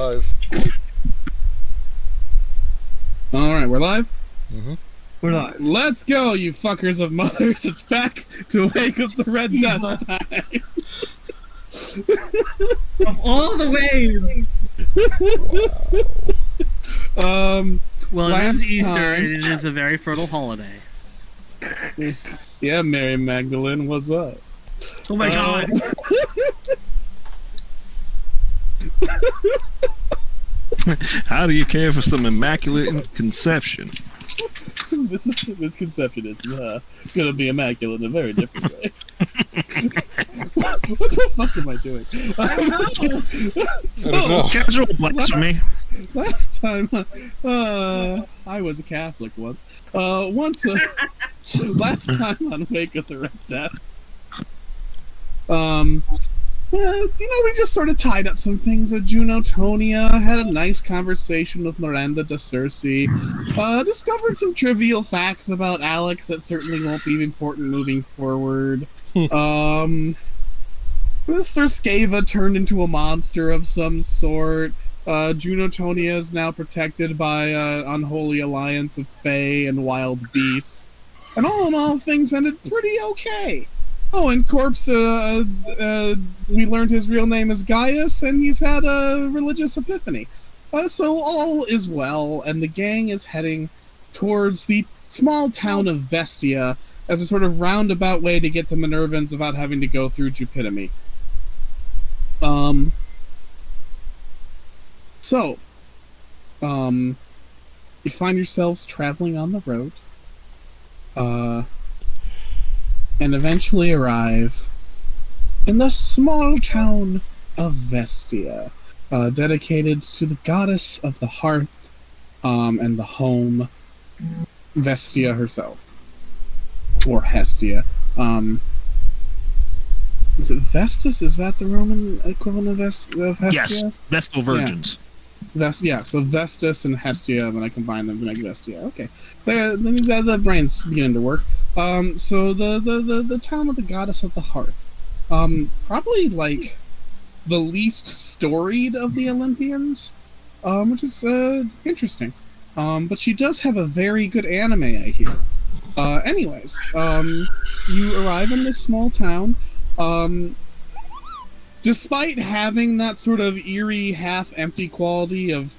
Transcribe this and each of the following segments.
live. Alright, we're live? Mm-hmm. We're live. Let's go, you fuckers of mothers. It's back to Wake Up the Red Death time. Of all the ways! Well, it last is Easter, time- and it is a very fertile holiday. Yeah, Mary Magdalene, what's up? Oh my god! How do you care for some immaculate conception? This conception is gonna be immaculate in a very different way. What the fuck am I doing? I don't know! I don't know. Casual blasphemy. Last time, I was a Catholic once. Last time on Wake Up the Red Death. We just sort of tied up some things at Junotonia, had a nice conversation with Miranda de Cersei, discovered some trivial facts about Alex that certainly won't be important moving forward. Mr. Scava turned into a monster of some sort. Junotonia is now protected by an unholy alliance of Fae and wild beasts. And all in all, things ended pretty okay. Oh, and Corpse, we learned his real name is Gaius, and he's had a religious epiphany. So all is well, and the gang is heading towards the small town of Vestia as a sort of roundabout way to get to Minervans without having to go through Jupitami. You find yourselves traveling on the road, and eventually arrive in the small town of Vestia, dedicated to the goddess of the hearth, and the home, Vestia herself. Or Hestia. Is it Vestus? Is that the Roman equivalent of Hestia? Yes, Vestal Virgins. So Vestus and Hestia, when I combine them to make Vestia. Okay. The brain's beginning to work. So the town of the goddess of the hearth. Probably like the least storied of the Olympians, which is interesting. But she does have a very good anime, I hear. Anyways, you arrive in this small town. Despite having that sort of eerie, half-empty quality of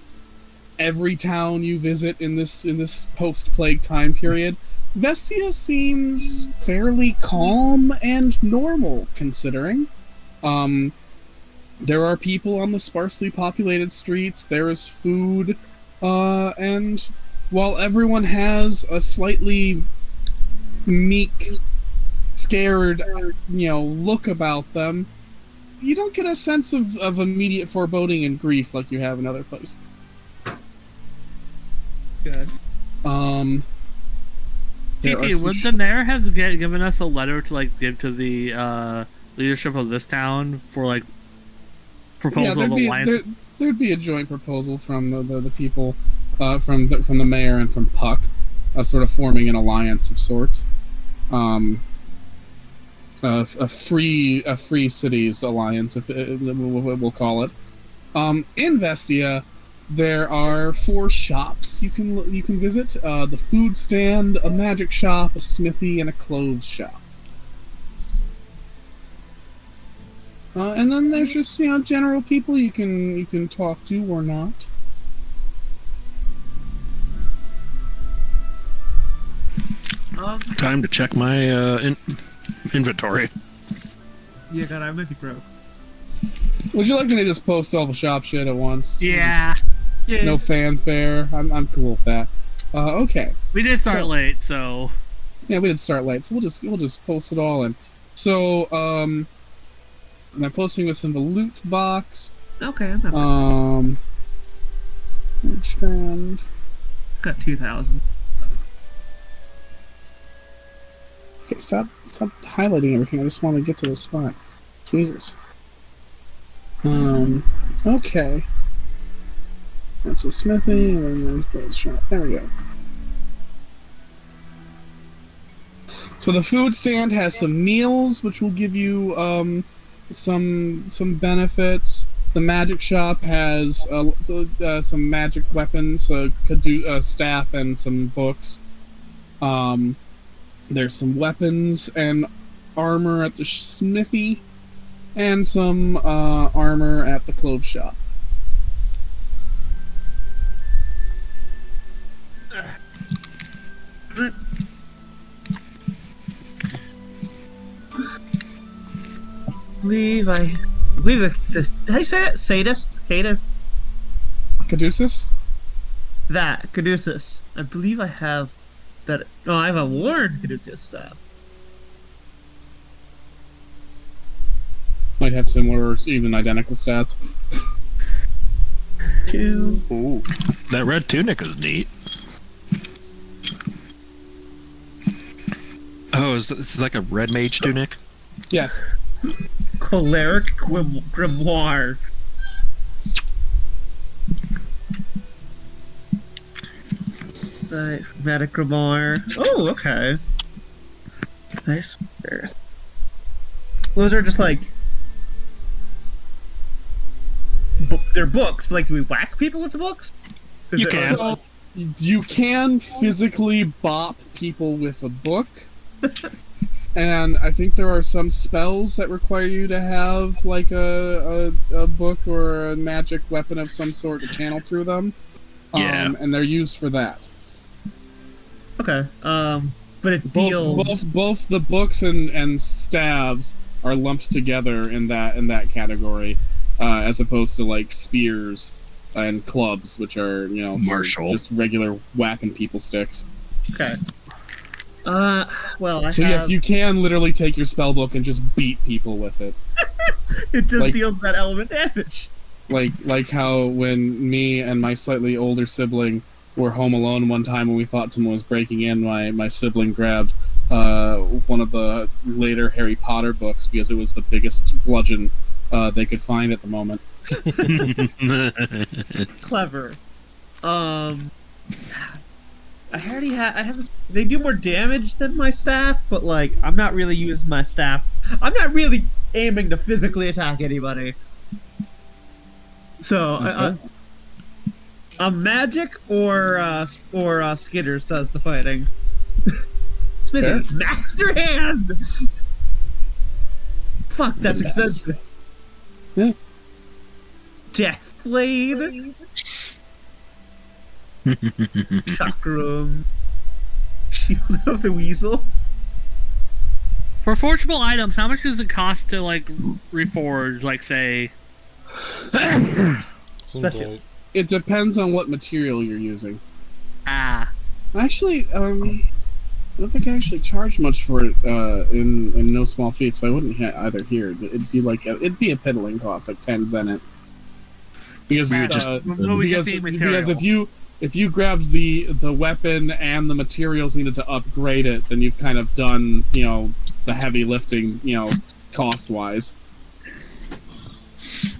every town you visit in this post-plague time period, Vestia seems fairly calm and normal, considering. There are people on the sparsely populated streets, there is food, and while everyone has a slightly meek, scared, look about them, you don't get a sense of immediate foreboding and grief like you have in other places. Good. TT, would the mayor have given us a letter to give to the leadership of this town for proposal of alliance? There'd be a joint proposal from the people, from the mayor and from Puck, sort of forming an alliance of sorts. A free cities alliance, if we'll call it. In Vestia, there are 4 shops you can visit: the food stand, a magic shop, a smithy, and a clothes shop. And then there's just general people you can talk to or not. Time to check my inventory. Yeah, God, I might be broke. Would you like me to just post all the shop shit at once? Yeah. Yeah. No fanfare. I'm cool with that. Okay. We did start late, so... Yeah, we did start late, so we'll just post it all in. So, and I'm posting this in the loot box. Okay, I'm not Stand. got 2,000. Okay, stop highlighting everything. I just want to get to the spot. Jesus. Okay. That's a smithy, and then there's clothes shop. There we go. So the food stand has some meals, which will give you some benefits. The magic shop has some magic weapons, staff, and some books. There's some weapons and armor at the smithy, and some armor at the clothes shop. I believe the how do you say that? Cadus? Caduceus? That, Caduceus. I believe I have that. No, I have a worn Caduceus staff. Might have similar or even identical stats. 2. Ooh, that red tunic is neat. Oh, it's like a red mage tunic? Yes. Choleric Grimoire. Magic Grimoire. Oh, okay. Nice. There. Those are just like... they're books, but like, do we whack people with the books? You can. So, you can physically bop people with a book. And I think there are some spells that require you to have like a book or a magic weapon of some sort to channel through them. Yeah. And they're used for that. Okay. But it deals... Both the books and staves are lumped together in that category, as opposed to like spears and clubs, which are, you know, martial, just regular whacking people sticks. Okay. Well, yes, you can literally take your spell book and just beat people with it. It just deals that element damage. Like how when me and my slightly older sibling were home alone one time when we thought someone was breaking in, my sibling grabbed one of the later Harry Potter books because it was the biggest bludgeon they could find at the moment. Clever. I have this, they do more damage than my staff, but like I'm not really using my staff. I'm not really aiming to physically attack anybody. So magic or Skitters does the fighting. Smithy, Master Hand. Fuck, that's expensive. Yeah. Deathblade. Chakram. Shield of the Weasel. For forgeable items, how much does it cost to like reforge? Like say, it depends on what material you're using. Actually, I don't think I actually charge much for it in no small feat, so I wouldn't either here. It'd be a piddling cost, like 10 zenit. Because if you grabbed the weapon and the materials needed to upgrade it, then you've kind of done, you know, the heavy lifting, you know, cost wise.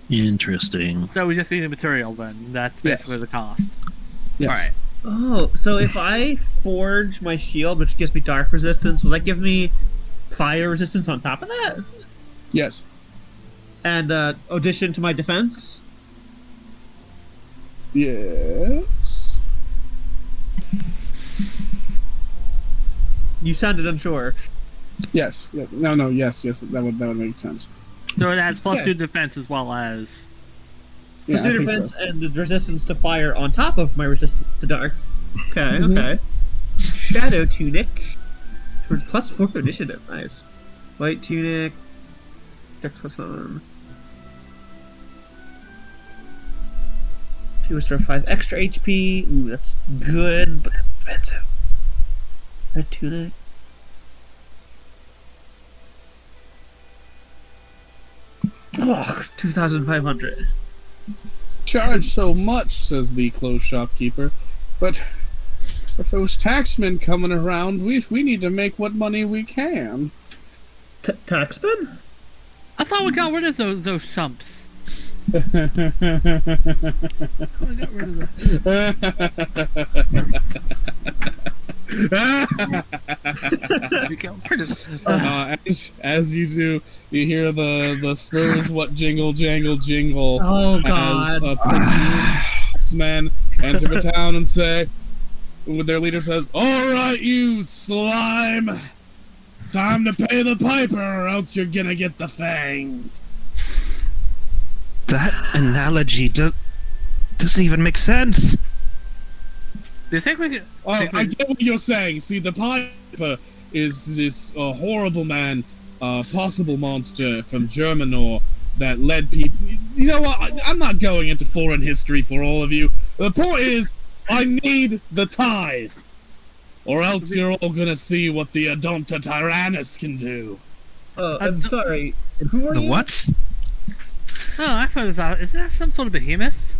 Interesting. So we just need the material then. That's basically the cost. Yes. Alright. Oh, so if I forge my shield, which gives me dark resistance, will that give me fire resistance on top of that? Yes. And addition to my defense? Yes. You sounded unsure. Yes. No. Yes. That would make sense. So it adds +2 defense as well as... Yeah, +2 defense and the resistance to fire on top of my resistance to dark. Okay, okay. Shadow Tunic. +4 initiative, nice. White Tunic. Dex plus arm. She restore 5 extra HP. Ooh, that's good, but expensive. Red Tunic. Oh, 2,500. Charge so much, says the clothes shopkeeper, but if those taxmen coming around, we need to make what money we can. Taxmen? I thought we got rid of those chumps. I I got rid of them. As you do, you hear the spurs what jingle jangle jingle. Oh, As God. a platoon of X-Men enter the town and say, their leader says, "All right, you slime, time to pay the piper, or else you're gonna get the fangs." That analogy doesn't even make sense. Do you think we could? I get what you're saying. See, the piper is this horrible man, possible monster from Germanor that led people. You know what? I'm not going into foreign history for all of you. The point is, I need the tithe, or else you're all gonna see what the Adonta Tyrannus can do. I'm sorry. Who are The you? what? Oh, I thought it was. Is that some sort of behemoth?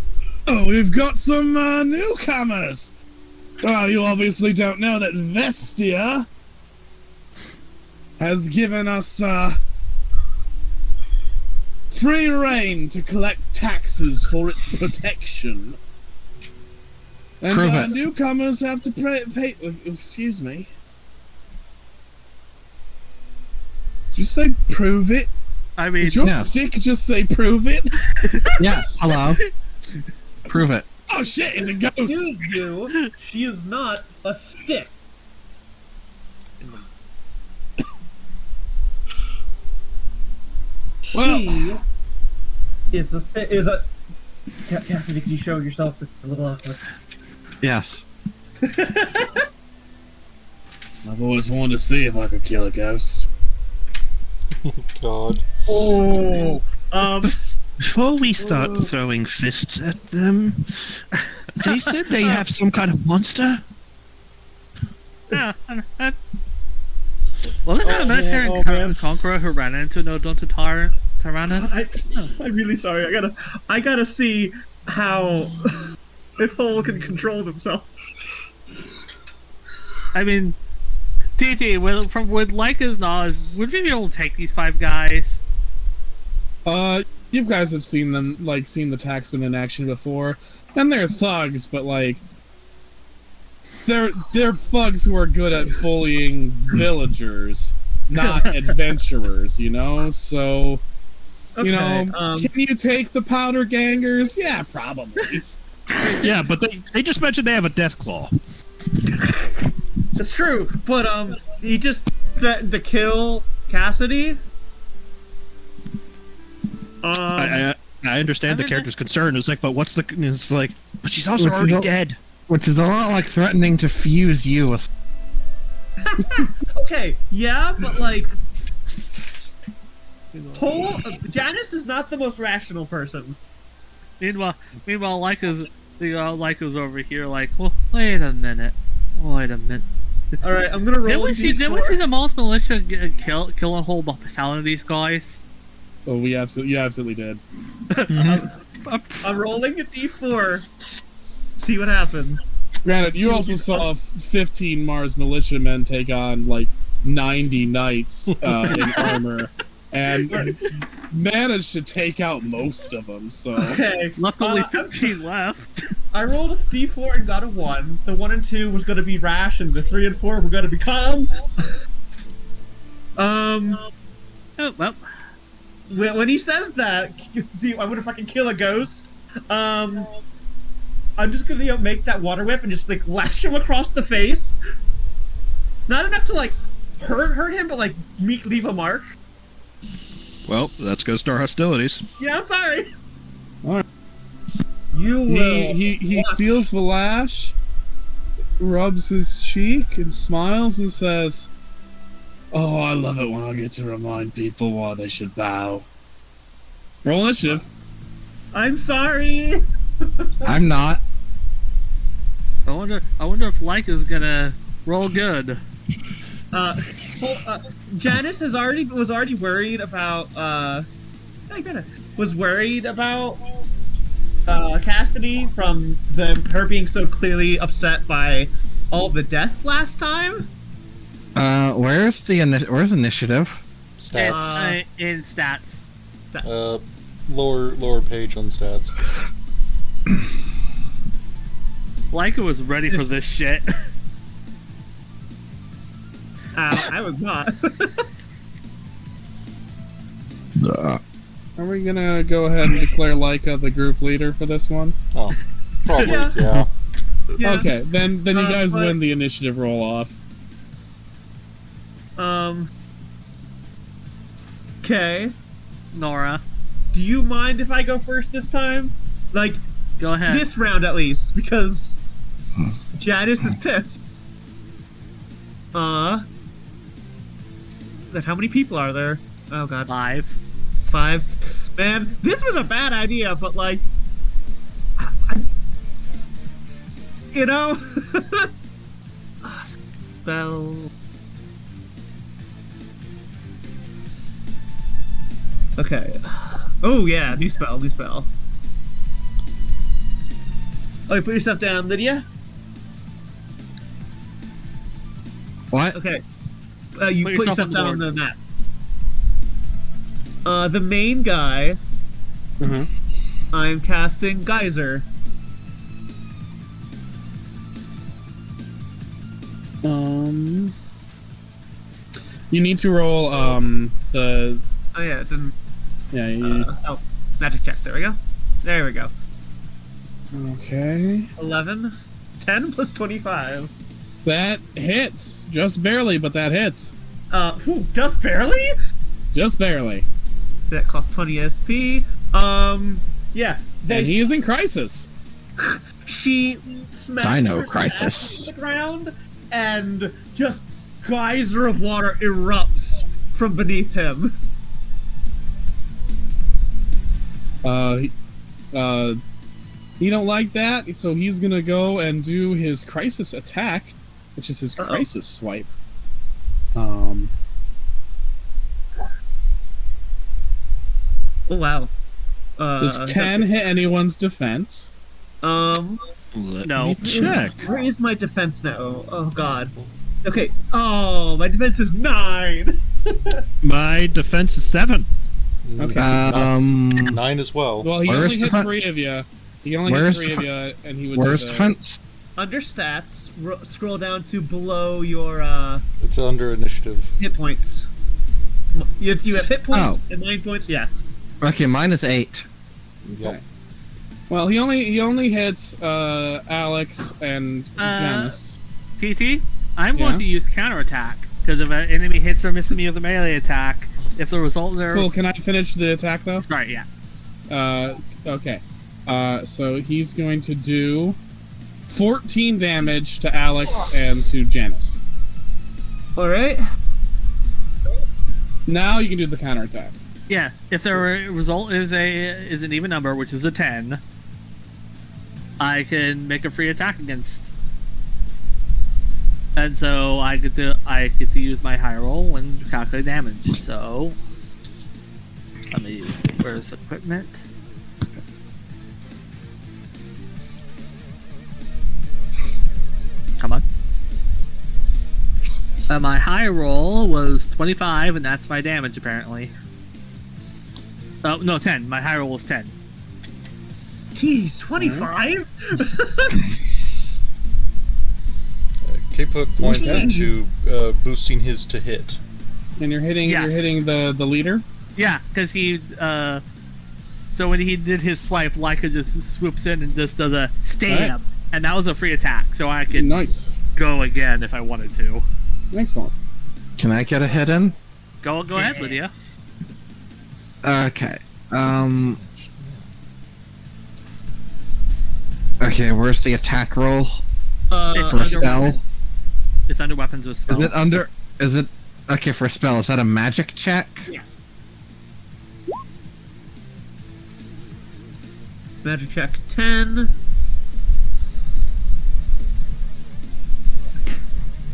Oh, we've got some newcomers. Well, you obviously don't know that Vestia has given us free reign to collect taxes for its protection. And Prove it. newcomers have to pay. Excuse me. Did you say prove it? I mean, Did your Yes. stick just say prove it? Yes, hello. Prove it. Oh shit, it's a ghost! Excuse you. She is not a stick. Well- She is a. Cassidy, can you show yourself? This is a little awkward. Yes. I've always wanted to see if I could kill a ghost. God. Oh. Before we start throwing fists at them, they said they have some kind of monster. yeah. Wasn't there a military man. conqueror who ran into an Odonta Tyrannus? I'm really sorry. I gotta see how if Hole can control himself. I mean, TT, with Leica's knowledge, would we be able to take these 5 guys? You guys have seen them, seen the taxmen in action before, and they're thugs, but they're thugs who are good at bullying villagers, not adventurers, you know? So, Okay, you know, can you take the powder gangers? Yeah, probably. Yeah, but they just mentioned they have a death claw. That's true, but he just to kill Cassidy. I understand the character's concern. It's like, but what's the? It's like, but she's also Which is already a- dead. Which is a lot like threatening to fuse you with. Okay, yeah, but Janice is not the most rational person. Meanwhile, Leica's over here, like, well, wait a minute. All right, I'm gonna roll. Did we a see D4. the most militia kill a whole battalion of these guys? Oh, you absolutely did. I'm rolling a D4. See what happens. Granted, you also saw 15 Mars militiamen take on 90 knights in armor, and managed to take out most of them. So Okay. Left only 15 left. I rolled a D4 and got a 1. The 1 and 2 was gonna be rash, and the 3 and 4 were gonna be calm. Oh, well, When he says that, I would fucking kill a ghost. I'm just gonna make that water whip and just lash him across the face. Not enough to hurt him, but leave a mark. Well, let's go start hostilities. Yeah, I'm sorry. Alright. You will. he watch. feels the lash, rubs his cheek, and smiles and says, "Oh, I love it when I get to remind people why they should bow." Roll initiative. I'm sorry. I'm not. I wonder if Leica's gonna roll good. Janice was already worried about Cassidy from her being so clearly upset by all the death last time. Where's initiative? Stats. It's in stats. Lower page on stats. Leica was ready for this shit. was not. Are we gonna go ahead and declare Laika the group leader for this one? Oh, probably, Yeah. yeah. Yeah. Okay, then you guys but- win the initiative roll off. Okay. Nora, Do you mind if I go first this time? Like, go ahead. this round at least, because Janice is pissed. Like, how many people are there? Oh god, 5. 5. Man, this was a bad idea, but like, you know, spell. Okay. Oh yeah, new spell, new spell. Oh, you put yourself down, Lydia. What? Okay. You Put put yourself yourself on down on the the map. The main guy, Mhm. I'm casting Geyser. You need to roll the Oh yeah, it didn't. yeah. Magic check. There we go. There we go. Okay, 11, 10 plus 25. that hits just barely, but that hits Just barely. just barely. That costs 20 SP. Yeah. And he is in crisis. She smashed Dino her crisis. staff into the ground, and just geyser of water erupts from beneath him. He don't like that, so he's gonna go and do his crisis attack, which is his Uh-oh. crisis swipe. Oh wow. Does 10 hit anyone's defense? Let No. me check. Where is my defense now? Oh god. Okay. Oh, my defense is 9. My defense is 7. Okay. 9 as well. Well, he Where's only hit defen- 3 of you. He only hit Where's 3 of defen- you, and he would Where's do the... defense? Under stats, scroll down to below your It's under initiative. hit points. If you have hit points Oh. and 9 points, yeah. Okay, mine is 8. Yep. Well, he only hits Alex and Janice. TT, I'm going Yeah? to use counterattack because if an enemy hits or misses me with a melee attack, if the result there. Cool. Can I finish the attack though? Right, yeah. Okay. So he's going to do 14 damage to Alex and to Janice. Alright. Now you can do the counterattack. Yeah, if the result is an even number, which is a 10, I can make a free attack against. And so I get to use my high roll when calculate damage. So let me where's equipment? Come on. My high roll was 25, and that's my damage apparently. Oh, no, 10. My high roll was 10. Jeez, 25? K-Put points Okay. into boosting his to hit. And you're hitting the leader. Yeah, because he, so when he did his swipe, Laika just swoops in and just does a stab. Alright. And that was a free attack, so I could Nice. go again if I wanted to. Excellent. Can I get a hit in? Go ahead, Lydia. Okay. Okay, where's the attack roll? It's For a under spell? weapons. It's under weapons with spells. Is it under... Is it... Okay, for a spell, is that a magic check? Yes. Magic check 10.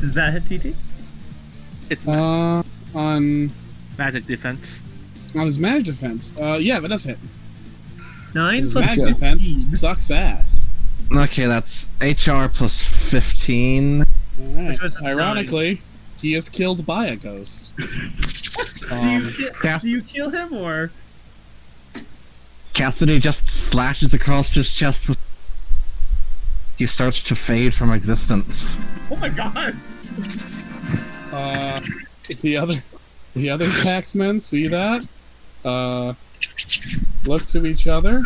Does that hit TT? It's On magic defense. his magic defense. Yeah, that does hit. 9 His plus magic 15. defense sucks ass. Okay, that's HR plus 15. Alright. Which was a Ironically, he is killed by a ghost. Yeah. Do you kill him or? Cassidy just slashes across his chest with... He starts to fade from existence. Oh my god! the other taxmen see that, look to each other,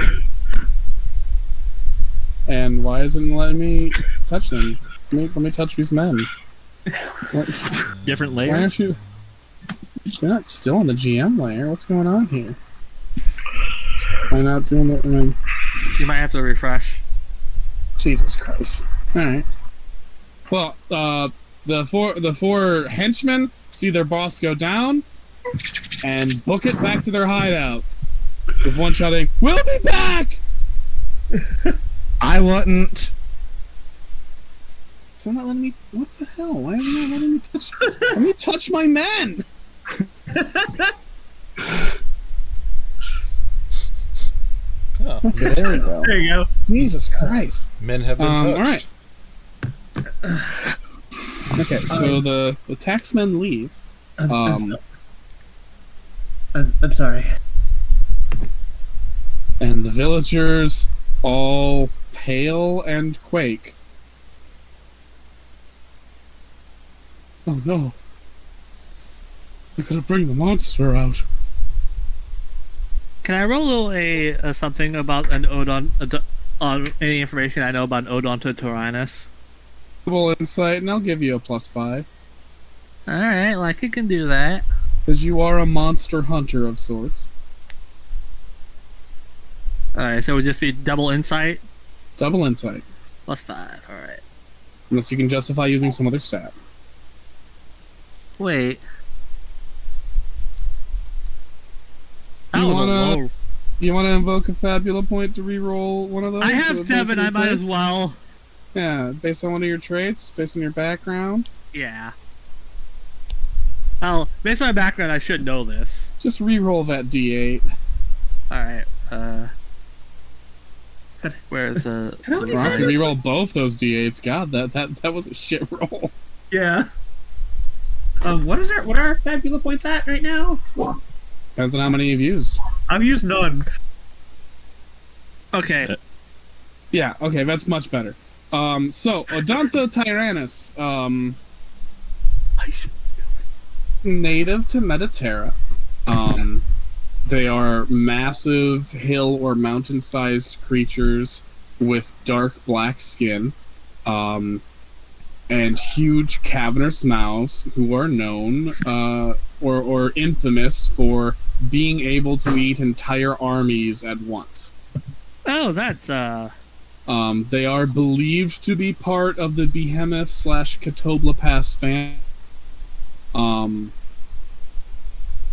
and why isn't it letting me touch them? Let me touch these men. What, Different why layer. aren't you? You're not still in the GM layer. What's going on here? Am I not doing it? You might have to refresh. Jesus Christ! All right. Well, the four henchmen see their boss go down and book it back to their hideout with one shouting, "We'll be back!" I wouldn't. So not letting me. What the hell? Why are you not letting me touch? Let me touch my men. Oh, Okay, there we go. There you go. Jesus Christ! men have been touched. All right. Okay, so the taxmen leave. I'm sorry. And the villagers all pale and quake. Oh no. We gotta bring the monster out. Can I roll a something about an any information I know about Odontotyrannus? Double insight, and I'll give you a +5. Alright, like you can do that. Because you are a monster hunter of sorts. Alright, so it would just be double insight Double insight. +5. Alright. Unless you can justify using some other stat. Wait. That You was a wanna- low. You want to invoke a Fabula point to reroll one of those? I So have it 7, makes I it might as traits? well. Yeah, based on one of your traits, based on your background. Yeah. Well, based on my background, I should know this. Just re-roll that D8. Alright, where's How many Ross, you times- re-roll both those D8s. God, that was a shit roll. Yeah. What are our fabula points at right now? Depends on how many you've used. I've used none. Okay. Yeah, okay, that's much better. So Odontotyrannus, native to Mediterra. They are massive hill or mountain-sized creatures with dark black skin, and huge cavernous mouths, who are known or infamous for being able to eat entire armies at once. Oh, that's They are believed to be part of the Behemoth / Catoblepas family.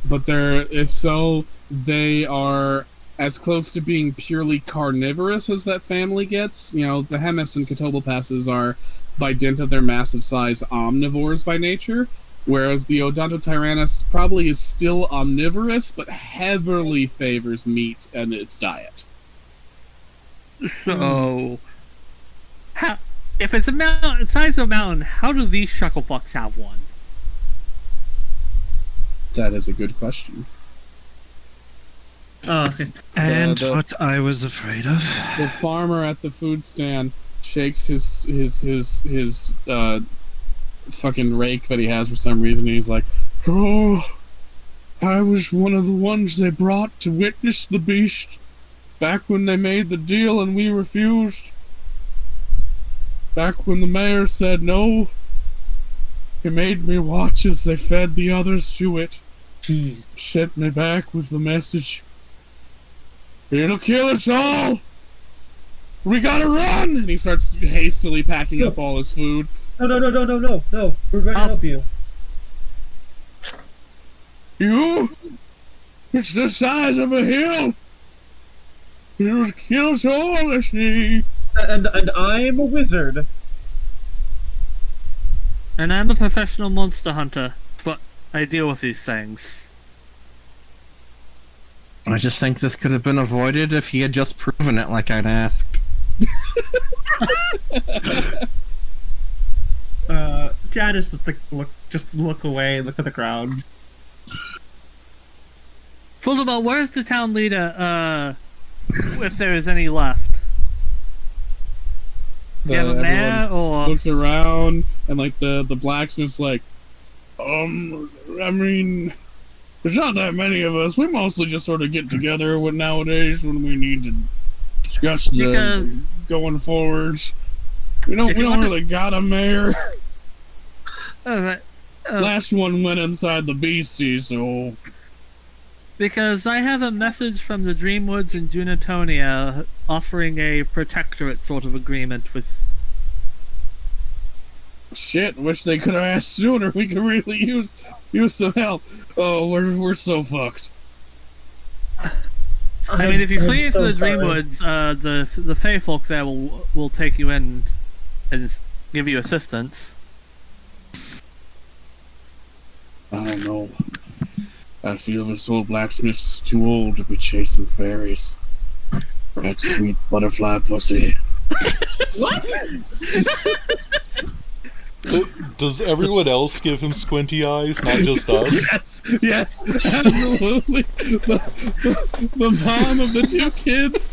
But if so, they are as close to being purely carnivorous as that family gets. You know, Behemoths and Catoblepasses are, by dint of their massive size, omnivores by nature, whereas the Odontotyrannus probably is still omnivorous, but heavily favors meat in its diet. so. How, if it's a mountain, size of a mountain, how do these shucklefucks have one? That is a good question. Oh, okay. And the- what I was afraid of. The farmer at the food stand shakes his fucking rake that he has for some reason, and he's like, "Oh, I was one of the ones they brought to witness the beast back when they made the deal and we refused. Back when the mayor said no, he made me watch as they fed the others to it. Jeez. Sent me back with the message, it'll kill us all! We gotta run!" And he starts hastily packing up all his food. No. We're going to help you. You? It's the size of a hill! It'll kill us all, I see. And I'm a wizard. And I'm a professional monster hunter, but I deal with these things. I just think this could have been avoided if he had just proven it like I'd asked. Janice just look away, look at the ground. Fullable, where's the town leader, if there is any left? Do you have a Everyone mayor, or... looks around, and like the blacksmith's like, I mean, there's not that many of us. We mostly just sort of get together nowadays when we need to discuss Because- going forward. We If you don't want to- really got a mayor. Uh, Last one went inside the beastie, so because I have a message from the Dreamwoods and Junatonia offering a protectorate sort of agreement with. shit. Wish they could have asked sooner. We could really use some help. Oh, we're so fucked. I mean, if you I'm flee into so the sorry. Dreamwoods, the Fey folk there will take you in and give you assistance. I don't know. I feel this old blacksmith's too old to be chasing fairies. That sweet butterfly pussy. Does everyone else give him squinty eyes, not just us? Yes, absolutely. The mom of the two kids,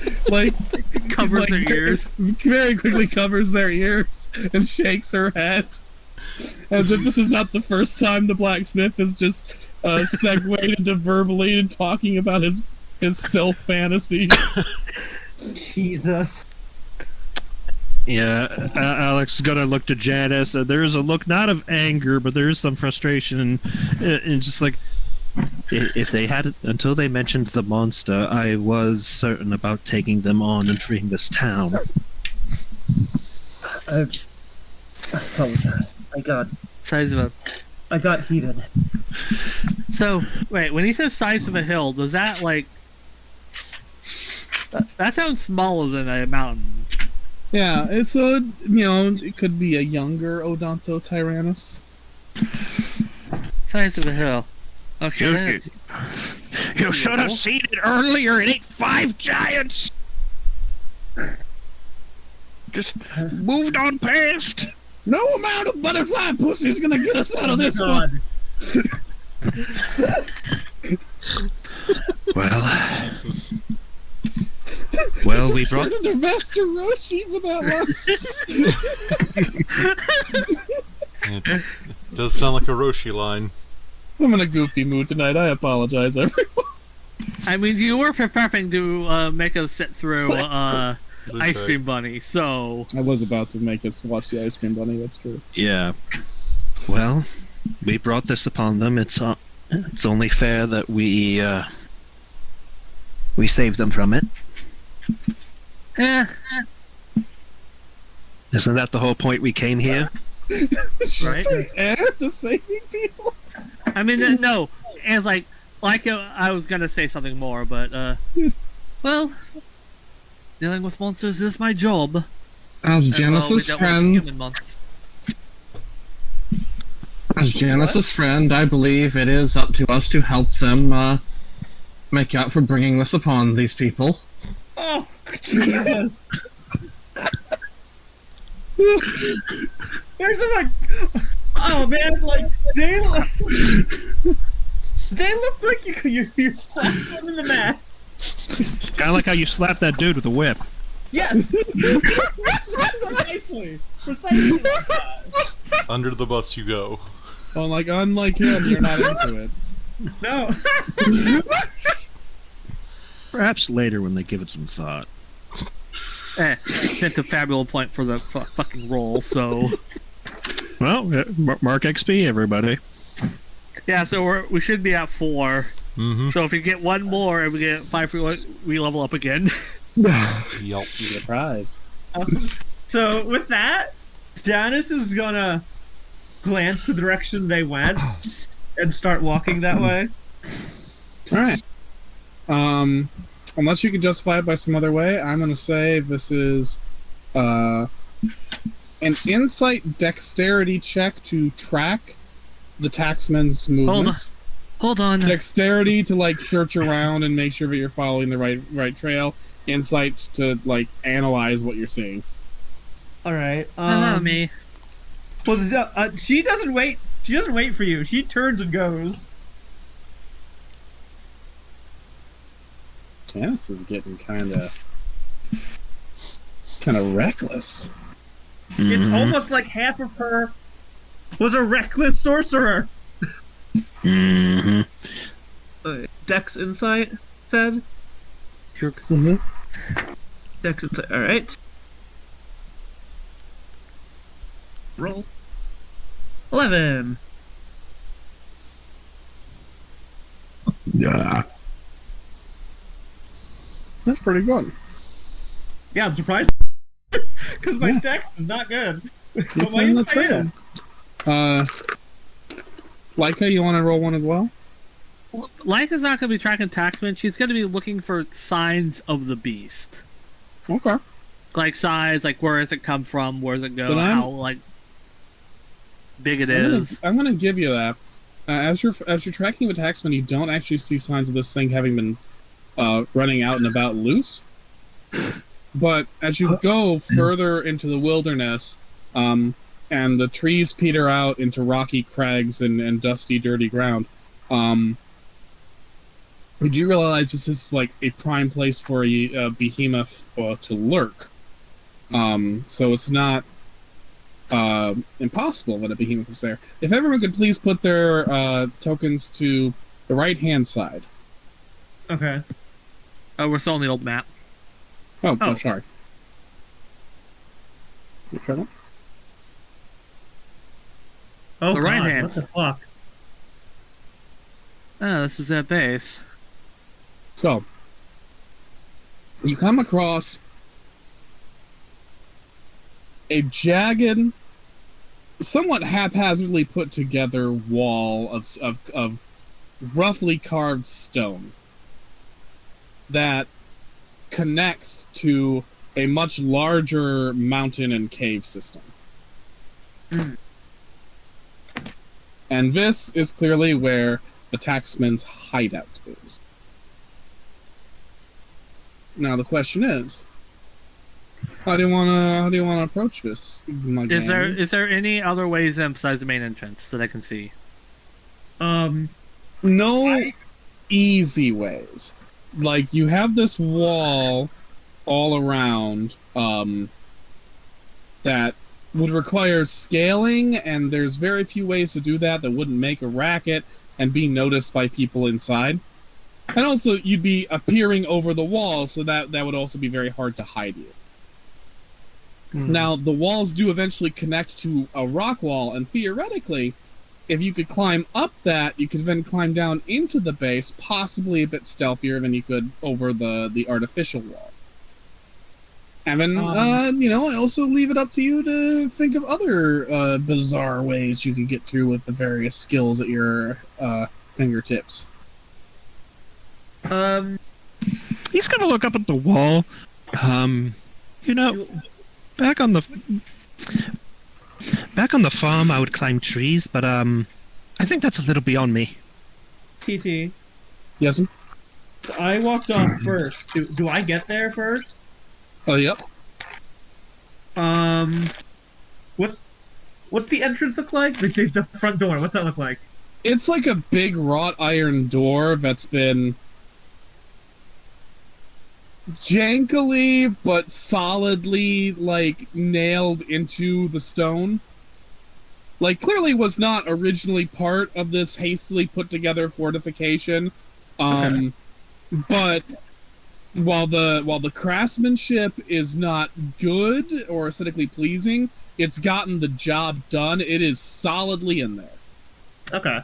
Covers like, their ears. very quickly covers their ears and shakes her head. As if this is not the first time the blacksmith has just segued into verbally and talking about his self fantasies. Jesus. Yeah, Alex is gonna look to Janice. There's a look not of anger, but there is some frustration, and just like if they had until they mentioned the monster, I was certain about taking them on and freeing this town. I apologize. Size of a. I got heated. So wait, when he says size of a hill, does that that sounds smaller than a mountain? Yeah, it's it could be a younger Odontotyrannus. Size of a hill. Okay. You should have seen it earlier. It ain't 5 giants. Just moved on past. No amount of butterfly pussy is gonna get us out of this one. Well, Jesus. well, we Just brought. turned into Master Roshi for that one. It does sound like a Roshi line. I'm in a goofy mood tonight. I apologize, everyone. I mean, you were prepping to make us sit through As they Ice say. Cream Bunny, so I was about to make us watch the Ice Cream Bunny. That's true. Yeah. Well, we brought this upon them. It's only fair that we save them from it. Isn't that the whole point we came here? Right? To saving people. I mean, no, and I was gonna say something more, but well, dealing with monsters is my job. As We Janice's dealt with friends, human monsters. as Janice's friend, I believe it is up to us to help them make out for bringing this upon these people. Oh, Jesus. There's a oh man, they look like you slapped them in the mat. Kind of like how you slapped that dude with a whip. Yes. Precisely. Precisely like that. Under the butts you go. Well, unlike him, you're not into it. No. Perhaps later when they give it some thought. Spent a fabulous point for the fucking roll, so Well, mark XP, everybody. yeah. So we should be at 4. Mm-hmm. So if we get one more and we get 5, we level up again. Yep. You get a prize. So with that, Janice is gonna glance the direction they went and start walking that way. All right. Unless you can justify it by some other way, I'm gonna say this is an insight dexterity check to track the taxman's movements. Hold on. Dexterity to search around and make sure that you're following the right trail. Insight to analyze what you're seeing. All right. Allow me. Well, she doesn't wait. She doesn't wait for you. She turns and goes. Janice is getting kind of reckless. It's Mhm. almost like half of her was a reckless sorcerer. Mm-hmm. Dex Insight, said? Mm-hmm. Dex Insight, alright. Roll. 11. Yeah. That's pretty good. Yeah, I'm surprised. Because my Yeah. Dex is not good. You But my found the Insight trail. is. Leica, you want to roll one as well? Leica's not going to be tracking Taxman. She's going to be looking for signs of the beast. Okay. Like signs, like where does it come from, where does it go, But I'm- how like big it I'm is. gonna give you that. As you're tracking with Taxman, you don't actually see signs of this thing having been running out and about loose. But as you go further into the wilderness, and the trees peter out into rocky crags and dusty, dirty ground, you do realize this is like a prime place for a behemoth to lurk. So it's not impossible that a behemoth is there. If everyone could please put their tokens to the right-hand side. Okay. Oh, we're still on the old map. Oh, sorry. You try that? Oh, The right God, hand. What the fuck? Oh, this is that base. So, you come across a jagged, somewhat haphazardly put together wall of roughly carved stone that connects to a much larger mountain and cave system. And this is clearly where the taxman's hideout is. Now the question is, how do you wanna approach this? My Is gang? there any other ways in besides the main entrance that I can see? No easy ways. Like, you have this wall all around that would require scaling, and there's very few ways to do that wouldn't make a racket and be noticed by people inside. And also, you'd be appearing over the wall, so that would also be very hard to hide you. Now, the walls do eventually connect to a rock wall, and theoretically, if you could climb up that, you could then climb down into the base, possibly a bit stealthier than you could over the artificial wall. And then, I also leave it up to you to think of other bizarre ways you could get through with the various skills at your fingertips. He's gonna look up at the wall. Back on the farm, I would climb trees, but I think that's a little beyond me. TT. Yes, sir? I walked off first. Do I get there first? Oh, yep. What's the entrance look like? The front door. What's that look like? It's like a big wrought iron door that's been jankily but solidly nailed into the stone. Clearly was not originally part of this hastily put together fortification. But while the craftsmanship is not good or aesthetically pleasing, it's gotten the job done. It is solidly in there. Okay.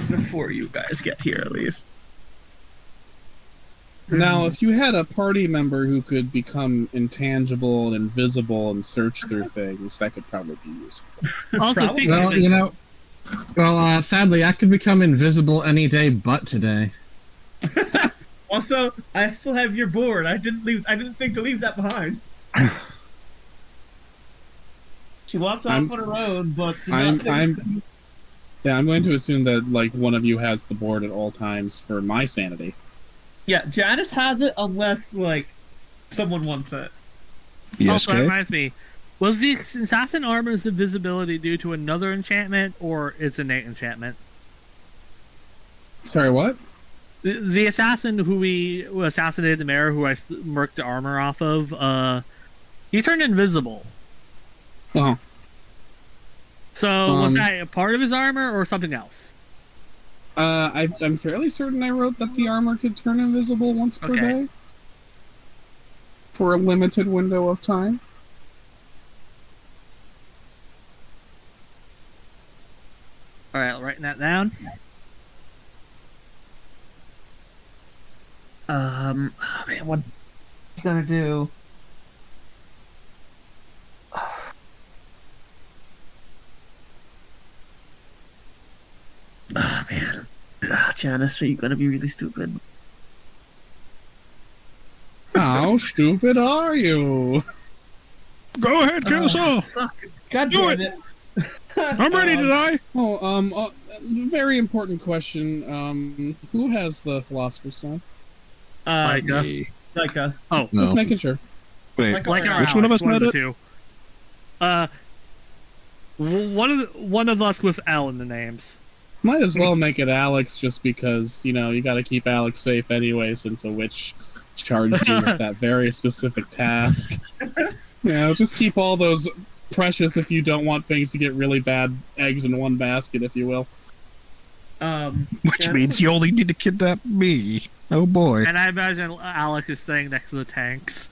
Before you guys get here, at least. Now, if you had a party member who could become intangible and invisible and search through things, that could probably be useful. Also, Probably. speaking of it, Sadly, I could become invisible any day but today. Also, I still have your board. I didn't think to leave that behind. She walked off on her own, but I'm going to assume that one of you has the board at all times for my sanity. Yeah, Janice has it unless someone wants it. Yes, also, that Kay? reminds me. Was the assassin armor's invisibility due to another enchantment, or it's innate enchantment? Sorry, what? The assassin who we assassinated the mayor, who I murked the armor off of, he turned invisible. Oh. So was Um, that a part of his armor or something else? I'm fairly certain I wrote that the armor could turn invisible once per Okay. day. For a limited window of time. All right, writing that down. Oh man, what you gonna do? Oh man, Janice, are you gonna be really stupid? How stupid are you? Go ahead, kill us all. Fuck! God Do damn it! I'm ready to die. Very important question. Who has the Philosopher's Stone? Micah. Micah. Oh, No. Just making sure. Wait, Like like our which one of us one had the it? two. One of us with L in the names. Might as well make it Alex just because, you gotta keep Alex safe anyway since a witch charged you with that very specific task. Just keep all those precious if you don't want things to get really bad eggs in one basket, if you will. Which Janice? means you only need to kidnap me. Oh boy. And I imagine Alec is staying next to the tanks.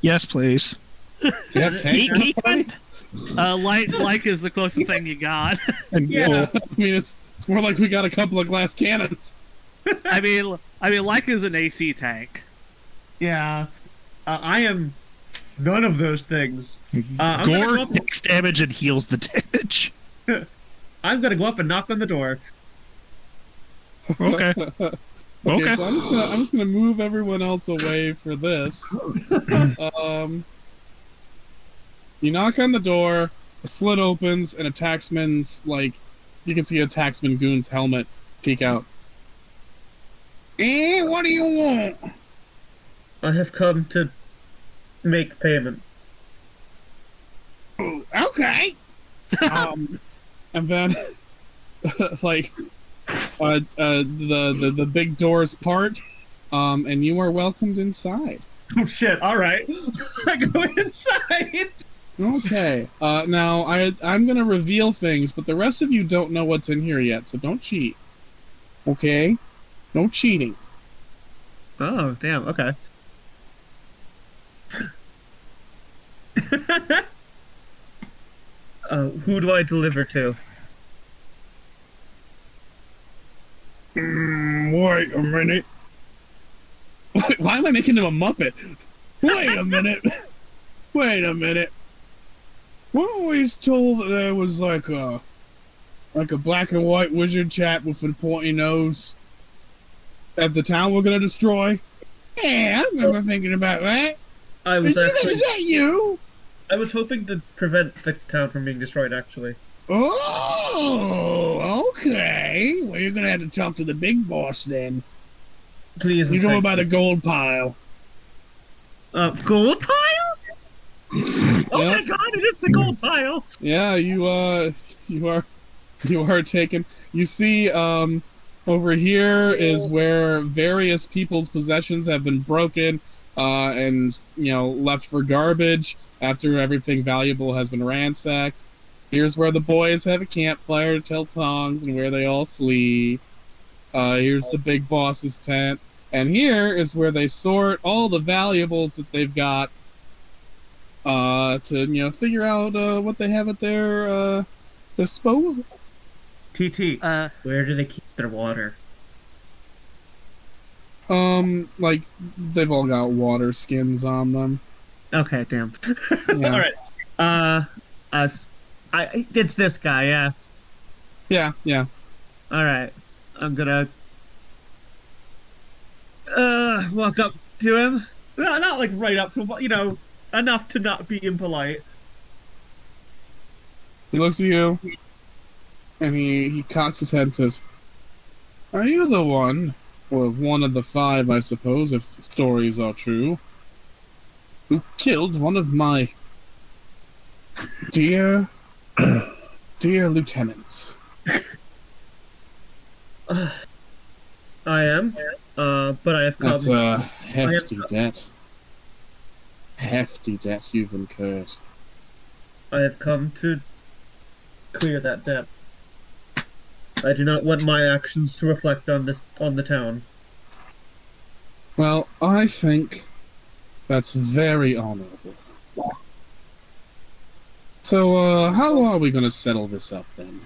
Yes, please. You have tanks in this party? Like is the closest thing you got. And Yeah. I mean, it's more like we got a couple of glass cannons. I mean, like is an AC tank. Yeah. I am none of those things. I'm gonna Gore go up- takes damage and heals the damage. I'm gonna go up and knock on the door. Okay. Okay, Okay. so I'm just gonna move everyone else away for this. You knock on the door, a slit opens, and a taxman's you can see a taxman goon's helmet peek out. What do you want? I have come to make payment. Okay. And then the big doors part, and you are welcomed inside. Oh shit! All right, I go inside. Okay. Now I'm gonna reveal things, but the rest of you don't know what's in here yet, so don't cheat. Okay? No cheating. Oh damn. Okay. Who do I deliver to? Wait a minute. Why am I making him a Muppet? Wait a minute. Wait a minute. We're always told that there was like a black and white wizard chap with a pointy nose at the town we're gonna destroy. Yeah, I remember thinking about that. I was actually. Is that you? I was hoping to prevent the town from being destroyed. Actually. Oh, okay. Well, you're gonna have to talk to the big boss then. Please. You know thank about a gold pile. gold pile? Oh my Yep. god! It is the gold pile. Yeah, you are taken. You see, over here is where various people's possessions have been broken, and left for garbage after everything valuable has been ransacked. Here's where the boys have a campfire to tell songs and where they all sleep. Here's the big boss's tent, and here is where they sort all the valuables that they've got. To figure out what they have at their disposal. TT. Where do they keep their water? They've all got water skins on them. Okay, damn. Yeah. All right. It's this guy. Yeah. Yeah. All right. I'm gonna walk up to him. Not like right up to him, enough to not be impolite. He looks at you, and he cocks his head and says, "Are you the one, or one of the 5, I suppose, if stories are true, who killed one of my dear lieutenants?" I am. But I have come. That's a hefty debt. Hefty debt you've incurred. I have come to clear that debt. I do not want my actions to reflect on the town. Well, I think that's very honorable. So, how are we going to settle this up then?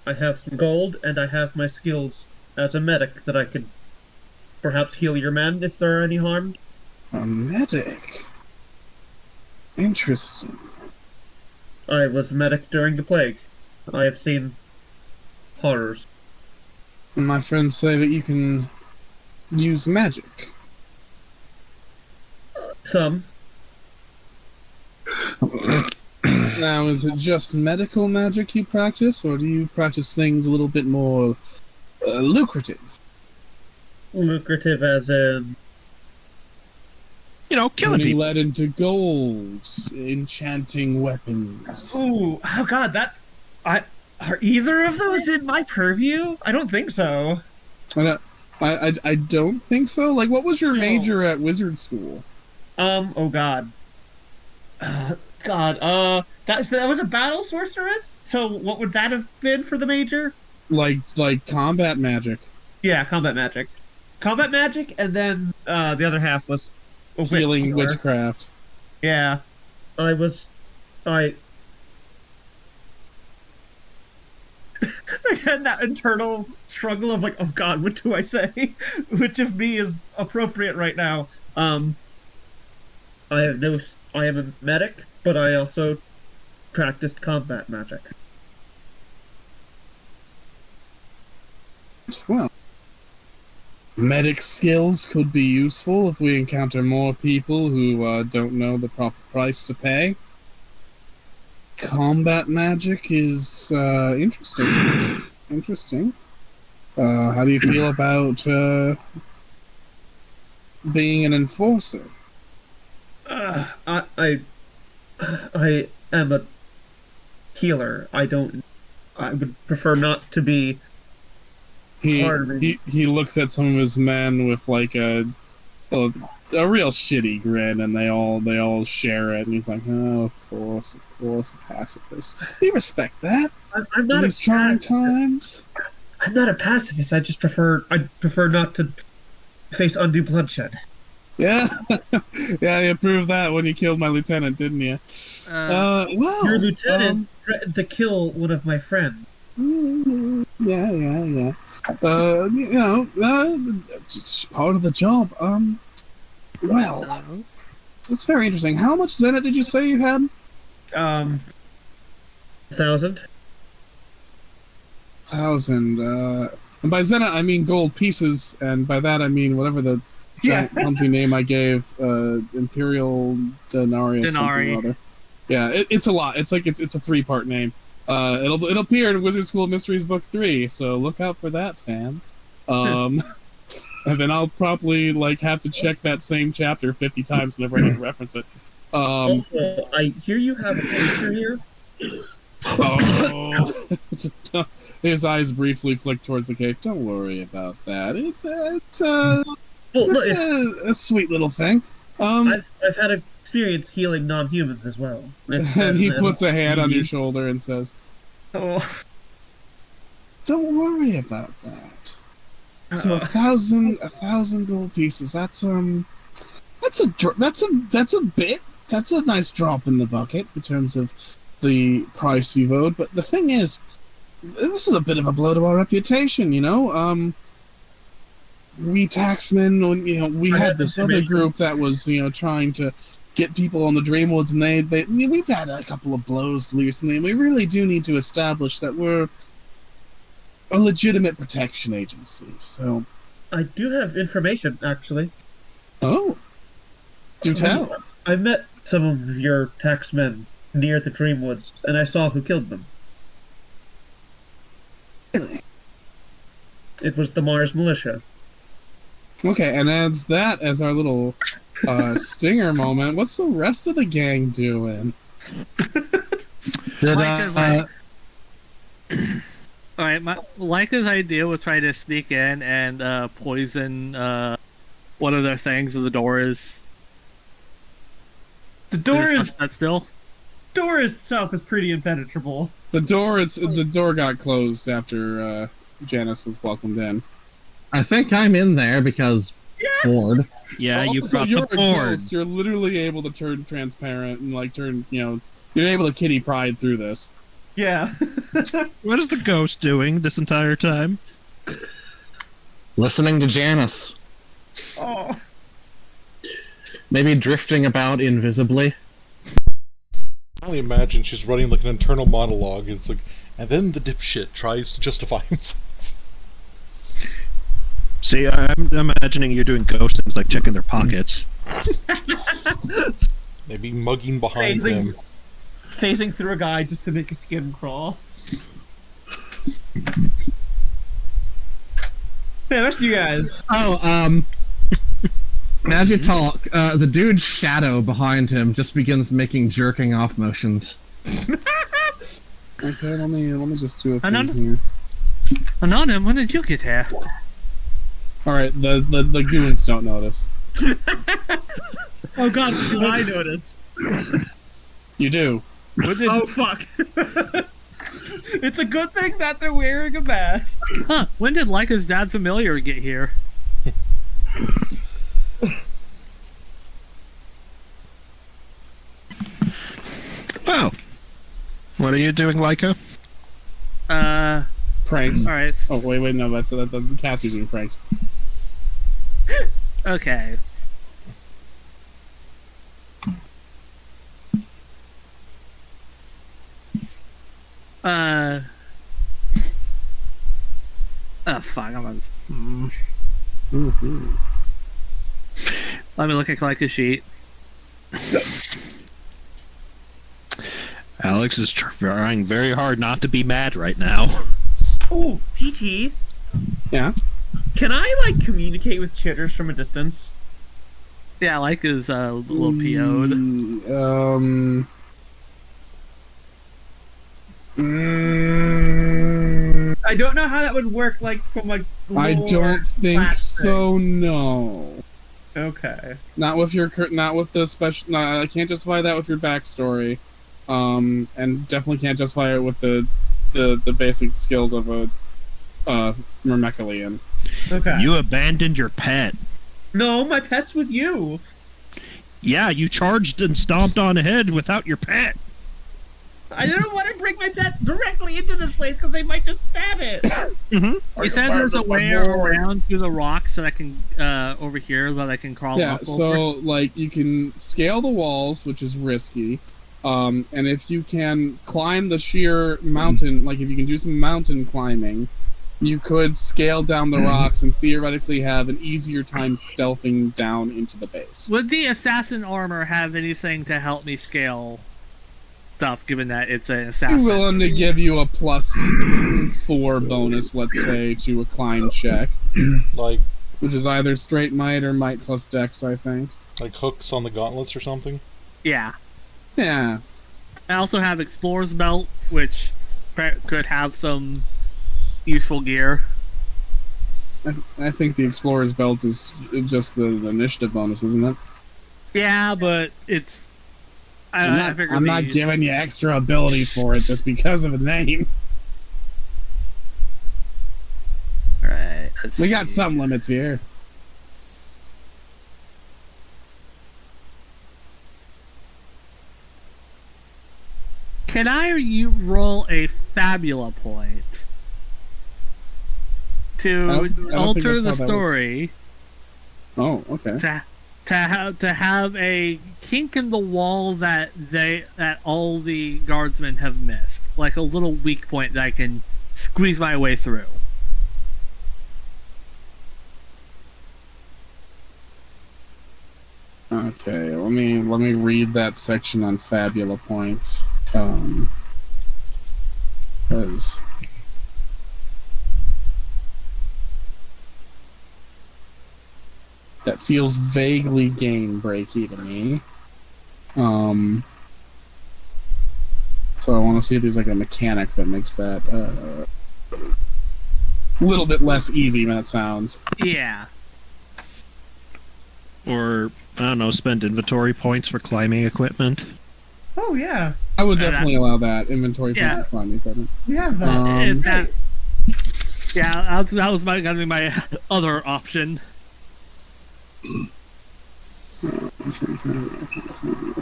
I have some gold, and I have my skills as a medic that I could perhaps heal your men if there are any harmed. A medic? Interesting. I was a medic during the plague. I have seen horrors. My friends say that you can use magic. Some. Now, is it just medical magic you practice, or do you practice things a little bit more lucrative? Lucrative as in... Killing Turning people. lead into gold, enchanting weapons. Ooh, oh god, that's... Are either of those in my purview? I don't think so. I don't think so. Like, what was your No. major at wizard school? Oh god. That was a battle sorceress? So what would that have been for the major? Like combat magic. Yeah, combat magic. Combat magic, and then the other half was a witch Healing healer. witchcraft. Yeah. I had that internal struggle of like, oh god, what do I say? Which of me is appropriate right now? I am a medic, but I also practiced combat magic. Well, medic skills could be useful if we encounter more people who don't know the proper price to pay. Combat magic is interesting. Interesting. How do you feel about being an enforcer? I am a healer. I would prefer not to be. He looks at some of his men with like a real shitty grin, and they all share it. And he's like, "Oh, of course, a pacifist. We respect that. I'm not In these trying times." I'm not a pacifist. I prefer not to face undue bloodshed. Yeah, yeah, you proved that when you killed my lieutenant, didn't you? Well, Your lieutenant threatened to kill one of my friends. Yeah. Just part of the job. Well, that's very interesting. How much Zenit did you say you had? 1,000. 1,000. And by Zenit I mean gold pieces, and by that I mean whatever the giant clumsy name I gave, Imperial Denari or something or other. Yeah, it's a lot. It's like it's a 3-part name. It'll appear in Wizard School Mysteries Book 3, so look out for that, fans. And then I'll probably have to check that same chapter 50 times whenever I need to reference it. Also, I hear you have a creature here. Oh, his eyes briefly flick towards the cave. Don't worry about that. It's a sweet little thing. I've had experience healing non-humans as well. And he puts a hand on your shoulder and says, "Oh, don't worry about that." So 1,000 gold pieces. That's a nice drop in the bucket in terms of the price you've owed. But the thing is, this is a bit of a blow to our reputation. We taxmen, we had this other group that was trying to get people on the Dreamwoods, and we've had a couple of blows recently, and we really do need to establish that we're a legitimate protection agency. So I do have information, actually. Oh, do tell. I met some of your taxmen near the Dreamwoods, and I saw who killed them. Really? It was the Mars Militia. Okay, and as our little stinger moment, what's the rest of the gang doing? Alright, Leica's idea was try to sneak in and poison one of their things, so the door is... The door is... That still? door itself is pretty impenetrable. The door got closed after Janice was welcomed in. I think I'm in there because bored. Yeah, you Also, brought you're the a board. ghost. You're literally able to turn transparent and like turn. You're able to kitty pride through this. Yeah. What is the ghost doing this entire time? Listening to Janice. Oh. Maybe drifting about invisibly. I only imagine she's running like an internal monologue. And it's like, and then the dipshit tries to justify himself. See, I'm imagining you're doing ghost things like checking their pockets. Maybe mugging behind Phasing. him. Phasing through a guy just to make his skin crawl. Yeah, rest of you guys. Oh, as you talk, the dude's shadow behind him just begins making jerking off motions. Okay, let me just do a thing Another- here. Anonym, when did you get here? All right, the goons don't notice. Oh god, do I notice? You do. When did, Oh fuck. It's a good thing that they're wearing a mask. when did Leica's dad familiar get here? Oh. What are you doing, Leica? Pranks. Alright. Oh wait, no, that's Cassie's doing pranks. Okay. Oh fuck, I'm on. Mm-hmm. Let me look at Leica's sheet. Alex is trying very hard not to be mad right now. Oh, TT. Yeah. Can I like communicate with chitters from a distance? Yeah, Leica's a little PO'd. I don't know how that would work, like from like. I lore don't think class so. No. thing. Okay. Not with the special. No, I can't justify that with your backstory. And definitely can't justify it with the basic skills of a Myrmekalian. Okay. You abandoned your pet. No, my pet's with you. Yeah, you charged and stomped on ahead without your pet. I don't want to bring my pet directly into this place because they might just stab it. You said there's a way around through the rocks that I can over here that I can crawl Yeah, up so over. like you can scale the walls, which is risky. And if you can climb the sheer mountain, like if you can do some mountain climbing, you could scale down the rocks and theoretically have an easier time stealthing down into the base. Would the assassin armor have anything to help me scale stuff, given that it's an assassin? I'm willing to give you a +4 bonus, let's say, to a climb check, Like which is either straight might or might plus dex, I think. hooks on the gauntlets or something. Yeah. Yeah. I also have Explorer's Belt, which could have some useful gear. I think the Explorer's Belt is just the initiative bonus, isn't it? Yeah, but it's... I figured I'm not giving you extra abilities for it just because of a name. Right. We got some limits here. Can I roll a Fabula point to I don't think alter that's the how that story Oh, okay. to have a kink in the wall that all the guardsmen have missed, like a little weak point that I can squeeze my way through? Okay, let me read that section on Fabula points. 'Cause that feels vaguely game breaky to me. So I want to see if there's like a mechanic that makes that a little bit less easy than it sounds. Yeah. Or, I don't know, spend inventory points for climbing equipment. Oh yeah, I would definitely allow that inventory points Yeah. for climbing equipment. we have that. It's that, yeah, that was gonna be my other option.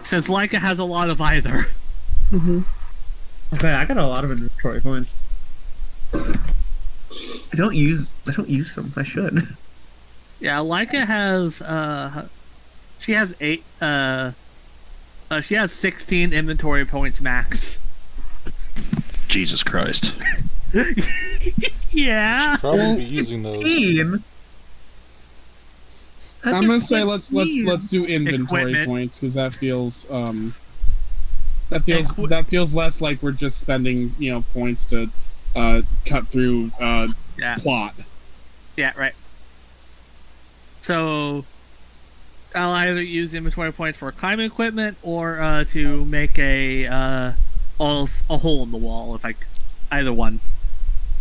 Since Leica has a lot of either. Okay, I got a lot of inventory points. I don't use them. I should. Yeah, Leica has she has 16 inventory points max. Jesus Christ. Yeah. Probably be using those. Team. I'm gonna say let's do inventory Equipment. points because that feels that feels less like we're just spending points to cut through Yeah. plot. Yeah, right. So I'll either use inventory points for climbing equipment or to make a hole in the wall if either one.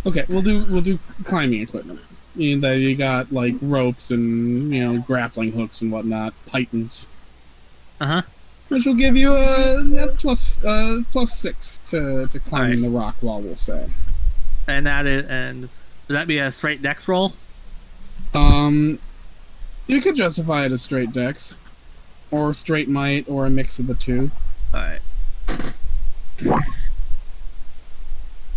Okay, we'll do climbing equipment. You got like ropes and grappling hooks and whatnot, pythons, Uh-huh. which will give you a plus 6 to climbing the rock wall. We'll say. And would that be a straight dex roll? You could justify it as straight dex, or straight might, or a mix of the two. Alright.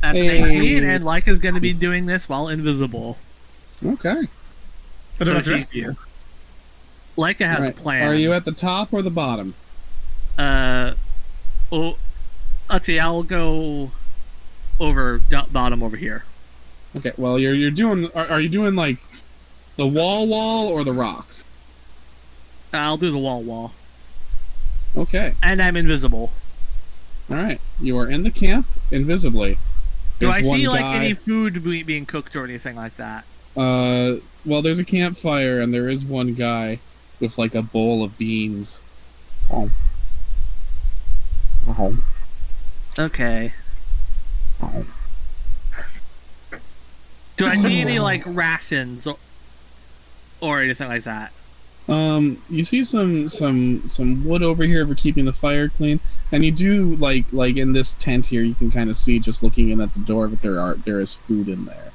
That's an Hey. 18, and Leica's gonna be doing this while invisible. Okay. But So it'll she- address you. Leica has Right. a plan. Are you at the top or the bottom? Oh, let's see, I'll go over bottom over here. Okay. Well, you're doing. Are you doing like the wall or the rocks? I'll do the wall. Okay. And I'm invisible. All right. You are in the camp invisibly. Do I There's see one like guy- any food being cooked or anything like that? Well, there's a campfire, and there is one guy with like a bowl of beans. Oh. Oh. Okay. Oh. Do I see any like rations or anything like that? You see some wood over here for keeping the fire clean, and you do like in this tent here, you can kind of see just looking in at the door, but there is food in there.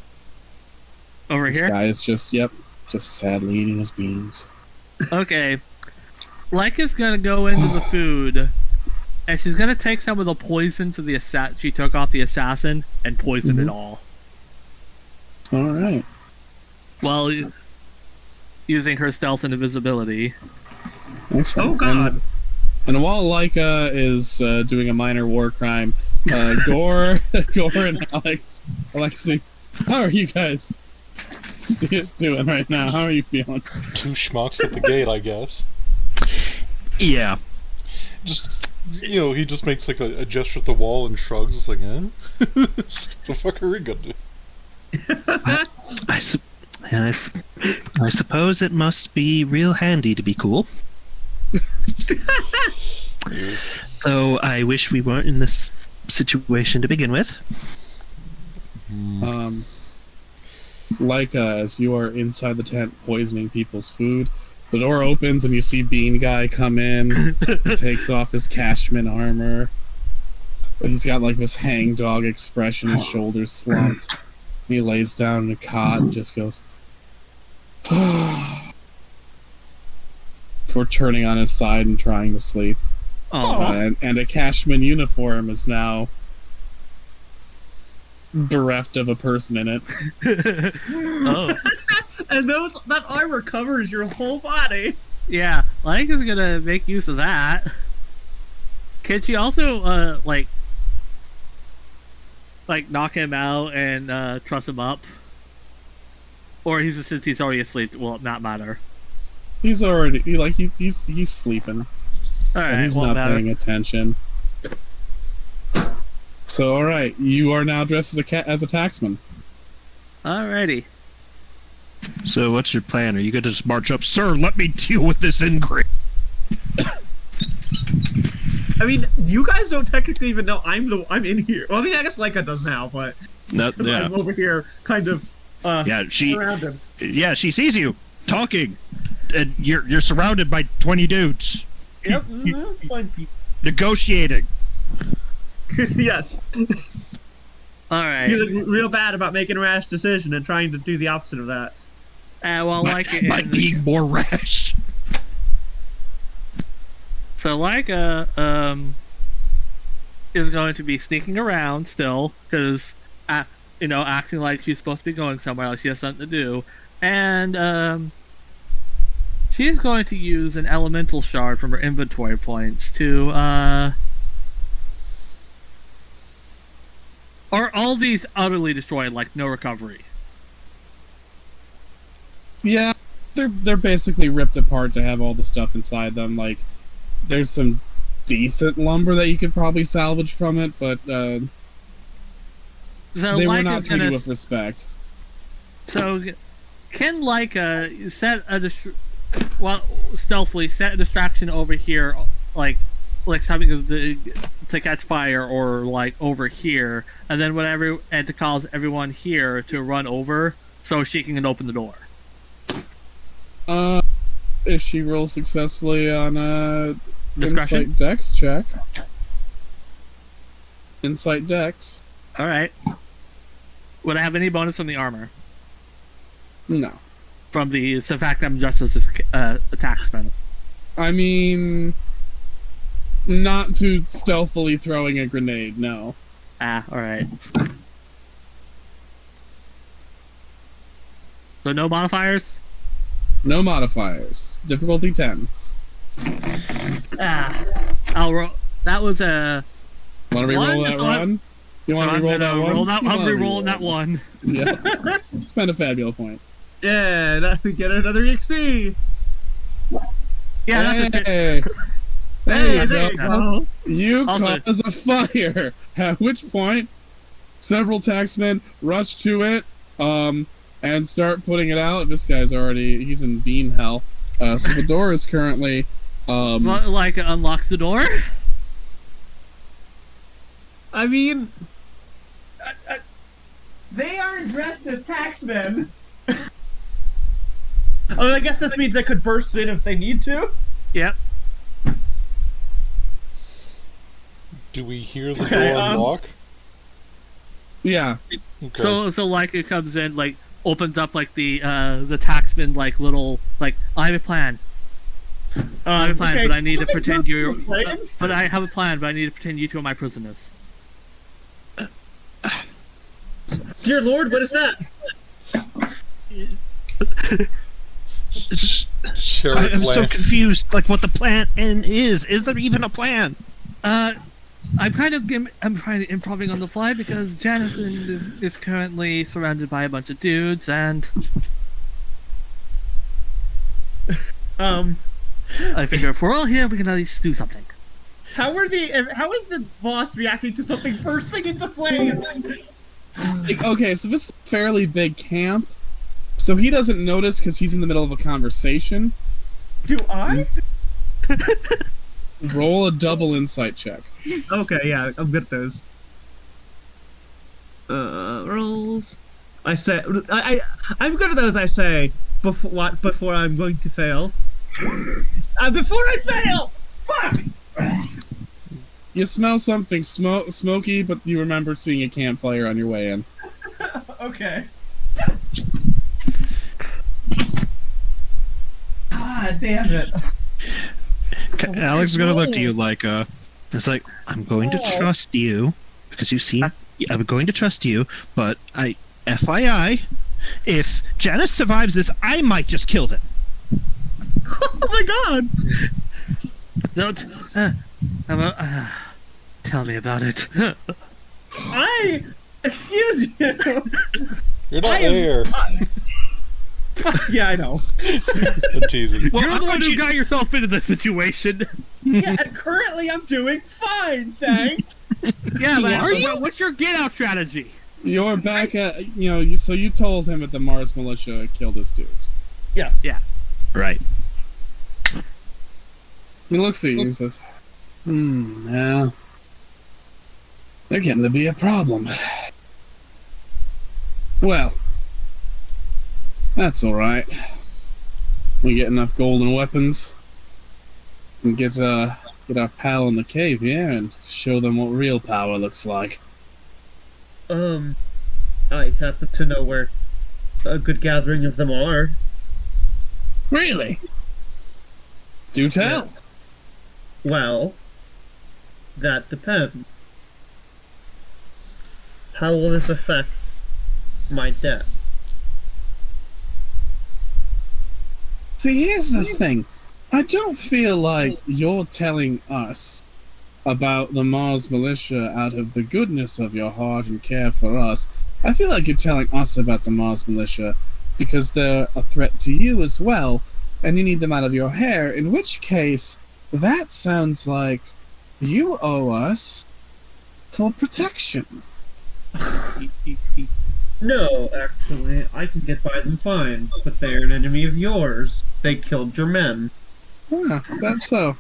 Over This here? guy is just sadly eating his beans. Okay. Leica's gonna go into the food, and she's gonna take some of the poison to the she took off the assassin and poison it all. All right. While using her stealth and invisibility. Excellent. Oh God. And while Leica is doing a minor war crime, Gore and Alexi, how are you guys doing right now? How are you feeling? Two schmucks at the gate, I guess. Yeah. Just, he just makes like a gesture at the wall and shrugs. It's like, eh? The fuck are we gonna do? I suppose it must be real handy to be cool. Yes. Though I wish we weren't in this situation to begin with. Leica, as you are inside the tent poisoning people's food, the door opens and you see Bean Guy come in. He takes off his cashman armor. He's got like this hangdog expression, his shoulders slumped. He lays down in a cot and just goes before turning on his side and trying to sleep. Oh, And a cashman uniform is now bereft of a person in it. oh, And that armor covers your whole body. yeah. Leica's gonna make use of that. Can she also like knock him out and truss him up? Or since he's already asleep, will it not matter? He's already he's sleeping. All And right, he's won't not matter. paying attention. So, all right, you are now dressed as a taxman. Alrighty. So what's your plan? Are you going to just march up, sir? Let me deal with this ingrate. I mean, you guys don't technically even know I'm in here. Well, I mean, I guess Leica does now, but No, 'cause yeah, I'm over here, kind of. yeah. Around him. She sees you talking, and you're surrounded by 20 dudes. Yep. Fine. Negotiating. Yes. All right. Feeling real bad about making a rash decision and trying to do the opposite of that. Well, like By being more rash. so, Leica is going to be sneaking around still because, acting like she's supposed to be going somewhere, like she has something to do, and she's going to use an elemental shard from her inventory points to Are all these utterly destroyed, like no recovery? Yeah, they're basically ripped apart to have all the stuff inside them. Like, there's some decent lumber that you could probably salvage from it, but So they were Leica's not treated gonna. with respect. So, can Leica set a stealthily set a distraction over here, like something to catch fire, or like over here, and then and to cause everyone here to run over so she can open the door. If she rolls successfully on a Discretion? Insight Dex check. Insight Dex. All right. Would I have any bonus from the armor? No. From the fact I'm just as attack spell. I mean, not to stealthily throwing a grenade, no. All right. So no modifiers? No modifiers. Difficulty 10. I'll roll. That was a. Want to reroll that one? You want to reroll that one? I'm re-rolling that one. Yeah. Spend a fabulous point. Yeah, that we get another EXP. Yeah, that's a. Hey! Hey, you there you go. You Also- cause a fire. At which point, several taxmen rush to it, and start putting it out. This guy's he's in bean hell. So the door is currently, Like unlocks the door. I mean, they aren't dressed as taxmen. Oh, I guess this means they could burst in if they need to. Yep. Do we hear the Okay, door unlock? yeah. Okay. So like it comes in, like opens up like the taxman like little like I have a plan. I have a plan, Okay, but I need to something pretend you're. flames? But I have a plan, but I need to pretend you two are my prisoners. Dear Lord, what is that? Cherry I am so plant. confused, like what the plan is. Is there even a plan? I'm trying to improving on the fly because Janison is currently surrounded by a bunch of dudes, and I figure if we're all here, we can at least do something. How is the boss reacting to something bursting into flames? Like, okay, so this is a fairly big camp, so he doesn't notice because he's in the middle of a conversation. Do I? Roll a double insight check. Okay, yeah, I'm good at those. Rolls. I'm good at those. I say before I'm going to fail. Before I fail. Fuck. You smell something smoky, but you remember seeing a campfire on your way in. Okay. Ah, damn it. Alex is gonna look to you like it's like, I'm going to trust you because you seem I'm going to trust you, but FYI, if Janice survives this, I might just kill them. Oh my god. Don't. Tell me about it. Excuse you. You're not I am- there. Yeah, I know. I'm teasing. Well, You're how the one about who you- got yourself into this situation. Yeah, and currently I'm doing fine, thanks. Yeah, but Are you? what's your get out strategy? You're back at, so you told him that the Mars militia killed his dudes. Yes. Right. He looks at you and says, yeah. They're getting to be a problem. Well, that's alright. We get enough golden weapons and get get our pal in the cave here and show them what real power looks like. I happen to know where a good gathering of them are. Really? Do tell. Yes. Well, that depends. How will this affect my debt? See, here's the thing. I don't feel like you're telling us about the Mars Militia out of the goodness of your heart and care for us. I feel like you're telling us about the Mars Militia because they're a threat to you as well, and you need them out of your hair, in which case, that sounds like you owe us for protection. No, actually, I can get by them fine, but they're an enemy of yours. They killed your men. Ah, is that so?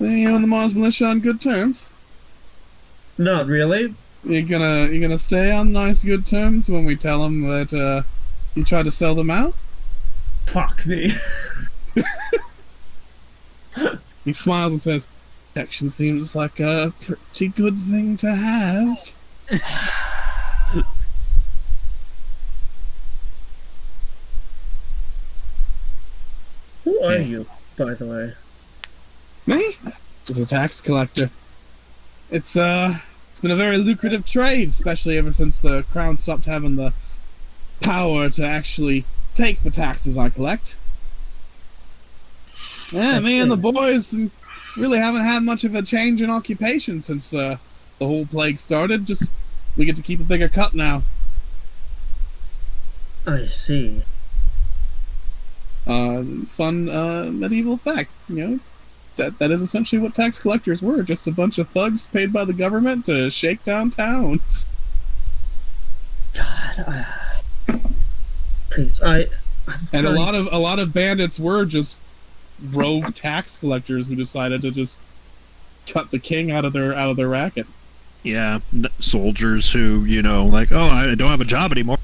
Are you and the Mars Militia on good terms? Not really. You gonna stay on nice good terms when we tell them that you tried to sell them out? Fuck me. He smiles and says, "Protection seems like a pretty good thing to have." Who are you, by the way? Me? Just a tax collector. It's been a very lucrative trade, especially ever since the crown stopped having the power to actually take the taxes I collect. Yeah, me and the boys really haven't had much of a change in occupation since the whole plague started. Just we get to keep a bigger cut now. I see. Fun medieval fact, you know. That is essentially what tax collectors were, just a bunch of thugs paid by the government to shake down towns. God, please, And a lot of bandits were just rogue tax collectors who decided to just cut the king out of their racket. Yeah, soldiers who, like, oh, I don't have a job anymore.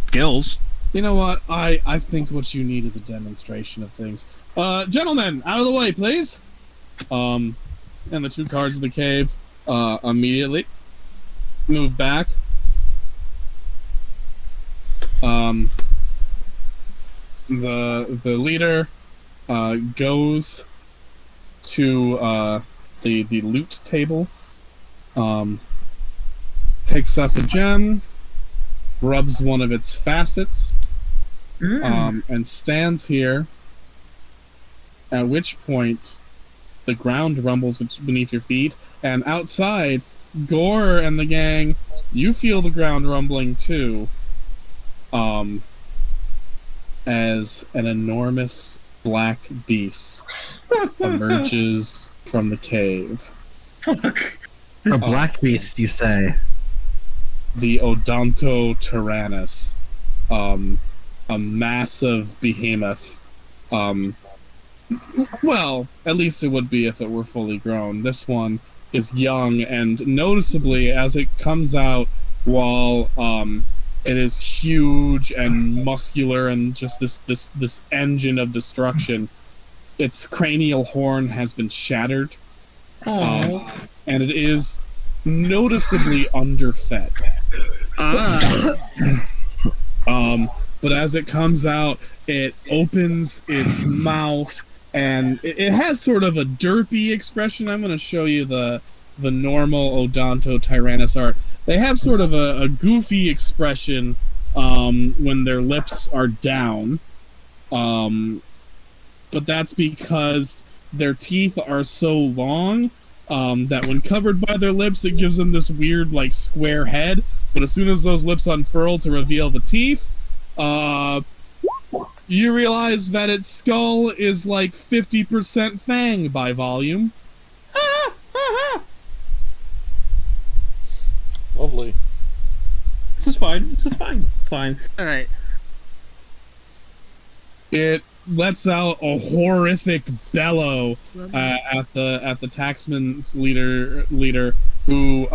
Skills. You know what? I think what you need is a demonstration of things. Gentlemen, out of the way, please. And the two guards of the cave immediately move back. The leader goes to the loot table, picks up a gem, rubs one of its facets, and stands here, at which point the ground rumbles beneath your feet, and outside, Gore and the gang, you feel the ground rumbling too, as an enormous black beast emerges from the cave. fuck. A black beast, you say? The Odontotyrannus, a massive behemoth. Well, at least it would be if it were fully grown. This one is young, and noticeably, as it comes out, while it is huge and muscular and just this engine of destruction, its cranial horn has been shattered, and it is noticeably underfed. But as it comes out, it opens its mouth, and it has sort of a derpy expression. I'm going to show you the normal Odontotyrannus art. They have sort of a goofy expression when their lips are down, but that's because their teeth are so long that when covered by their lips, it gives them this weird, like, square head. But as soon as those lips unfurl to reveal the teeth, you realize that its skull is like 50% fang by volume. Lovely. This is fine. Fine. All right. It lets out a horrific bellow at the taxman's leader who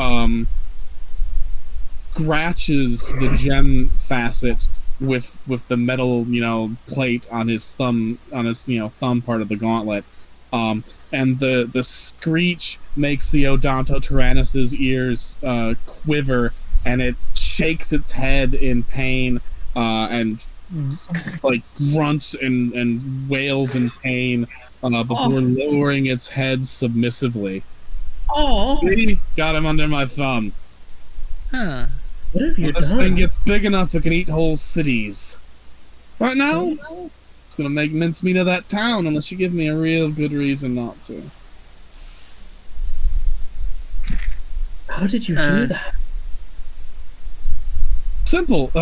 scratches the gem facet with the metal plate on his thumb part of the gauntlet, And the screech makes the Odontotyrannus's ears quiver, and it shakes its head in pain and like grunts and wails in pain before lowering its head submissively. Oh, See? Got him under my thumb. Huh. what have you When this done? thing gets big enough, it can eat whole cities. Right now, it's gonna make mincemeat of that town unless you give me a real good reason not to. How did you do that? Simple.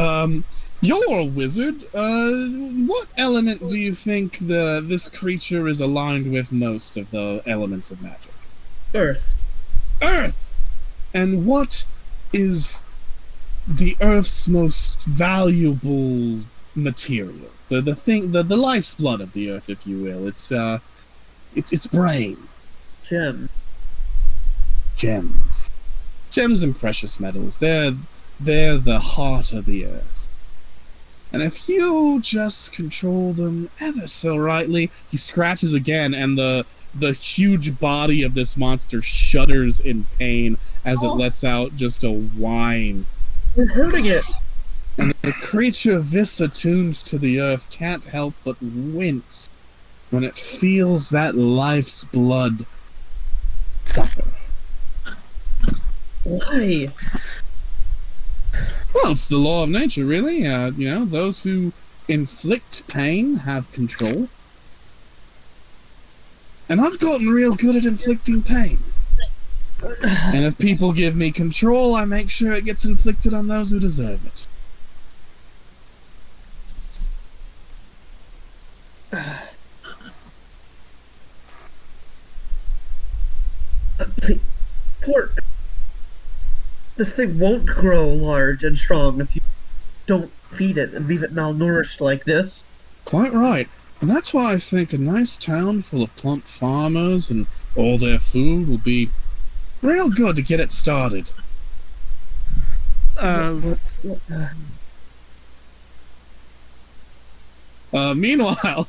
You're a wizard. What element do you think this creature is aligned with most of the elements of magic? Earth. Earth! And what is the Earth's most valuable material? The thing, the life's blood of the Earth, if you will. It's brain. Gem. Gems. Gems and precious metals. They're the heart of the Earth. And if you just control them ever so rightly, he scratches again, and the huge body of this monster shudders in pain as it lets out just a whine. We're hurting it. And the creature this attuned to the earth can't help but wince when it feels that life's blood suffer. Why? Well, it's the law of nature, really. Those who inflict pain have control. And I've gotten real good at inflicting pain. And if people give me control, I make sure it gets inflicted on those who deserve it. Pork. This thing won't grow large and strong if you don't feed it and leave it malnourished like this. Quite right. And that's why I think a nice town full of plump farmers and all their food will be real good to get it started. Meanwhile,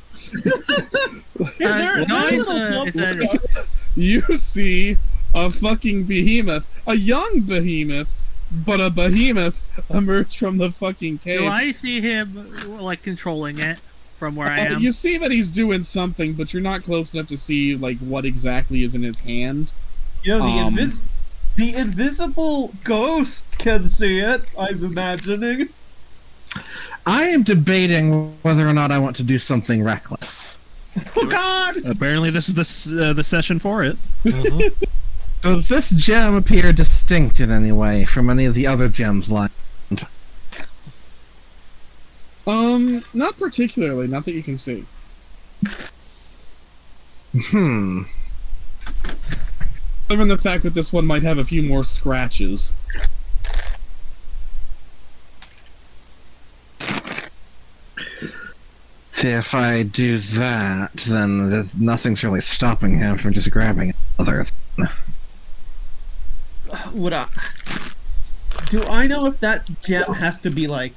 you see a fucking behemoth, a young behemoth, but a behemoth emerge from the fucking cave. Do I see him like controlling it from where I am? You see that he's doing something, but you're not close enough to see like what exactly is in his hand. The invisible ghost can see it, I'm imagining. I am debating whether or not I want to do something reckless. Oh god! Apparently, this is the session for it. Does this gem appear distinct in any way from any of the other gems lying? Not particularly. Not that you can see. Other than the fact that this one might have a few more scratches. See, if I do that, then nothing's really stopping him from just grabbing another. Do I know if that gem has to be, like,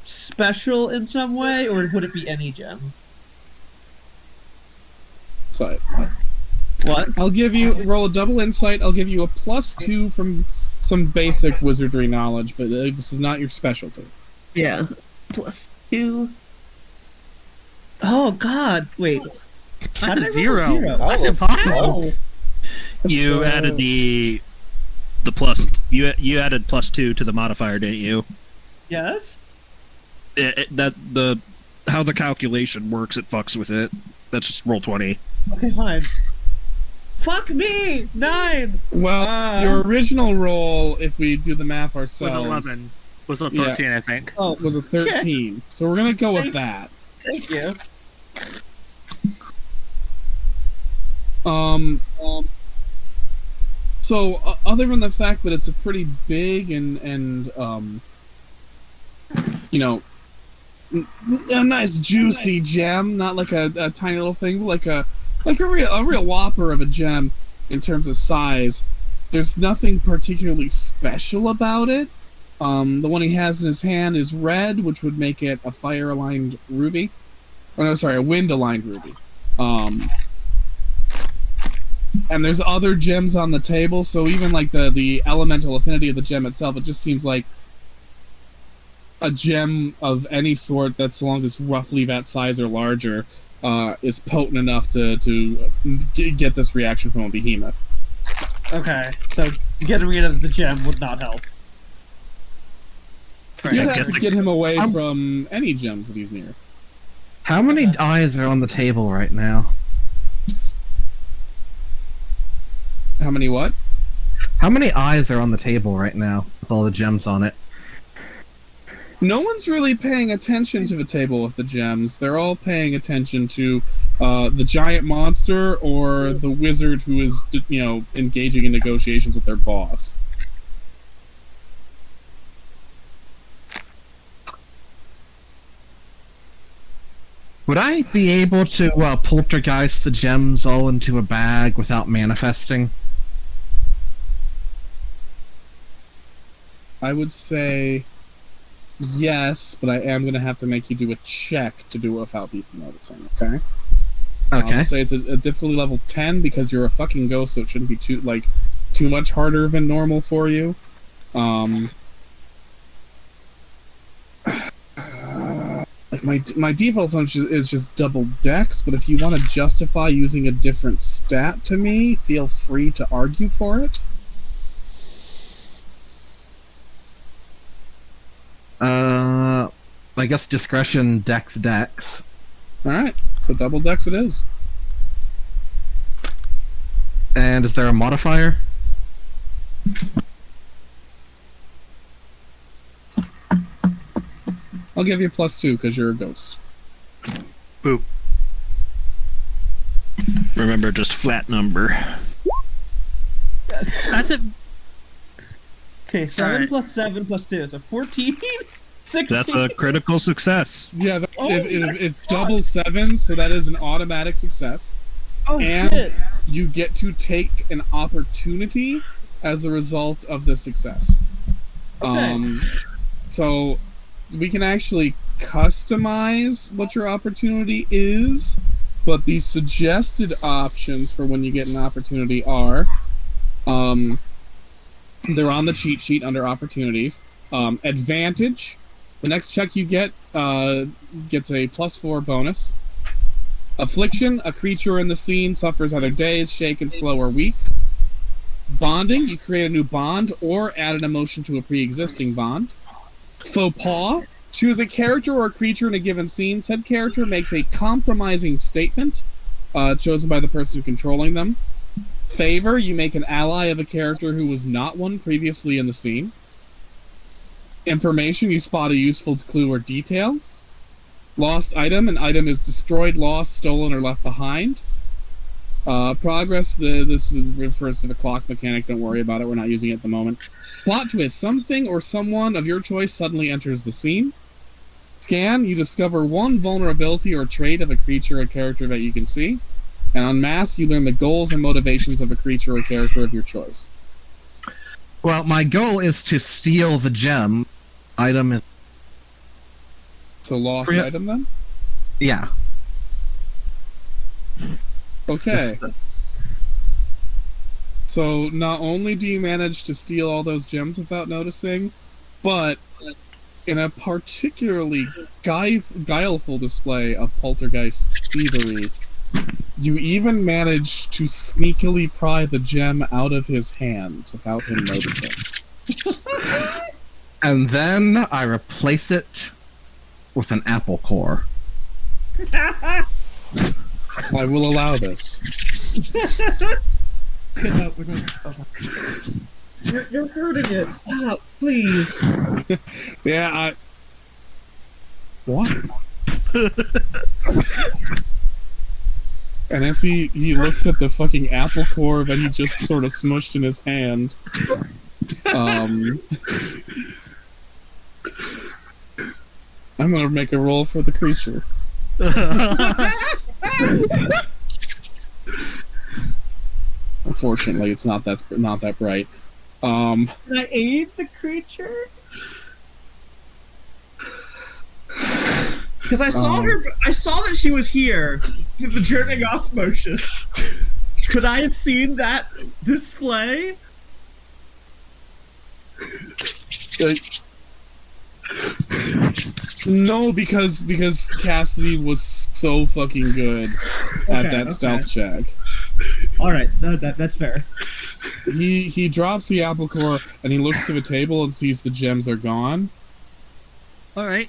special in some way, or would it be any gem? So, What? I'll give you roll a double insight. I'll give you a +2 from some basic wizardry knowledge, but this is not your specialty. Yeah. +2. Oh god, wait. That's did I a roll zero. zero? That's Oh, impossible. You added the plus. You added +2 to the modifier, didn't you? Yes? How the calculation works, it fucks with it. That's just roll 20. Okay, fine. Fuck me! 9! Well, your original roll, if we do the math Was ourselves, 11. Was a 13, I think. Oh, was a 13. So we're gonna go with that. thank you. So other than the fact that it's a pretty big and a nice juicy gem, not like a tiny little thing, but like a real whopper of a gem in terms of size. There's nothing particularly special about it. The one he has in his hand is red, which would make it a fire-aligned ruby. Oh no, sorry, a wind-aligned ruby. and there's other gems on the table, so even like the elemental affinity of the gem itself, it just seems like a gem of any sort that, so long as it's roughly that size or larger, is potent enough to get this reaction from a behemoth. Okay, so getting rid of the gem would not help. You'd I have guess to the- get him away from any gems that he's near. How many eyes are on the table right now? How many what? How many eyes are on the table right now with all the gems on it? No one's really paying attention to the table with the gems. They're all paying attention to the giant monster or the wizard who is, engaging in negotiations with their boss. Would I be able to poltergeist the gems all into a bag without manifesting? I would say yes, but I am going to have to make you do a check to do it without people noticing, okay? Okay. I'll say it's a difficulty level 10 because you're a fucking ghost, so it shouldn't be too much harder than normal for you. My default assumption is just double dex, but if you want to justify using a different stat to me, feel free to argue for it. I guess discretion dex. Alright, so double dex it is. And is there a modifier? I'll give you +2 because you're a ghost. Remember, just flat number. That's it. Okay, 7 Alright. plus 7 plus 2, so 14? 16? That's a critical success. Yeah, Oh my it's God. double 7, so that is an automatic success. Oh and shit! You get to take an opportunity as a result of the success. Okay. So we can actually customize what your opportunity is, but the suggested options for when you get an opportunity are, they're on the cheat sheet under opportunities. Advantage. The next check you get gets a +4 bonus. Affliction, a creature in the scene suffers either dazed, shaken, slow, or weak. Bonding, you create a new bond or add an emotion to a pre-existing bond. Faux pas, choose a character or a creature in a given scene. Said character makes a compromising statement chosen by the person controlling them. Favor, you make an ally of a character who was not one previously in the scene. Information, you spot a useful clue or detail. Lost item, an item is destroyed, lost, stolen, or left behind. Progress, this refers to the clock mechanic, don't worry about it, we're not using it at the moment. Plot twist, something or someone of your choice suddenly enters the scene. Scan, you discover one vulnerability or trait of a creature or character that you can see. And on Mass, you learn the goals and motivations of a creature or character of your choice. Well, my goal is to steal the gem. Item is... So lost Yeah. item then? Yeah. Okay. So not only do you manage to steal all those gems without noticing, but in a particularly guileful display of poltergeist thievery, you even manage to sneakily pry the gem out of his hands without him noticing. And then I replace it with an apple core. I will allow this. You're hurting it. Stop, please. Yeah, What? And as he looks at the fucking apple core that he just sort of smushed in his hand, I'm gonna make a roll for the creature. Unfortunately, it's not that bright. Can I aid the creature? Because I saw her. I saw that she was here. The jerking off motion. Could I have seen that display? No, because Cassidy was so fucking good at that stealth check. All right, that's fair. He drops the apple core and he looks to the table and sees the gems are gone, All right.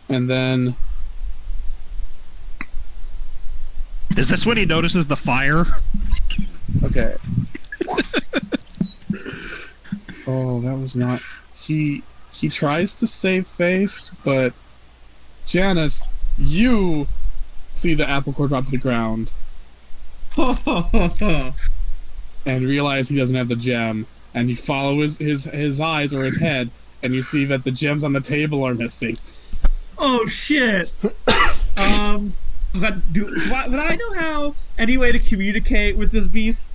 and then Is this when he notices the fire? okay. Oh, that was not. He tries to save face, but Janice, you see the apple core drop to the ground and realize he doesn't have the gem, and you follow his eyes or his head, and you see that the gems on the table are missing. Oh shit. Would I know how any way to communicate with this beast?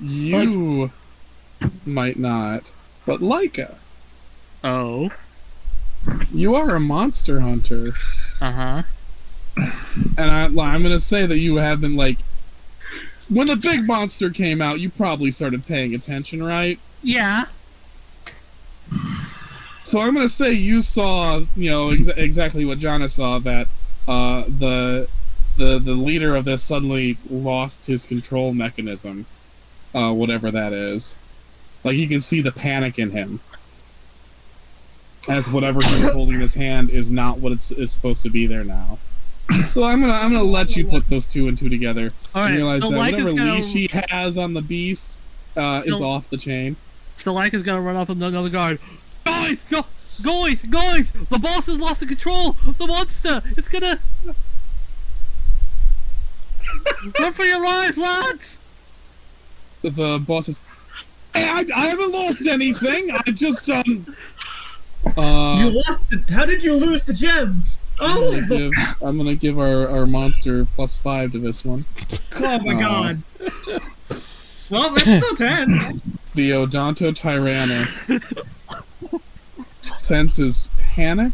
You might not, but Laika, Oh. you are a monster hunter, Uh-huh. and I'm gonna say that you haven't, like, when the big monster came out, you probably started paying attention, right? Yeah. So I'm gonna say you saw, exactly what Jana saw, that the leader of this suddenly lost his control mechanism, whatever that is. Like, you can see the panic in him, as whatever he was holding in his hand is not what is supposed to be there now. So I'm gonna let you put those two and two together All and right. realize So that Lyca's whatever gonna, leash he has on the beast is So- off the chain. so Lyca's gonna run up on another guard. Guys, guys! The boss has lost the control. The monster. It's gonna. Run for your lives, lads! The boss says, "Hey, I haven't lost anything. I just You lost it. How did you lose the gems? Oh, I'm gonna give our monster +5 to this one. oh my god. Well, that's still 10. The Odontotyrannus senses panic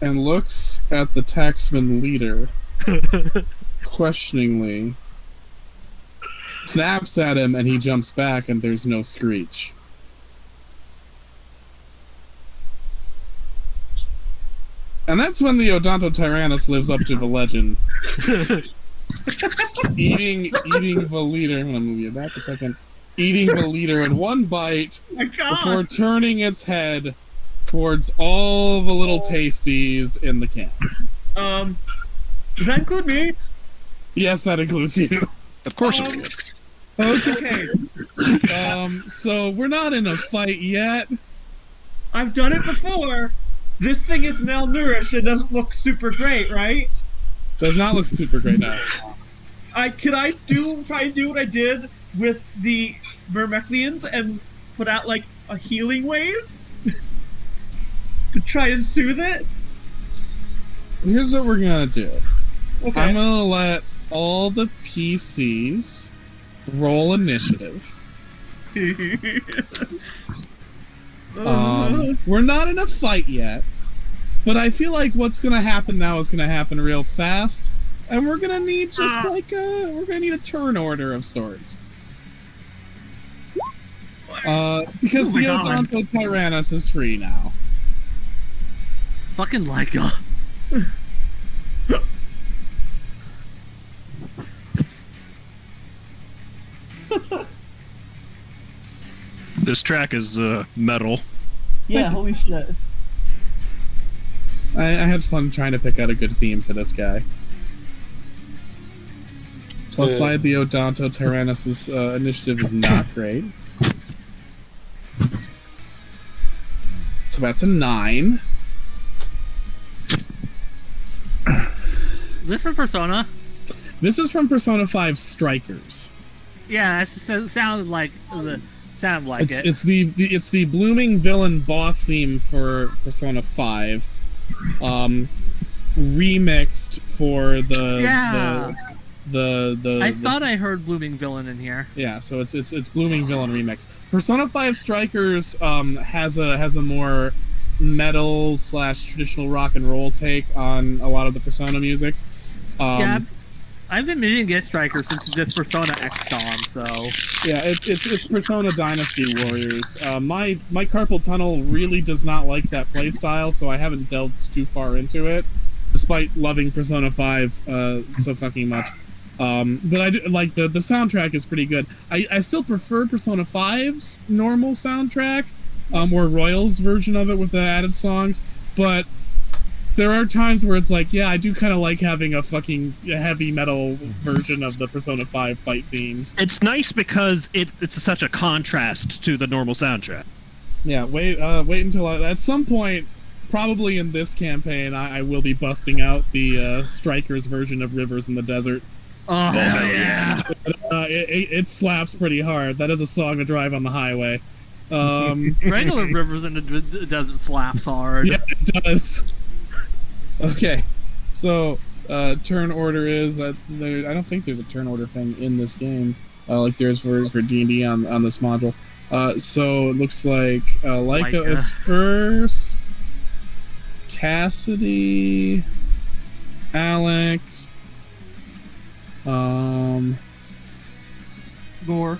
and looks at the taxman leader questioningly, snaps at him, and he jumps back, and there's no screech. And that's when the Odontotyrannus lives up to the legend. eating the leader. I'm gonna move you back a second. Eating the leader in one bite My god. before turning its head towards all the little tasties in the camp. Does that include me? Yes, that includes you. Of course Um, it did. Okay. So we're not in a fight yet. I've done it before. This thing is malnourished and doesn't look super great, right? Does not look super great now. Try and do what I did with the Myrmecians and put out like a healing wave to try and soothe it? Here's what we're gonna do. Okay. I'm gonna let all the PCs roll initiative. We're not in a fight yet, but I feel like what's gonna happen now is gonna happen real fast, and we're gonna need we're gonna need a turn order of sorts. Because Oh my the God. Odontotyrannus is free now. Fucking Lyca. This track is metal. Yeah, holy shit. I had fun trying to pick out a good theme for this guy. Plus Yeah. side, the Odontotyrannus' initiative is not great. So that's a 9. This from Persona. This is from Persona 5 Strikers. Yeah, it sounded like it. It's the blooming villain boss theme for Persona 5, remixed for the I thought I heard Blooming Villain in here. yeah. So it's blooming villain remix. Persona 5 Strikers has a more metal / traditional rock and roll take on a lot of the Persona music. Yeah. I've been meaning to get Striker since it's just Persona XCOM, so Yeah, it's Persona Dynasty Warriors. My carpal tunnel really does not like that playstyle, so I haven't delved too far into it, despite loving Persona 5 so fucking much. But I do, like the soundtrack is pretty good. I still prefer Persona 5's normal soundtrack, or Royal's version of it with the added songs, but there are times where it's like, yeah, I do kind of like having a fucking heavy metal version of the Persona 5 fight themes. It's nice because it's such a contrast to the normal soundtrack. Yeah, wait until at some point, probably in this campaign, I will be busting out the Strikers version of Rivers in the Desert. oh yeah. It slaps pretty hard. That is a song to drive on the highway. Regular Rivers in the Desert slaps hard. Yeah, it does. Okay, so turn order is I don't think there's a turn order thing in this game, like there's for D&D on this module. So it looks like Laika is first, Cassidy, Alex, Gore.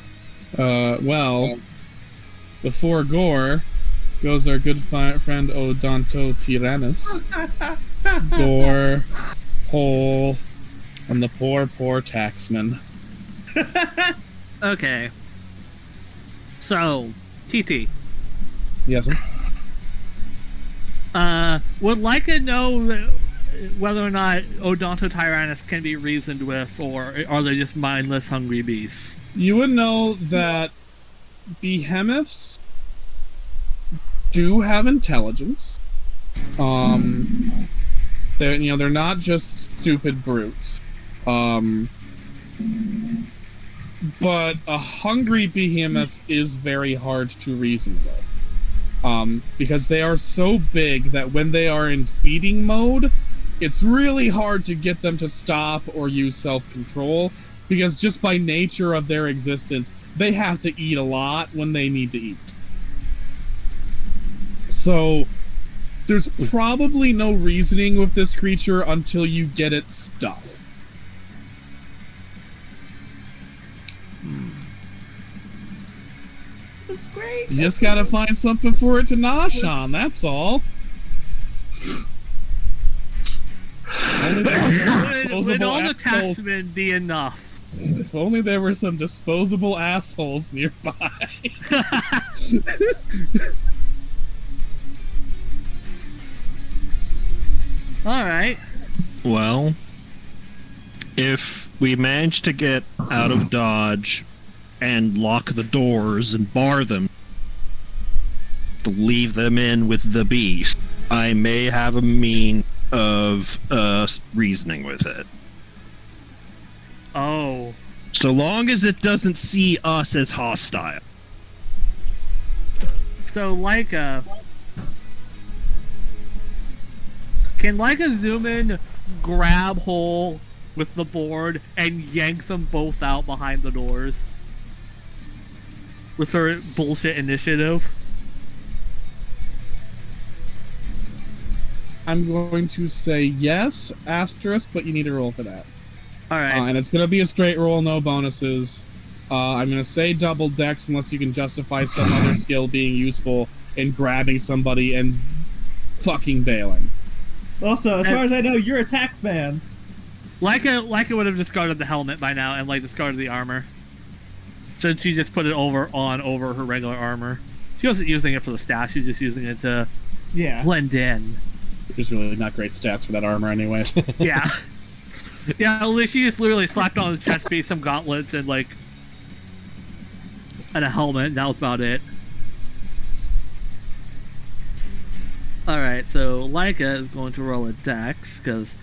well, before Gore goes our good friend Odonto Tyrannus. Gore, Hole, and the poor taxman. Okay. So, TT. Yes, sir? Would Laika know whether or not Odonto Tyrannus can be reasoned with, or are they just mindless, hungry beasts? You would know that behemoths do have intelligence. They're not just stupid brutes. But a hungry behemoth is very hard to reason with. Because they are so big that when they are in feeding mode, it's really hard to get them to stop or use self-control, because just by nature of their existence, they have to eat a lot when they need to eat. So there's probably no reasoning with this creature until you get its stuff. That's great. You just gotta find something for it to nosh on, that's all. Only there were some Would disposable all the assholes. taxmen be enough? If only there were some disposable assholes nearby. Alright. Well, if we manage to get out of Dodge and lock the doors and bar them, to leave them in with the beast, I may have a mean of reasoning with it. Oh. So long as it doesn't see us as hostile. So, Laika... Can Laika zoom in, grab Hole with the board, and yank them both out behind the doors? With her bullshit initiative? I'm going to say yes, asterisk, but you need to roll for that. Alright. And it's going to be a straight roll, no bonuses. I'm going to say double dex unless you can justify some other skill being useful in grabbing somebody and fucking bailing. Also, as far as I know, you're a tax man. Laika would have discarded the helmet by now and discarded the armor. So she just put it over her regular armor. She wasn't using it for the stats, she was just using it to Yeah. blend in. There's really not great stats for that armor anyway. Yeah. Yeah, she just literally slapped on the chest piece some gauntlets and and a helmet, and that was about it. Alright, so Laika is going to roll a dex, because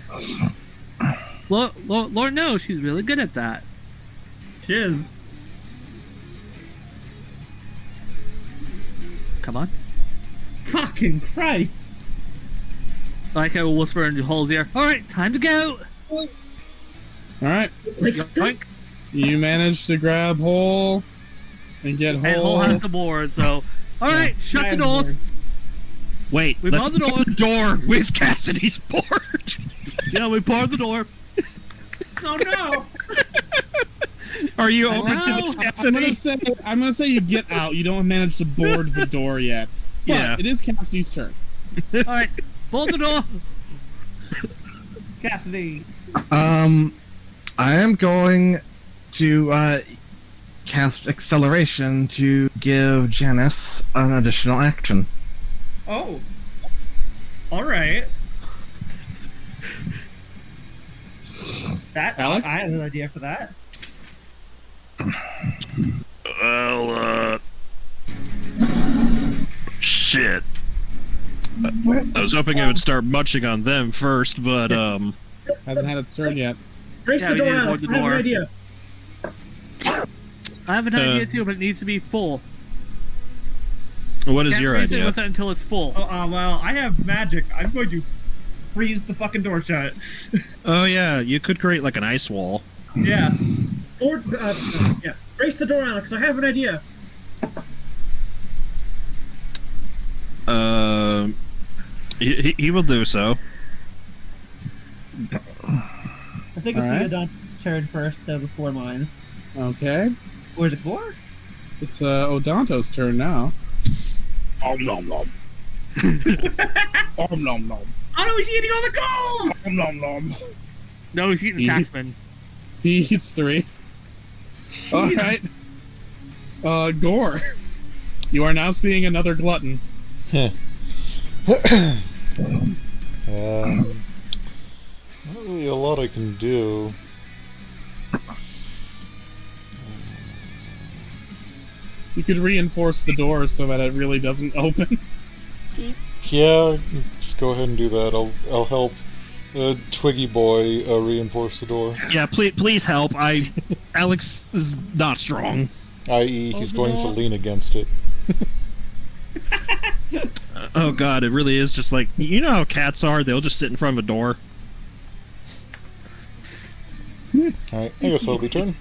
Lord knows she's really good at that. She is. Come on. Fucking Christ. Laika will whisper into Hole's ear, alright, time to go! Alright, Yoink. you managed to grab Hole and get And Hole has the board, so... Alright, shut the doors! Wait, We let's barred the doors. door with Cassidy's board. Yeah, we barred the door. Oh no! Are you open to Well, this, I'm Cassidy? gonna say you get out. You don't manage to board the door yet. But Yeah. it is Cassidy's turn. All right, bolt the door. Cassidy. I am going to cast acceleration to give Janice an additional action. Oh. Alright. That Alex? I had an idea for that. Well, shit. I was hoping it would start munching on them first, but Hasn't had its turn yet. Brace Yeah, the we door, need to Alex. board the I have an door. idea. I have an idea too, but it needs to be full. what is Can't your raise it idea? with it until it's full. Oh, well, I have magic. I'm going to freeze the fucking door shut. Oh yeah, you could create like an ice wall. Yeah. Or, yeah. Brace the door, Alex. I have an idea. He will do so. I think it's Alright. Theodon's turn first before mine. Okay. Or is it Gore? It's Odonto's turn now. Om nom nom. Om nom nom. Oh no, he's eating all the gold! Om nom nom. No, he's eating taxman. He eats 3. Alright. Gore. You are now seeing another glutton. Not really a lot I can do. You could reinforce the door so that it really doesn't open. Yeah, just go ahead and do that. I'll help Twiggy Boy reinforce the door. Yeah, please help. Alex is not strong. I.e., he's Open going to door. lean against it. Oh god, it really is just like, you know how cats are, they'll just sit in front of a door. Alright, I guess that'll be turn.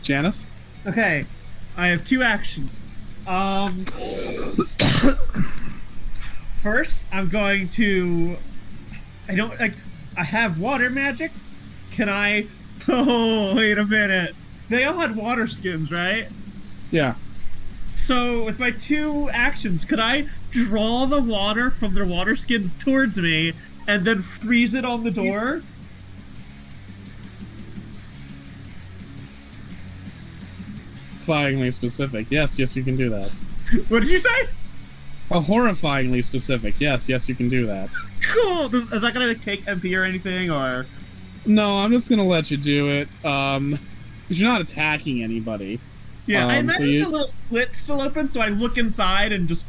Janice? Okay. I have 2 actions. First, I'm going to... I have water magic. Can I... Oh, wait a minute. They all had water skins, right? Yeah. So, with my 2 actions, could I draw the water from their water skins towards me and then freeze it on the door? Horrifyingly specific. Yes, you can do that. What did you say? Horrifyingly specific. Yes, you can do that. Cool! Is that gonna take MP or anything, or...? No, I'm just gonna let you do it. Because you're not attacking anybody. Yeah, I so imagine you- the little split's still open, so I look inside and just...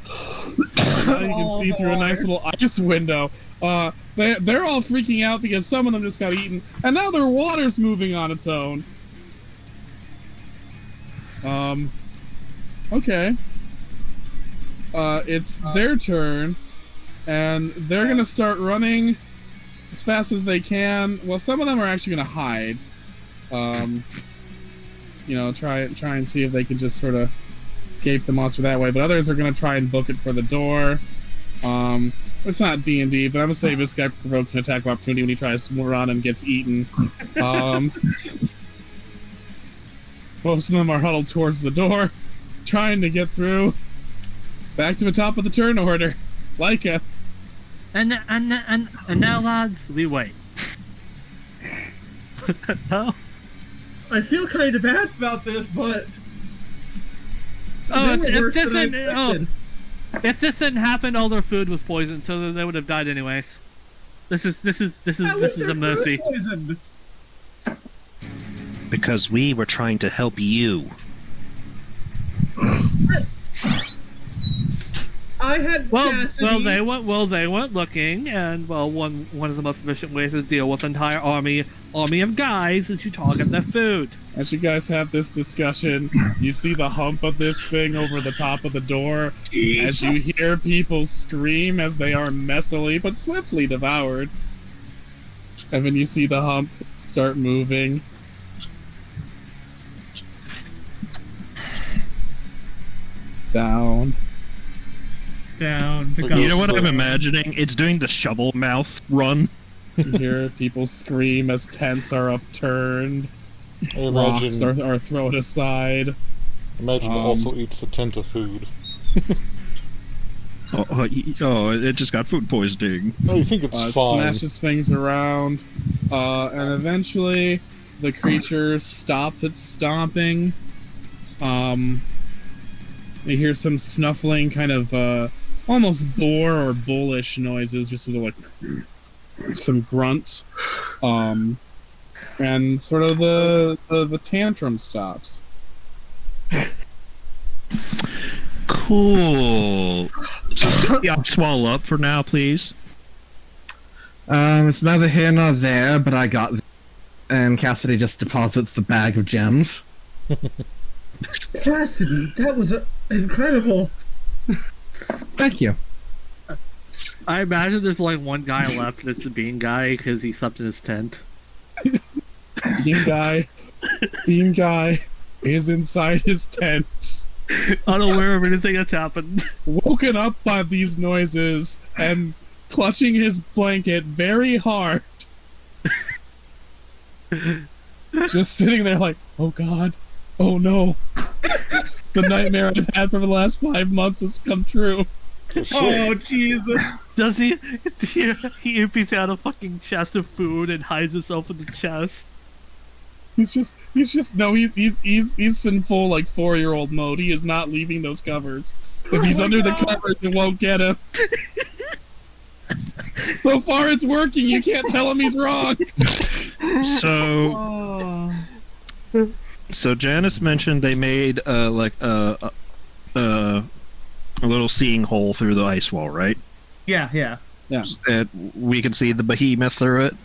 Now you can see through a nice little ice window. They're all freaking out because some of them just got eaten, and now their water's moving on its own. Okay. It's their turn, and they're gonna start running as fast as they can. Well, some of them are actually gonna hide. Try and see if they can just sort of escape the monster that way. But others are gonna try and book it for the door. It's not D&D, but I'm gonna say this guy provokes an attack of opportunity when he tries to run and gets eaten. Most of them are huddled towards the door, trying to get through. Back to the top of the turn order. Leica. And now, lads, we wait. No? I feel kind of bad about this, but... Oh, They were worse than I expected. if this didn't happen, all their food was poisoned, so they would have died anyways. This is How was their a mercy. food poisoned? Because we were trying to help you. I had Cassidy... they weren't looking, and one of the most efficient ways to deal with an entire army of guys is you target their food. As you guys have this discussion, you see the hump of this thing over the top of the door. As you hear people scream as they are messily but swiftly devoured. And then you see the hump start moving. Down. Down. Okay. You know what I'm imagining? It's doing the shovel mouth run. You hear people scream as tents are upturned, I rocks imagine, are thrown aside. it also eats the tent of food. It just got food poisoning. Oh, you think it's It fine? smashes things around, and eventually the creature stops its stomping. You hear some snuffling, kind of almost boar or bullish noises, just sort of like some grunts, and sort of the tantrum stops. Cool. Yeah, swallow up for now, please. It's neither here nor there, but I got. And Cassidy just deposits the bag of gems. Cassidy, that was incredible. Thank you. I imagine there's like one guy left that's the bean guy because he slept in his tent. Bean guy is inside his tent, Unaware of anything that's happened. woken up by these noises and clutching his blanket very hard. Just sitting there like, oh god, oh no. The nightmare I've had for the last 5 months has come true. Oh, Jesus. Does he? He empties out a fucking chest of food and hides himself in the chest. He's in full like 4-year-old mode. He is not leaving those covers. If he's under the covers, it won't get him. So far it's working, you can't tell him he's wrong. So Janice mentioned they made a little seeing hole through the ice wall, right? Yeah. And we can see the behemoth through it.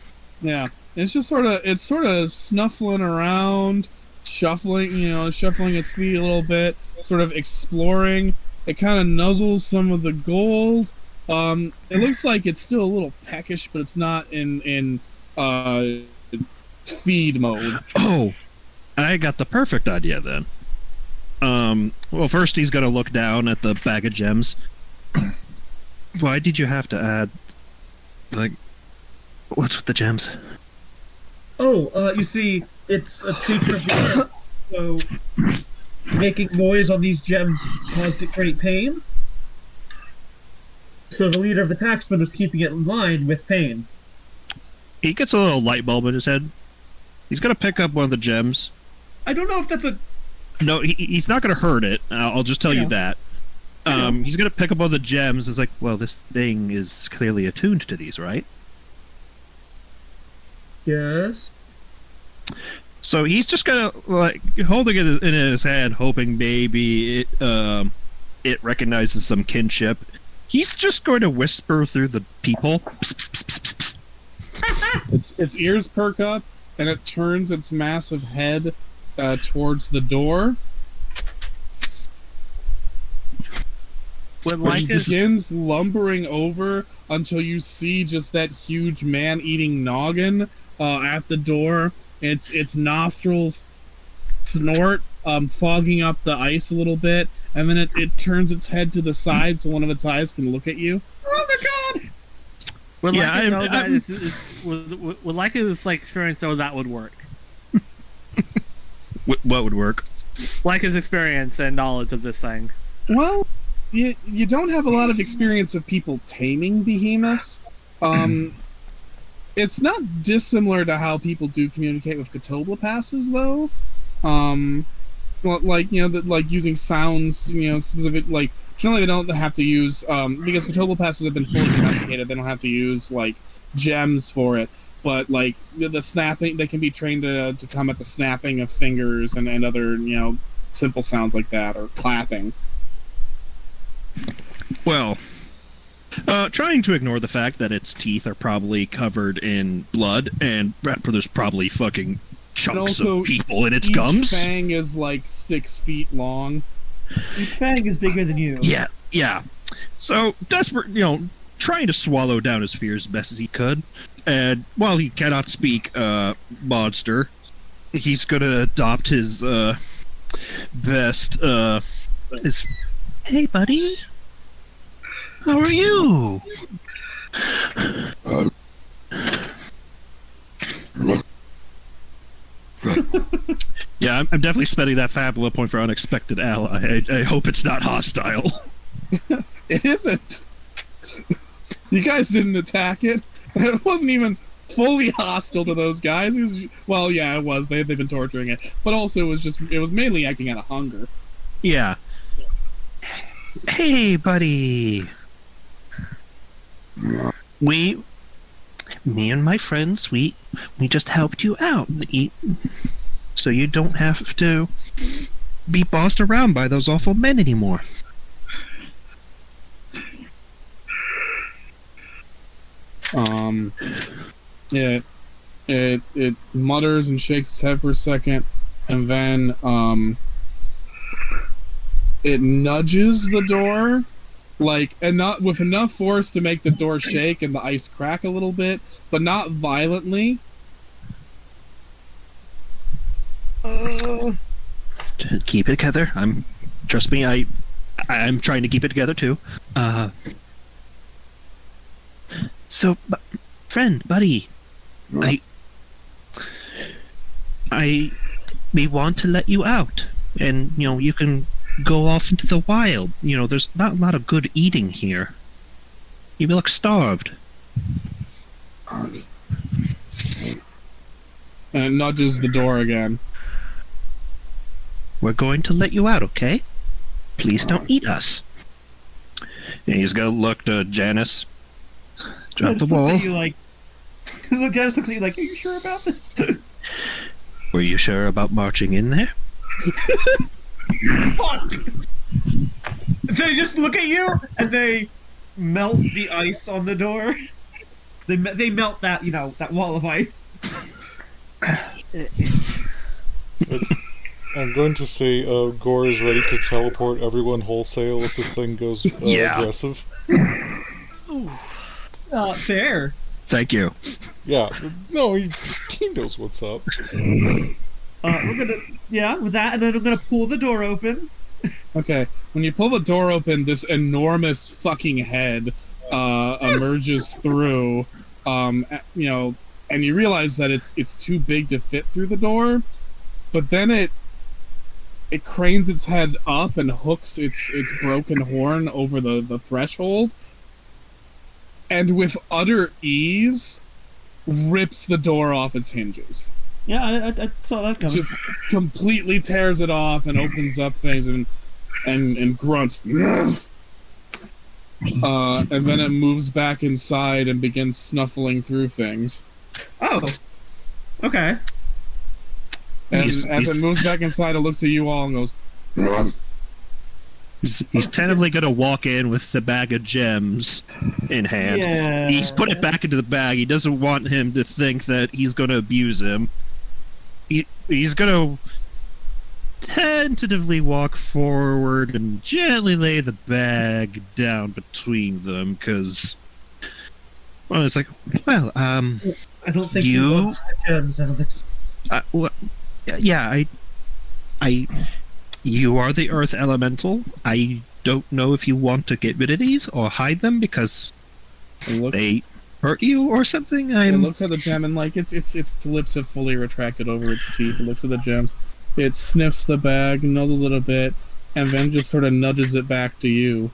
Yeah. It's just sort of snuffling around, shuffling its feet a little bit, sort of exploring. It kind of nuzzles some of the gold. It looks like it's still a little peckish, but it's not in feed mode. Oh, I got the perfect idea then. Well, first he's gonna look down at the bag of gems. Why did you have to add, like, what's with the gems? Oh, you see, it's a creature of the earth, so making noise on these gems caused it great pain. So the leader of the taxman was keeping it in line with pain. He gets a little light bulb in his head. He's gonna pick up one of the gems. I don't know if that's a... No, he's not gonna hurt it. I'll just tell you that. He's gonna pick up one of the gems. It's like, well, this thing is clearly attuned to these, right? Yes? So he's just gonna, like, holding it in his hand, hoping maybe it recognizes some kinship. He's just going to whisper through the people. Its ears perk up, and it turns its massive head towards the door. When Which Lycus, begins lumbering over until you see just that huge man-eating noggin at the door. Its nostrils snort, fogging up the ice a little bit, and then it turns its head to the side so one of its eyes can look at you. Oh my god! when Yeah, Lycus knows I'm- that with Lycus like experience, though, that would work. What would work? Lycus experience and knowledge of this thing. Well, you don't have a lot of experience of people taming behemoths. It's not dissimilar to how people do communicate with Catobla passes, though. Well, like, like using sounds, specific, like, generally they don't have to use, because Catobla passes have been fully investigated, they don't have to use, like, gems for it. But, like, the snapping, they can be trained to come at the snapping of fingers and other, simple sounds like that, or clapping. Well, trying to ignore the fact that its teeth are probably covered in blood and there's probably fucking chunks also, of people in its Each gums. fang is, like, 6 feet long. Each fang is bigger than you. Yeah. So, desperate, trying to swallow down his fears as best as he could. And while he cannot speak, monster, he's gonna adopt his, best, his... Hey, buddy. How are you? Yeah, I'm definitely spending that fabula point for unexpected ally. I hope it's not hostile. It isn't. You guys didn't attack it. It wasn't even fully hostile to those guys. It was, well, yeah, it was. They've been torturing it, but also it was mainly acting out of hunger. Yeah. Hey, buddy. Me and my friends, we just helped you out, so you don't have to be bossed around by those awful men anymore. It mutters and shakes its head for a second, and then it nudges the door, and not with enough force to make the door shake and the ice crack a little bit, but not violently. Keep it together. Trust me, I'm trying to keep it together too. So, friend, buddy, we want to let you out, and you can go off into the wild. There's not a lot of good eating here. You look starved. And it nudges the door again. We're going to let you out, okay? Please don't eat us. And he's gonna look to Janice. Drop the ball. Janice looks at you like, are you sure about this? Were you sure about marching in there? Fuck! They just look at you and they melt the ice on the door. They melt that, that wall of ice. I'm going to say Gore is ready to teleport everyone wholesale if this thing goes aggressive. Fair. Thank you. Yeah, no, he knows what's up. We're gonna, with that, and then I'm gonna pull the door open. Okay, when you pull the door open, this enormous fucking head emerges through, and you realize that it's too big to fit through the door, but then it cranes its head up and hooks its broken horn over the threshold, and with utter ease rips the door off its hinges. Yeah, I saw that coming. Just completely tears it off and opens up things and grunts. And then it moves back inside and begins snuffling through things. Oh, okay. And as it moves back inside, it looks at you all and goes. He's tentatively gonna walk in with the bag of gems in hand. Yeah. He's put it back into the bag. He doesn't want him to think that he's gonna abuse him. He's gonna tentatively walk forward and gently lay the bag down between them, because it's like, I don't think you want the gems, Alex. You are the Earth Elemental. I don't know if you want to get rid of these or hide them because they hurt you or something. It looks at the gem and its lips have fully retracted over its teeth. It looks at the gems. It sniffs the bag, nuzzles it a bit, and then just sort of nudges it back to you.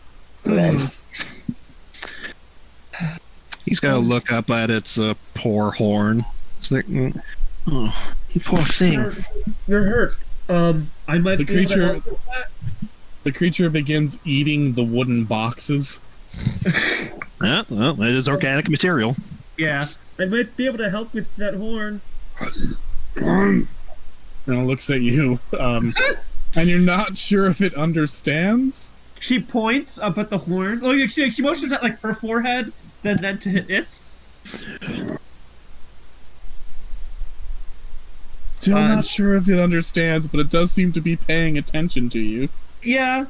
He's gonna look up at its poor horn. It's like, oh, you poor thing. You're hurt. I might be able to help with that. The creature begins eating the wooden boxes. Yeah, well, it is organic material. Yeah, I might be able to help with that horn. And it looks at you, and you're not sure if it understands. She points up at the horn. Oh, she motions at her forehead, then to hit it. Still not sure if it understands, but it does seem to be paying attention to you. Yeah.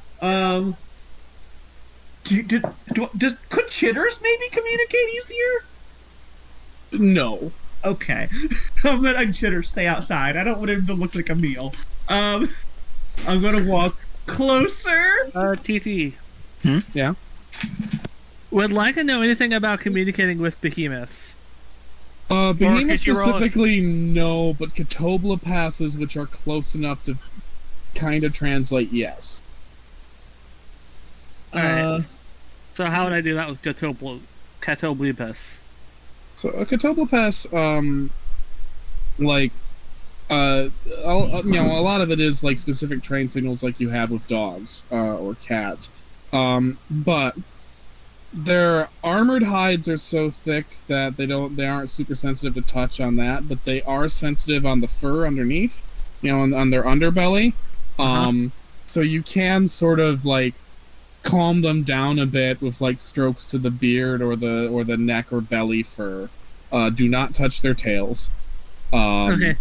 Could chitters maybe communicate easier? No. Okay. I'm letting Chitter stay outside. I don't want him to look like a meal. I'm gonna walk closer. TT. Yeah? Would Leica know anything about communicating with behemoths? Behemoth could you roll it? specifically, no, but Catobla passes, which are close enough to kind of translate yes. Alright. So how would I do that with Catoblibus? So a Catobla pass, like, a lot of it is like specific train signals like you have with dogs or cats. But their armored hides are so thick that they aren't super sensitive to touch on that, but they are sensitive on the fur underneath, on their underbelly. So you can sort of like calm them down a bit with like strokes to the beard or the neck or belly fur. Do not touch their tails. Okay.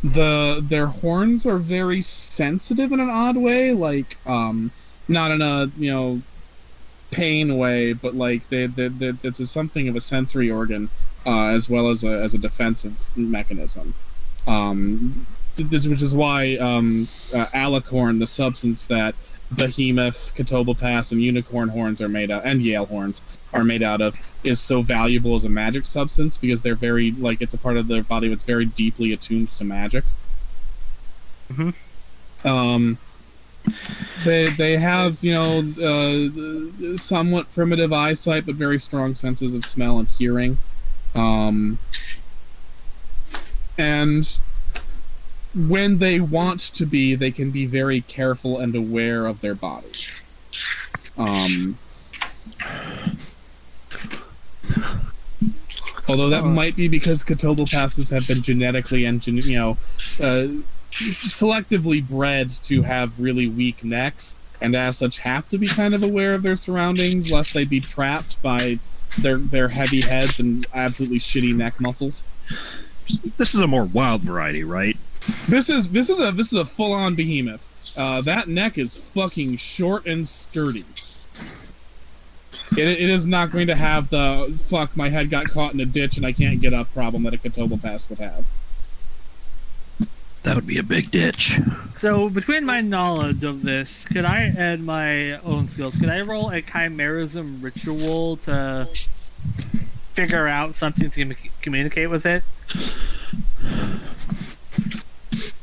Their horns are very sensitive in an odd way, like not in a pain way, but like it's something of a sensory organ as well as a defensive mechanism. Which is why alicorn, the substance that Behemoth, Catoblepass, and unicorn horns are made out, and Yale horns are made out of, is so valuable as a magic substance because they're very it's a part of their body that's very deeply attuned to magic. They have somewhat primitive eyesight but very strong senses of smell and hearing, and when they want to be, they can be very careful and aware of their body. Although that might be because Catoblepasses have been genetically and selectively bred to have really weak necks, and as such have to be kind of aware of their surroundings, lest they be trapped by their heavy heads and absolutely shitty neck muscles. This is a more wild variety, right? This is a full-on behemoth. That neck is fucking short and sturdy. It is not going to have the fuck my head got caught in a ditch and I can't get up problem that a Catoblepass would have. That would be a big ditch. So between my knowledge of this, could I add my own skills? Could I roll a chimerism ritual to figure out something to communicate with it?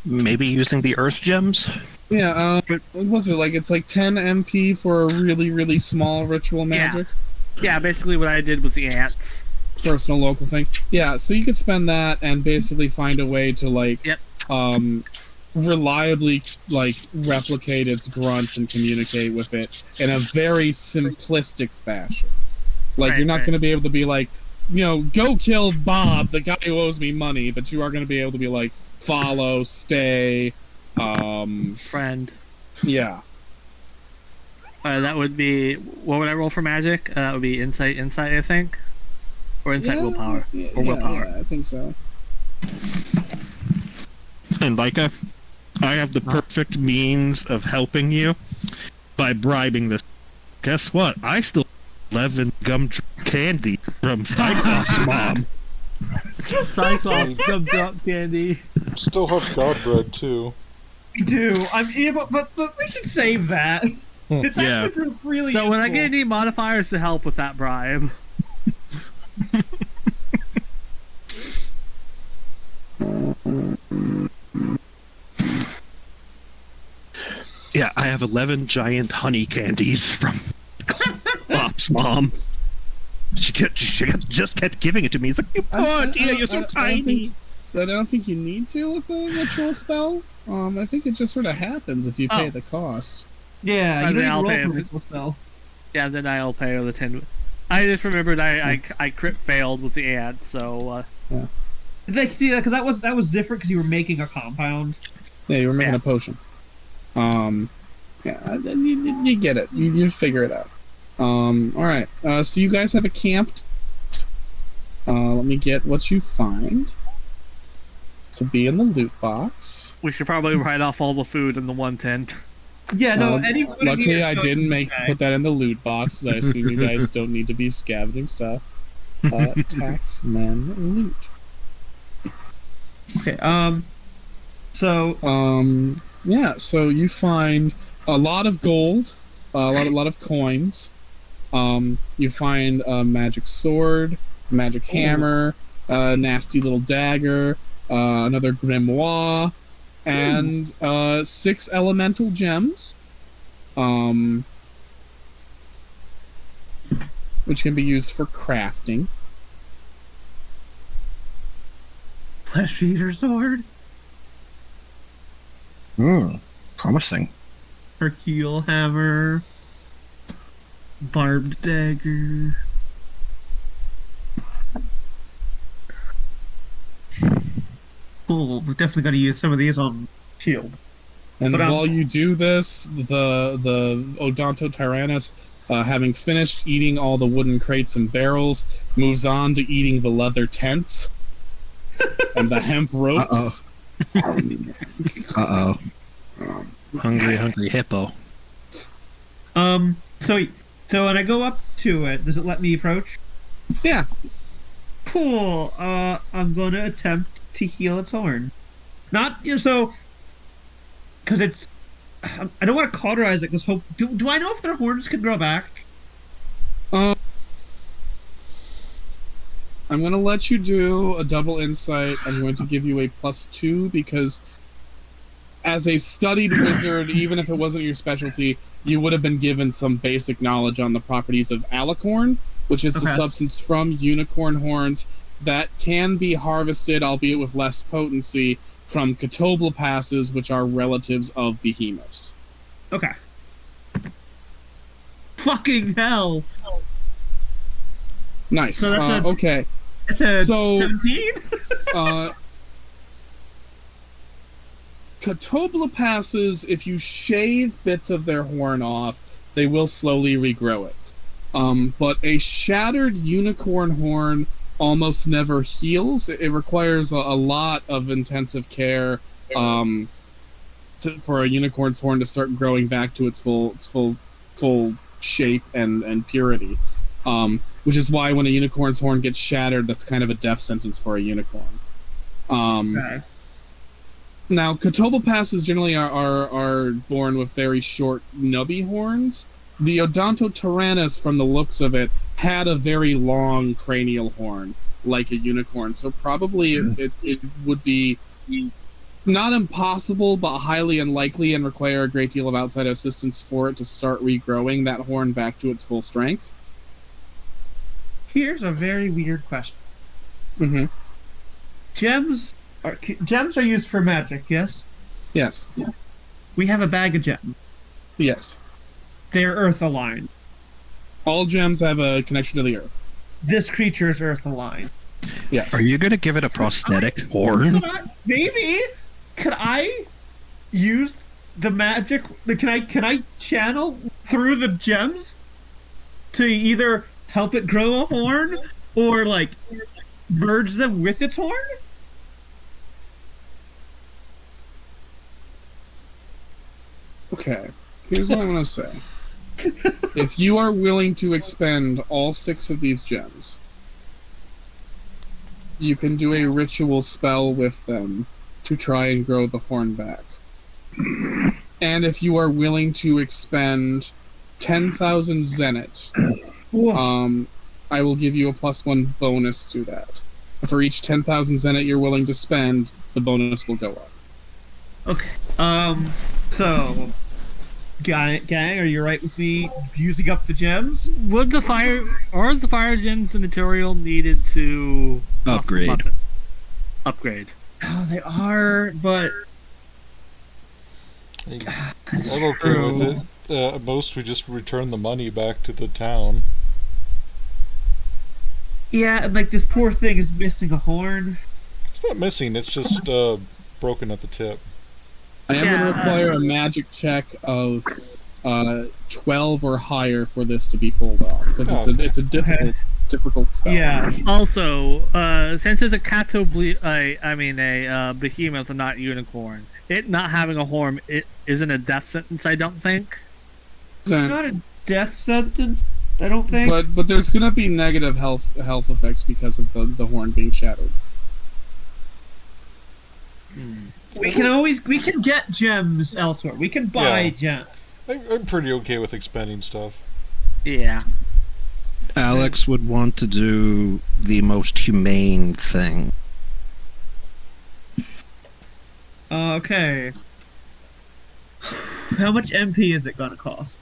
Maybe using the earth gems? Yeah, what was it? It's like 10 MP for a really, really small ritual magic? Yeah, basically what I did with the ants. Personal local thing. Yeah, so you could spend that and basically find a way to, reliably, replicate its grunts and communicate with it in a very simplistic fashion. You're not going to be able to be go kill Bob, the guy who owes me money, but you are going to be able to be follow, stay, friend. Yeah. That would be, what would I roll for magic? That would be insight, I think, or insight, willpower, or willpower. Yeah, I think so. And Leica, I have the perfect means of helping you by bribing this. Guess what? I still have 11 gumdrop candy from Cyclops' mom. Cyclops gumdrop candy. Still have Godbread too. We do. But we should save that. It's actually really So when I useful. get any modifiers to help with that bribe. Yeah, I have 11 giant honey candies from Cyclops' mom. She just kept giving it to me. He's like, oh dear, you're so tiny. I don't think you need to with a ritual spell. I think it just sort of happens if you pay the cost. Yeah, you then don't I'll need pay to roll for him. ritual spell. Yeah, then I'll pay her the 10. I just remembered I crit failed with the ant, so. See, because that was different because you were making a compound. Yeah, you were making a potion. Yeah, you get it. You figure it out. Alright. So you guys have a camp. Let me get what you find. To be in the loot box. We should probably write off all the food in the one tent. Yeah, no. Luckily, I didn't put that in the loot box, because I assume you guys don't need to be scavenging stuff. Taxman loot. Okay. So. Yeah. So you find a lot of gold, a lot of coins. You find a magic sword, magic hammer, a nasty little dagger, another grimoire, and 6 elemental gems, which can be used for crafting. Flesh Eater Sword. Promising. Hercule Hammer. Barbed Dagger. Cool, we've definitely got to use some of these on Shield. And But, while you do this, the Odontotyrannus, having finished eating all the wooden crates and barrels, moves on to eating the leather tents and the hemp ropes. Uh-oh. Hungry hippo. So when I go up to it, does it let me approach? Yeah. Cool. I'm gonna attempt to heal its horn. Not so, because it's. I don't want to cauterize it. Because do I know if their horns can grow back? I'm going to let you do a double insight. I'm going to give you a +2 because as a studied wizard, even if it wasn't your specialty, you would have been given some basic knowledge on the properties of alicorn, which is the Okay. substance from unicorn horns that can be harvested, albeit with less potency, from catoblepasses, which are relatives of behemoths. Okay. Fucking hell! Nice. So that's a- okay. It's a So- 17. Catoblepasses, if you shave bits of their horn off, they will slowly regrow it. But a shattered unicorn horn almost never heals. It requires a lot of intensive care for a unicorn's horn to start growing back to its full shape and purity. Which is why when a unicorn's horn gets shattered, that's kind of a death sentence for a unicorn. Okay. Now, catoblepasses generally are born with very short, nubby horns. The Odontotyrannus, from the looks of it, had a very long cranial horn, like a unicorn. So probably it would be not impossible, but highly unlikely and require a great deal of outside assistance for it to start regrowing that horn back to its full strength. Here's a very weird question. Mm-hmm. Gems are used for magic, yes? Yes. We have a bag of gems. Yes. They're Earth aligned. All gems have a connection to the earth. This creature is Earth aligned. Yes. Are you gonna give it a prosthetic horn? Maybe. Could I use the magic? Can I channel through the gems to either help it grow a horn or like merge them with its horn? Okay. Here's what I'm going to say. If you are willing to expend all 6 of these gems, you can do a ritual spell with them to try and grow the horn back. And if you are willing to expend 10,000 Zenit, I will give you a +1 bonus to that. For each 10,000 Zenit you're willing to spend, the bonus will go up. Okay. So, gang, are you right with me using up the gems? Would the fire gems the material needed to Upgrade. Upgrade. Oh, they are, but I'm okay with it. At most, we just return the money back to the town. yeah, and like this poor thing is missing a horn. It's not missing, it's just broken at the tip. I am going Yeah. to require a magic check of 12 or higher for this to be pulled off, because it's a difficult spell. Yeah. Also, since it's a behemoth and not unicorn, it not having a horn, it isn't a death sentence. I don't think. Not a death sentence, I don't think. But there's going to be negative health effects because of the horn being shattered. We can get gems elsewhere. We can buy Yeah. gems. I'm pretty okay with expending stuff. Yeah. Alex would want to do the most humane thing. Okay. How much MP is it gonna cost?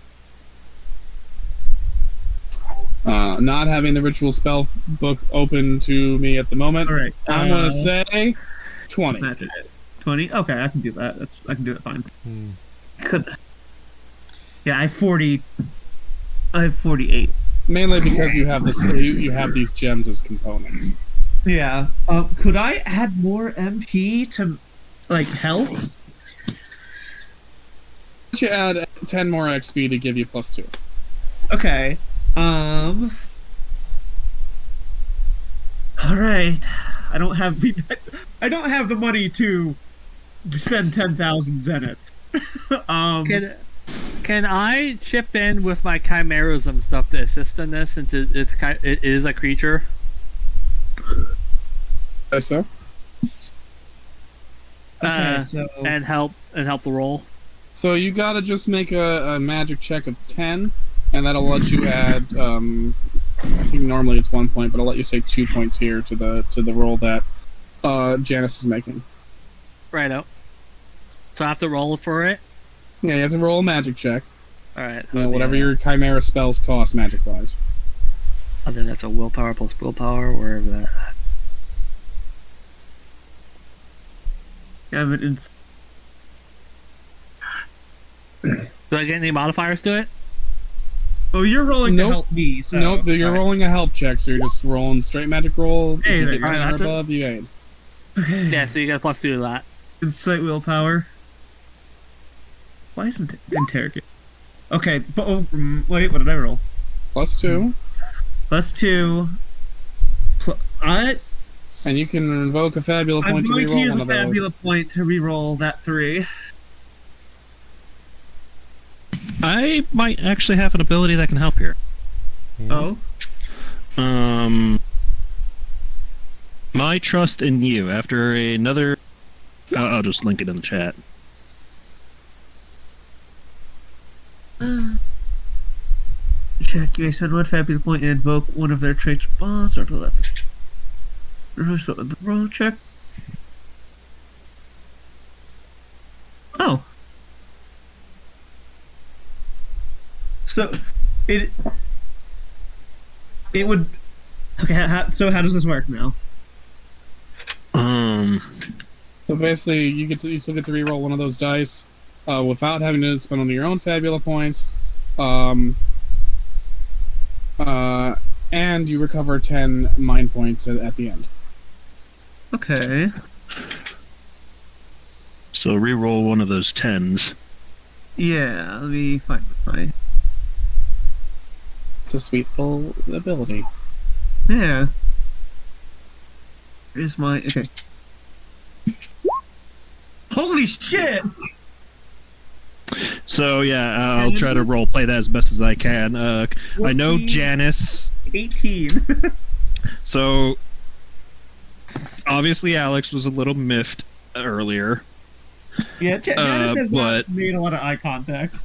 Not having the ritual spell book open to me at the moment. All right. I'm gonna say 20. Magic. 20. Okay, I can do that. I can do it fine. Could. Yeah, I have 40. I have 48. Mainly because you have this. You have these gems as components. Yeah. Could I add more MP to, like, help? You add 10 more XP to give you +2. Okay. All right. I don't have the money to spend 10,000 zenith. Can I chip in with my chimeras and stuff to assist in this, since it is a creature? So. Okay, so and help the roll. So you gotta just make a magic check of 10, and that'll let you add. I think normally it's 1 point, but I'll let you say 2 points here to the roll that Janice is making. Righto. So I have to roll for it. Yeah, you have to roll a magic check. All right. Whatever your chimera spells cost, magic-wise. I think that's a willpower plus willpower, wherever that. yeah, but Do I get any modifiers to it? oh, you're rolling Nope. to help me. So, Nope, you're alright. rolling a help check, so you're just rolling straight magic roll. If Hey, you get 10 alright, or that's it. above, you aid. Okay. Yeah, so you get a +2 to that. Insight willpower. Why isn't it interrogate? Okay, but wait, what did I roll? +2, +2. and you can invoke a fabula I'm point to going to reroll use one a of those. fabula point to reroll that 3. I might actually have an ability that can help here. Oh, My trust in you. After another, I'll just link it in the chat. check. You may spend 1 fabula point and invoke one of their traits. Boss or to the left. So the roll check. Oh. So it would. Okay. So how does this work now? So basically, you still get to reroll one of those dice without having to spend on your own fabula points, and you recover 10 mind points at the end. Okay. So reroll one of those 10s. Yeah. Let me find my. It's a sweet little ability. Yeah. Here's my. Okay. Holy shit! So yeah, I'll try to role play that as best as I can. I know 14. Janice. 18. So obviously Alex was a little miffed earlier. Yeah, Janice has but- not made a lot of eye contact.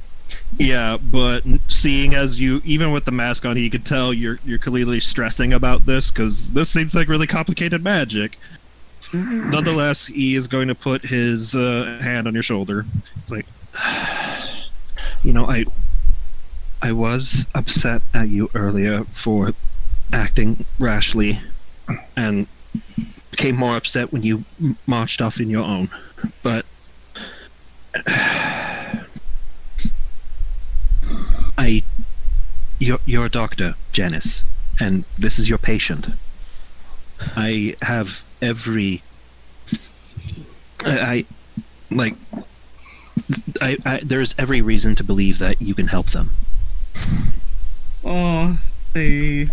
Yeah, but seeing as you, even with the mask on, you could tell you're clearly stressing about this because this seems like really complicated magic. Nonetheless, he is going to put his hand on your shoulder. It's like, you know, I was upset at you earlier for acting rashly, and became more upset when you marched off in your own. But you're a doctor, Janice, and this is your patient. I have every. There's every reason to believe that you can help them. Oh, the,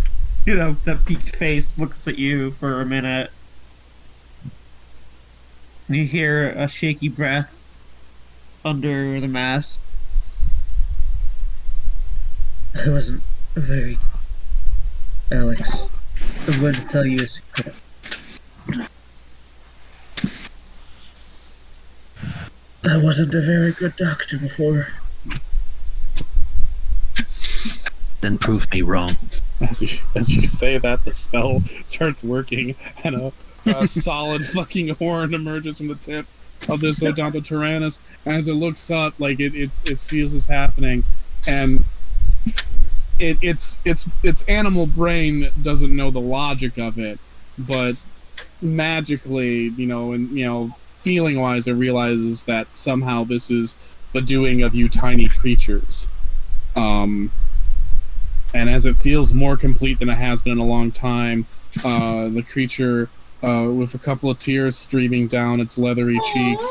that peaked face looks at you for a minute. And you hear a shaky breath under the mask. I wasn't very... Alex, I'm going to tell you a secret. I wasn't a very good doctor before. Then prove me wrong. As you say that, the spell starts working, and a solid fucking horn emerges from the tip of this Odontotyrannus. As it looks up, like it sees this happening, and its animal brain doesn't know the logic of it, but magically, feeling wise, it realizes that somehow this is the doing of you tiny creatures. And as it feels more complete than it has been in a long time, the creature, with a couple of tears streaming down its leathery cheeks,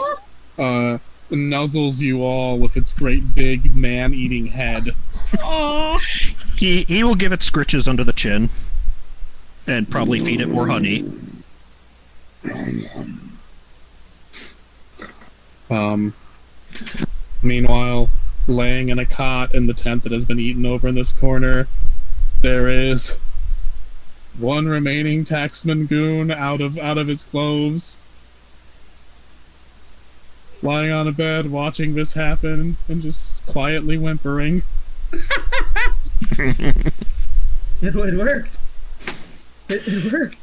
nuzzles you all with its great big man-eating head. He will give it scritches under the chin, and probably feed it more honey. Meanwhile, laying in a cot in the tent that has been eaten over in this corner, there is one remaining taxman goon out of his clothes, lying on a bed watching this happen and just quietly whimpering. It worked. It worked.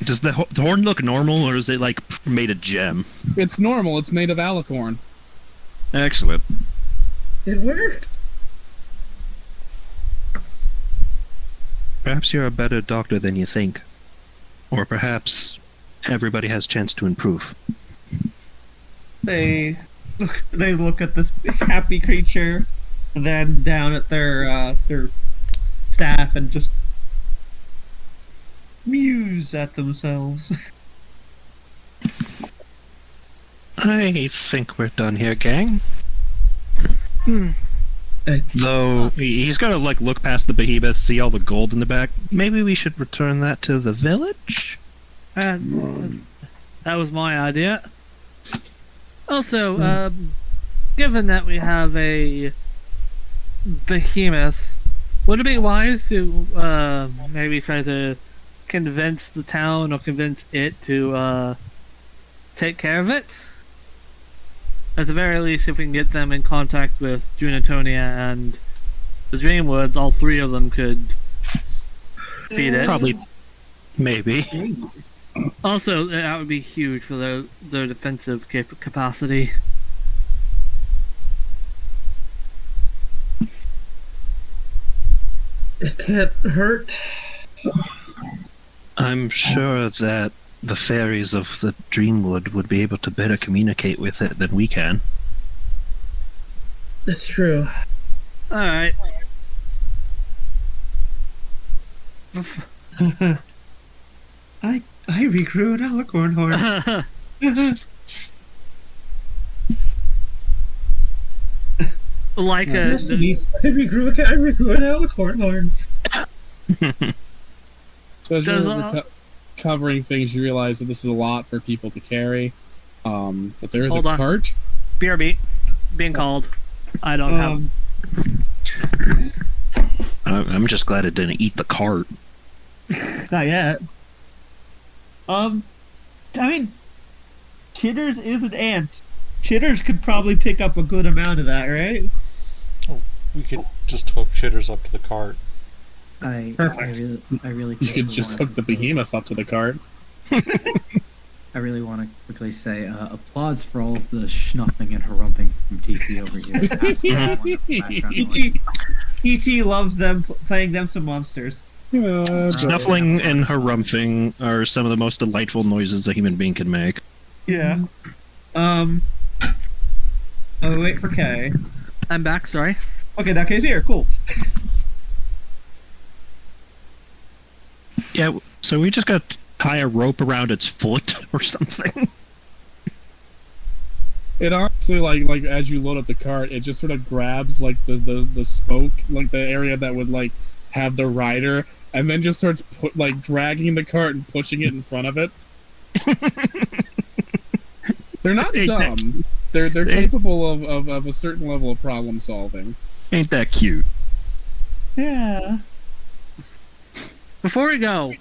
Does the horn look normal, or is it like made of gem? It's normal. It's made of alicorn. Excellent. It worked. Perhaps you're a better doctor than you think. Or perhaps everybody has chance to improve. They look at this happy creature, and then down at their staff, and just muse at themselves. I think we're done here, gang. Though he's gotta look past the behemoth, see all the gold in the back. Maybe we should return that to the village? And that was my idea. Also, given that we have a behemoth, would it be wise to maybe try to convince the town or convince it to take care of it? At the very least, if we can get them in contact with Junatonia and the Dreamwoods, all three of them could feed it. Probably. Maybe. Also, that would be huge for their defensive capacity. It can't hurt. I'm sure that the fairies of the Dreamwood would be able to better communicate with it than we can. That's true. Alright. I regrew an alicorn horn. Like a... Yes, indeed. I regrew an alicorn horn. So as Does, you're covering things, you realize that this is a lot for people to carry. But there is Hold a on. cart. BRB. Being called. I don't have... I'm just glad it didn't eat the cart. Not yet. I mean, Chitters is an ant. Chitters could probably pick up a good amount of that, right? We could just hook Chitters up to the cart. I really You could just hook the behemoth up to the cart. I really want to quickly say applause for all of the schnuffing and harumping from TT over here. It's absolutely wonderful background noise. TT loves them playing them some monsters. Snuffling and harumphing are some of the most delightful noises a human being can make. Yeah. Oh, wait for Kay. I'm back, sorry. Okay, that Kay's here. Cool. Yeah, so we just gotta tie a rope around its foot or something. It honestly, like as you load up the cart, it just sort of grabs like the spoke, like the area that would like have the rider, and then just starts dragging the cart and pushing it in front of it. They're not dumb. They're capable of a certain level of problem solving. Ain't that cute? Yeah. Before we go,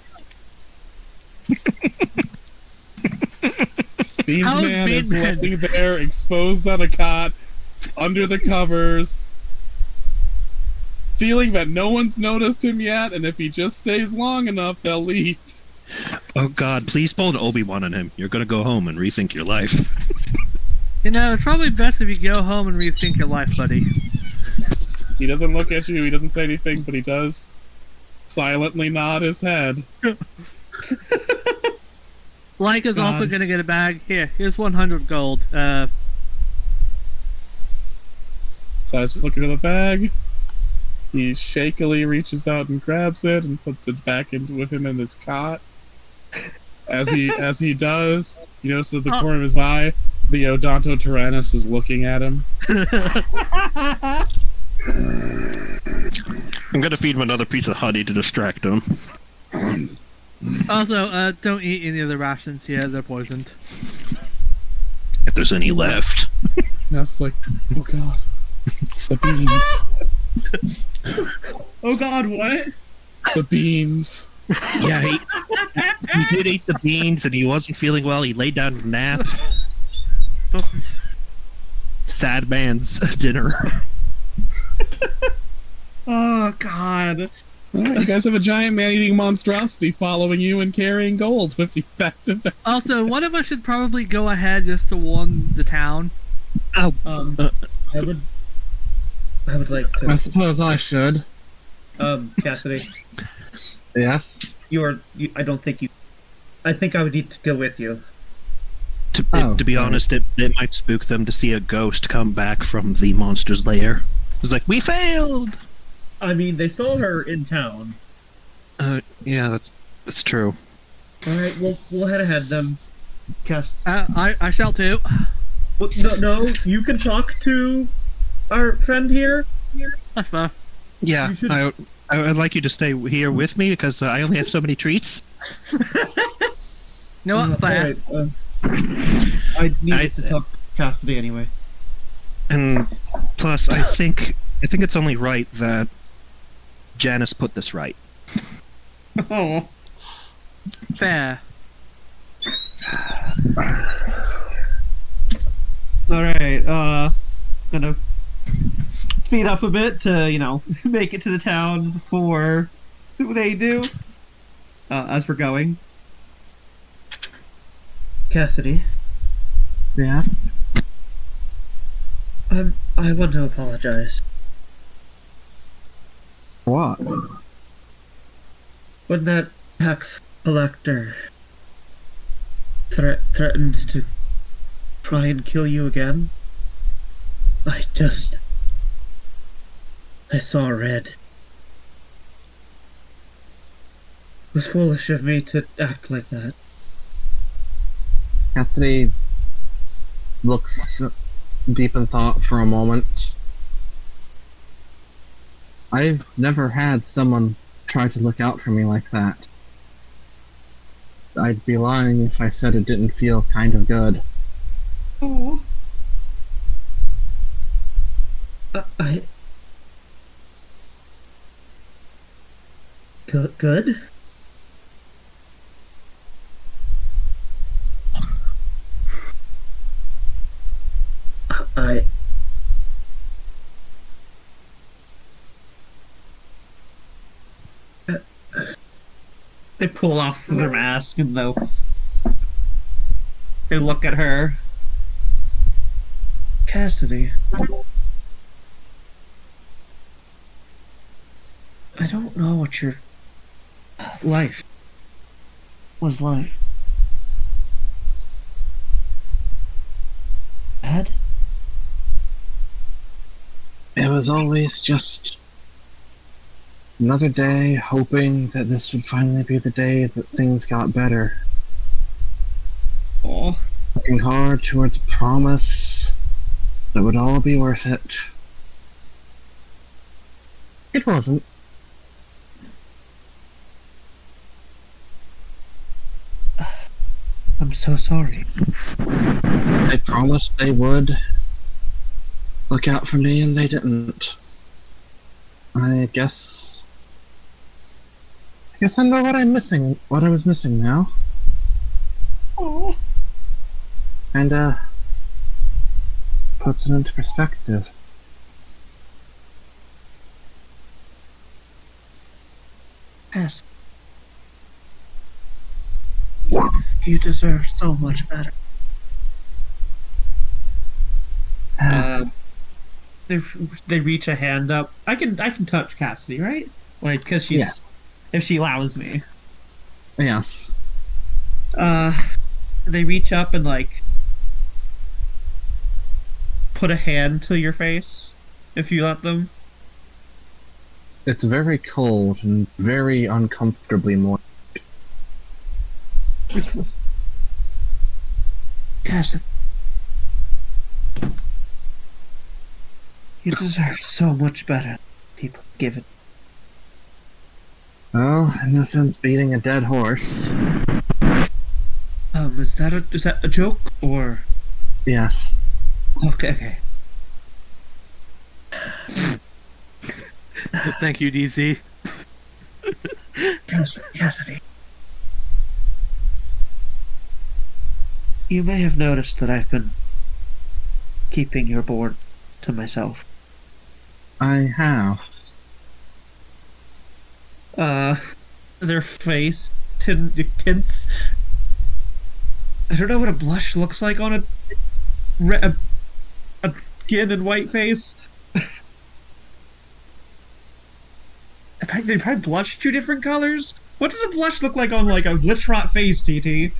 Beansman is Beansman? laying there, exposed on a cot, under the covers, feeling that no one's noticed him yet, and if he just stays long enough, they'll leave. Oh God, please pull an Obi-Wan on him. You're gonna go home and rethink your life. You know, it's probably best if you go home and rethink your life, buddy. He doesn't look at you, he doesn't say anything, but he does silently nod his head. Like is also God. gonna get a bag. Here's 100 gold. Sighs flicker to the bag. He shakily reaches out and grabs it and puts it back into with him in his cot. As he does, you notice at the corner of his eye, the Odontotyrannus is looking at him. I'm gonna feed him another piece of honey to distract him. Also, don't eat any of the rations. Yeah, they're poisoned. If there's any left. And I was like, oh god, the beans, Oh God, what? the beans. Yeah, he did eat the beans and he wasn't feeling well. He laid down to nap. Sad man's dinner. Oh God. Alright, you guys have a giant man-eating monstrosity following you and carrying gold with you back to back. Also, one of us should probably go ahead just to warn the town. I would like I to. suppose I should. Cassidy, Yes. I don't think you. I think I would need to go with you. To be right. honest, it might spook them to see a ghost come back from the monster's lair. It's like, we failed! I mean, they saw her in town. Yeah, that's true. All right, we'll head ahead then. Cass. I shall too. Well, no, you can talk to our friend here. That's fair. Yeah, You should- I'd like you to stay here with me because I only have so many treats. You know what? Fair. Alright, I needed I- to talk to Cassidy anyway. And plus, I think it's only right that Janice put this right. Oh. Fair. Alright, gonna speed up a bit to, make it to the town before they do. As we're going. Cassidy, Yeah. I want to apologize. What? When that tax collector threatened to try and kill you again, I saw red. It was foolish of me to act like that. Cassidy looks deep in thought for a moment. I've never had someone try to look out for me like that. I'd be lying if I said it didn't feel kind of good. Oh. Good? They pull off their mask and they look at her. Cassidy. I don't know what your life was like. Bad? It was always just another day hoping that this would finally be the day that things got better. Oh. Working hard towards a promise that would all be worth it. It wasn't. I'm so sorry. They promised they would look out for me, and they didn't. I guess I know what I'm missing. What I was missing now. Oh. And puts it into perspective. Yes. You deserve so much better. They they reach a hand up. I can touch Cassidy, right? Like, cause she's Yeah. if she allows me. Yes. They reach up and like put a hand to your face if you let them. It's very cold and very uncomfortably moist. Cassidy, you deserve so much better than people give it. Well, no sense beating a dead horse. Is that a joke or? Yes. Okay. Thank you, DZ. Cassidy. You may have noticed that I've been keeping your board to myself. I have. Their face tints. I don't know what a blush looks like on a skin and white face. In fact, they probably blush two different colors. What does a blush look like on like a Litrot face, TT?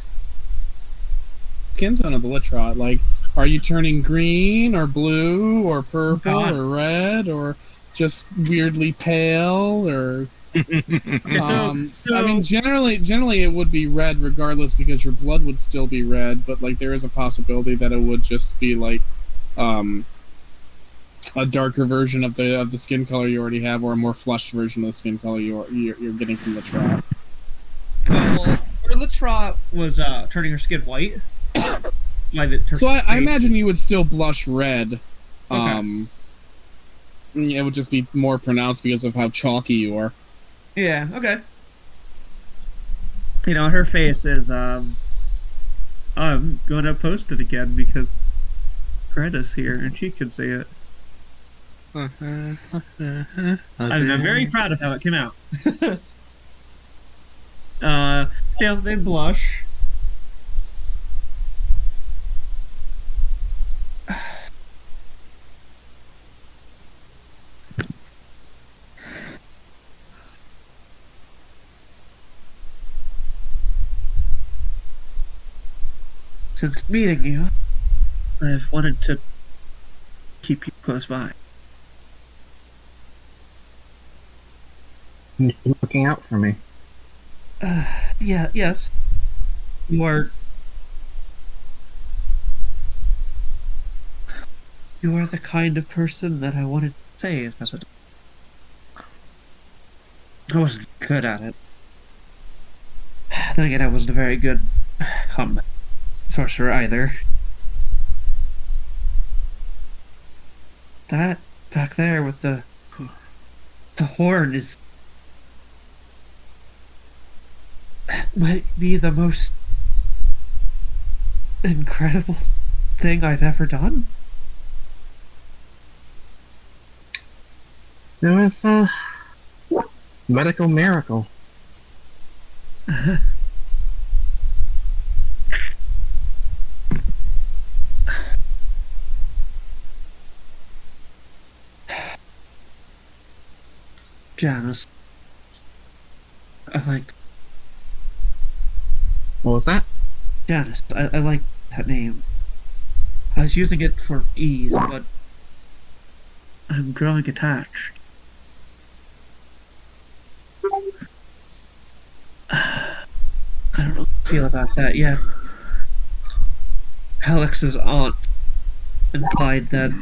Skin tone of the Litrot. Like, are you turning green or blue or purple God. or red or just weirdly pale or? I mean, generally it would be red regardless because your blood would still be red. But like, there is a possibility that it would just be like, a darker version of the skin color you already have, or a more flushed version of the skin color you're getting from the trap. Well, Litrot was turning her skin white. So I imagine you would still blush red. Okay. It would just be more pronounced because of how chalky you are. Yeah, okay. You know, her face is, I'm gonna post it again because Greta's here and she can see it. I'm very proud of how it came out. Yeah, they blush. Since meeting you, I've wanted to keep you close by. You're looking out for me. Yes. You are the kind of person that I wanted to save as a... I wasn't good at it. Then again, I wasn't a very good combat sorcerer either. That back there with the horn is... That might be the most incredible thing I've ever done. It was a medical miracle. Janus. I like What was that? Janus. I like that name. I was using it for ease, but I'm growing attached. I don't know how I feel about that yet. Alex's aunt implied that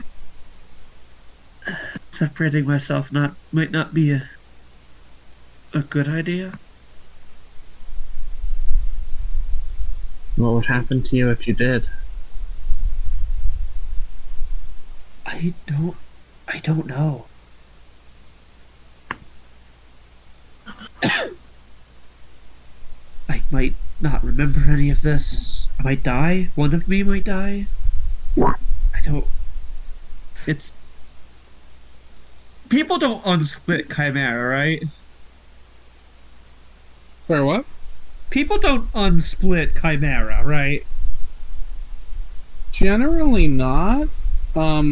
separating myself might not be a good idea. What would happen to you if you did? I don't know. I might not remember any of this. I might die. One of me might die. I don't... It's... People don't unsplit Chimera, right? Fair what? People don't unsplit Chimera, right? Generally not. I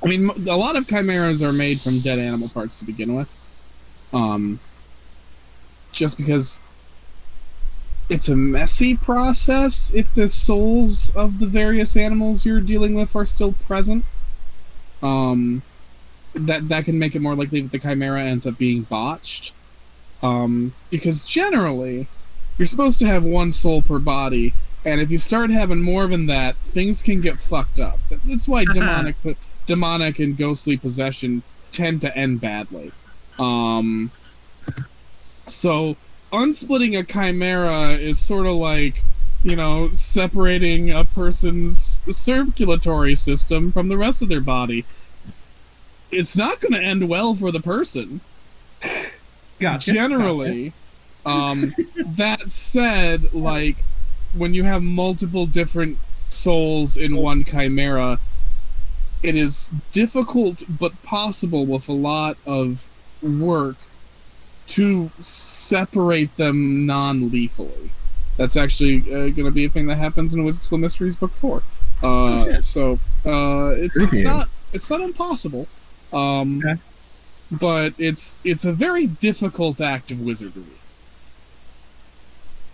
mean, a lot of chimeras are made from dead animal parts to begin with. Just because it's a messy process if the souls of the various animals you're dealing with are still present. That can make it more likely that the chimera ends up being botched. Because generally, you're supposed to have one soul per body, and if you start having more than that, things can get fucked up. That's why demonic and ghostly possession tend to end badly. So unsplitting a chimera is sort of like, separating a person's circulatory system from the rest of their body. It's not going to end well for the person. Gotcha. Generally. That said, like, when you have multiple different souls in one chimera, it is difficult but possible with a lot of work to separate them non-lethally. That's actually going to be a thing that happens in Wizard School Mysteries Book 4. It's not impossible. Okay. But it's a very difficult act of wizardry.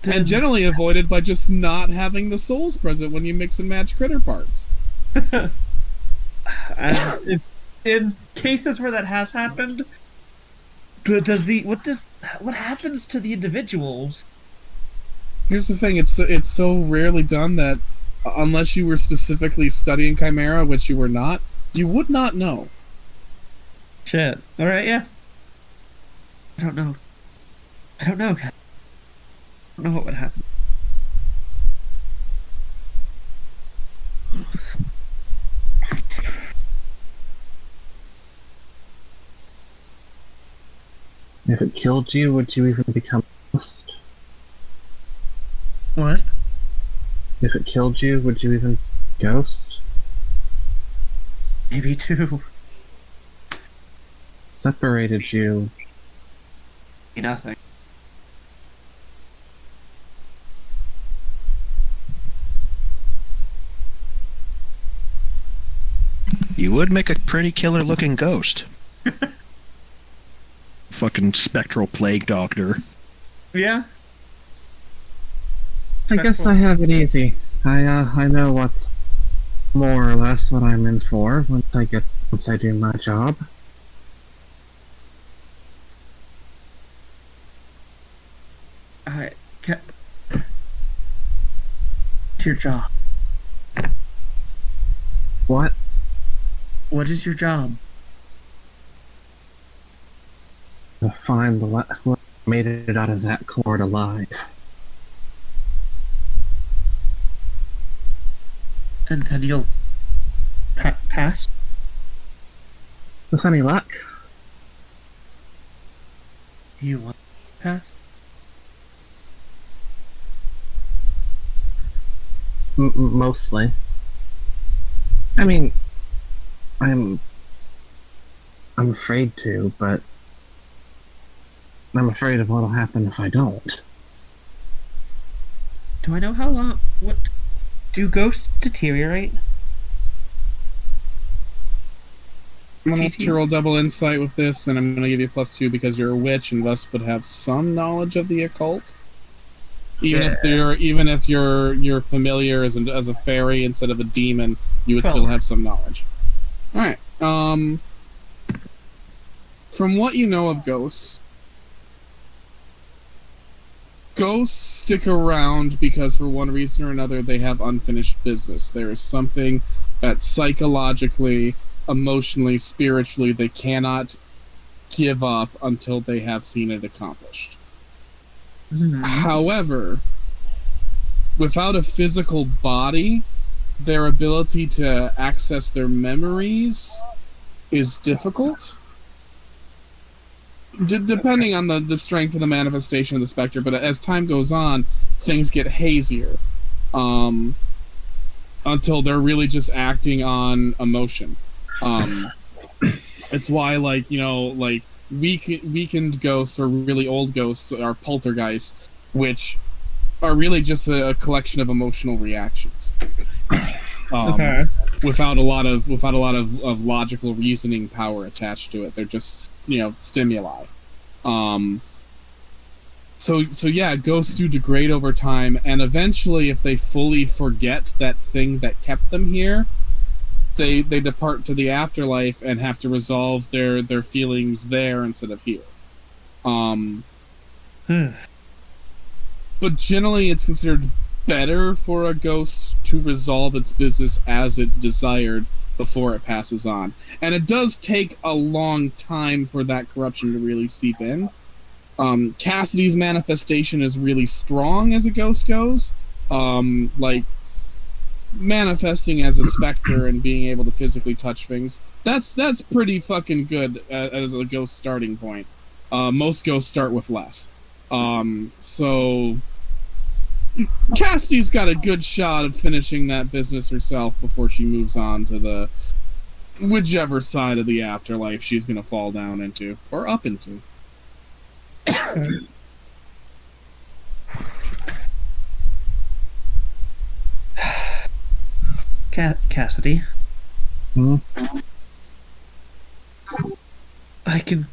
And generally avoided by just not having the souls present when you mix and match critter parts. In cases where that has happened, what happens to the individuals? Here's the thing: it's so rarely done that unless you were specifically studying Chimera, which you were not, you would not know. Shit. All right, yeah. I don't know. I don't know what would happen. If it killed you, would you even become a ghost? What? If it killed you, would you even ghost? Maybe two. Separated you. Nothing. You would make a pretty killer looking ghost. Fucking spectral plague doctor. Yeah. I guess I have it easy. I know what's more or less what I'm in for once I do my job. Alright. What's your job? What? What is your job? To find what made it out of that cord alive. And then you'll pass? With any luck. You want to pass? Mostly. I mean, I'm afraid to, but I'm afraid of what'll happen if I don't. Do I know how long? What? Do ghosts deteriorate? I'm gonna have to roll double insight with this, and I'm gonna give you +2 because you're a witch and thus would have some knowledge of the occult. Even if you're familiar as a fairy instead of a demon, you would still have some knowledge. All right. From what you know of ghosts stick around because for one reason or another they have unfinished business. There is something that psychologically, emotionally, spiritually they cannot give up until they have seen it accomplished. Mm-hmm. However, without a physical body, their ability to access their memories is difficult. Depending on the strength of the manifestation of the specter, but as time goes on, things get hazier until they're really just acting on emotion. It's why, weakened ghosts or really old ghosts are poltergeists, which are really just a collection of emotional reactions. Okay. Without a lot of logical reasoning power attached to it. They're just stimuli. So yeah, ghosts do degrade over time, and eventually, if they fully forget that thing that kept them here, they depart to the afterlife and have to resolve their feelings there instead of here. But generally, it's considered better for a ghost to resolve its business as it desired before it passes on. And it does take a long time for that corruption to really seep in. Cassidy's manifestation is really strong as a ghost goes. Like, manifesting as a specter and being able to physically touch things, that's pretty fucking good as a ghost starting point. Most ghosts start with less. So Cassidy's got a good shot of finishing that business herself before she moves on to the whichever side of the afterlife she's gonna fall down into or up into. Cassidy. Hmm? I can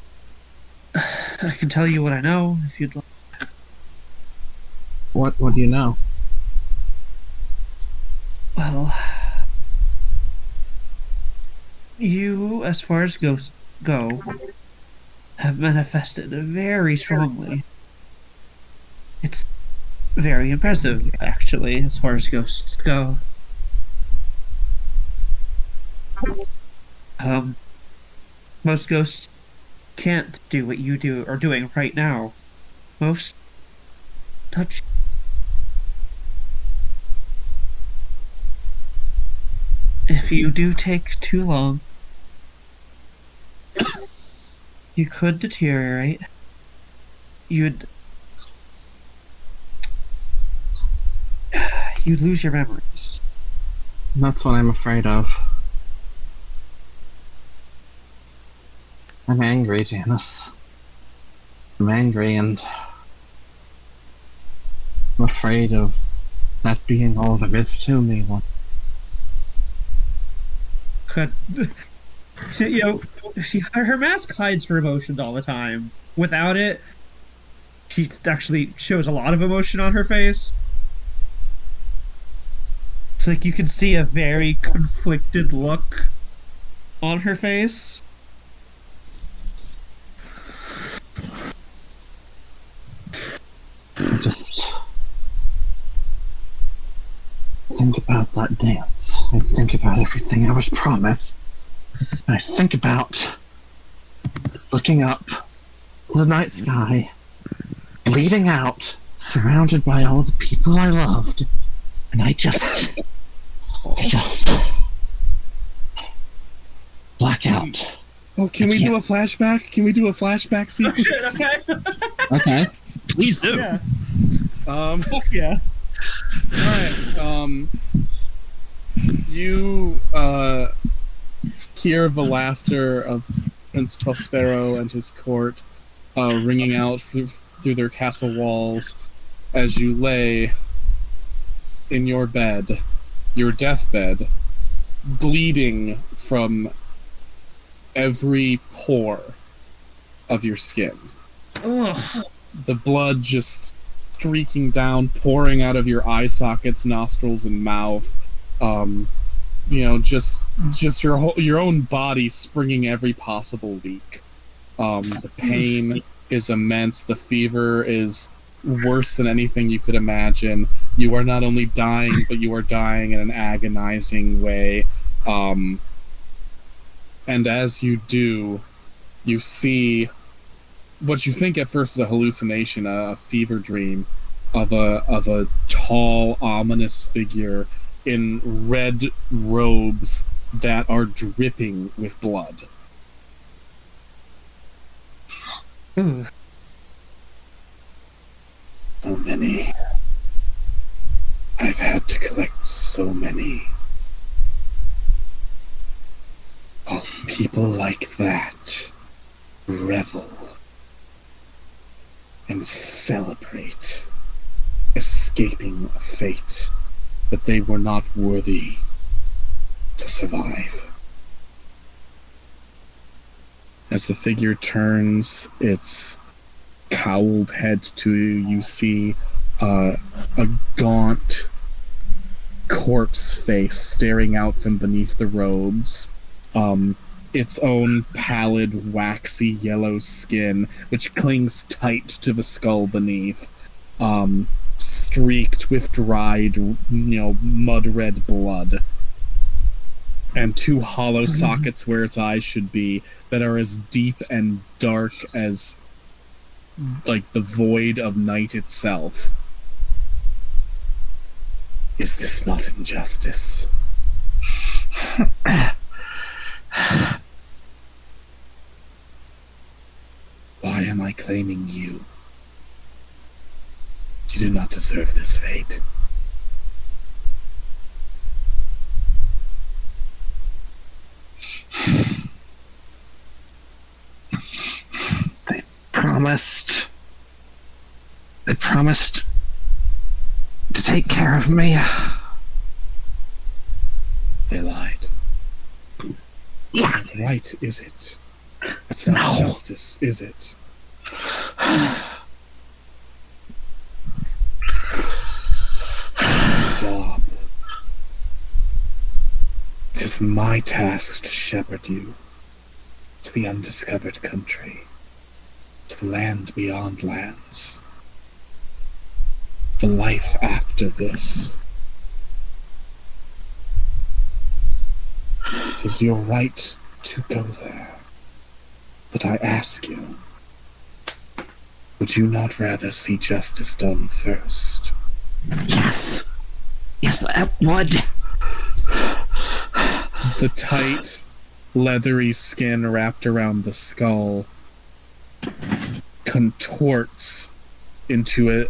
tell you what I know if you'd like. What do you know? Well, you, as far as ghosts go, have manifested very strongly. It's very impressive, actually, as far as ghosts go. Most ghosts can't do what you are doing right now. Most touch. If you do take too long, you could deteriorate. You'd lose your memories. That's what I'm afraid of. I'm angry, Janice. I'm angry, and I'm afraid of that being all there is to me. Could her mask hides her emotions all the time. Without it, she actually shows a lot of emotion on her face. It's like you can see a very conflicted look on her face. I just think about that dance. I think about everything I was promised. I think about looking up the night sky, bleeding out, surrounded by all the people I loved, and I just black out. Oh, can we do a flashback? Can we do a flashback sequence? Okay. Please do. Yeah. Yeah. Alright, you, hear the laughter of Prince Prospero and his court, ringing out through their castle walls as you lay in your bed, your deathbed, bleeding from every pore of your skin. Ugh. The blood just streaking down, pouring out of your eye sockets, nostrils, and mouth. Just your own body springing every possible leak. The pain is immense. The fever is worse than anything you could imagine. You are not only dying, but you are dying in an agonizing way. And as you do, you see what you think at first is a hallucination, a fever dream of a tall, ominous figure in red robes that are dripping with blood. Ooh. So many. I've had to collect so many. Of people like that. revel and celebrate, escaping a fate that they were not worthy to survive. As the figure turns its cowled head to you, you see a gaunt corpse face staring out from beneath the robes. Its own pallid, waxy yellow skin, which clings tight to the skull beneath, streaked with dried, mud-red blood. And two hollow sockets where its eyes should be that are as deep and dark as, like, the void of night itself. Is this not injustice? Why am I claiming you? You do not deserve this fate. They promised to take care of me. They lied. Is that right, is it? That's not No. justice, is it? Job. It is my task to shepherd you to the undiscovered country, to the land beyond lands, the life after this. It is your right to go there. But I ask you, would you not rather see justice done first? Yes. Yes, I would. The tight, leathery skin wrapped around the skull contorts into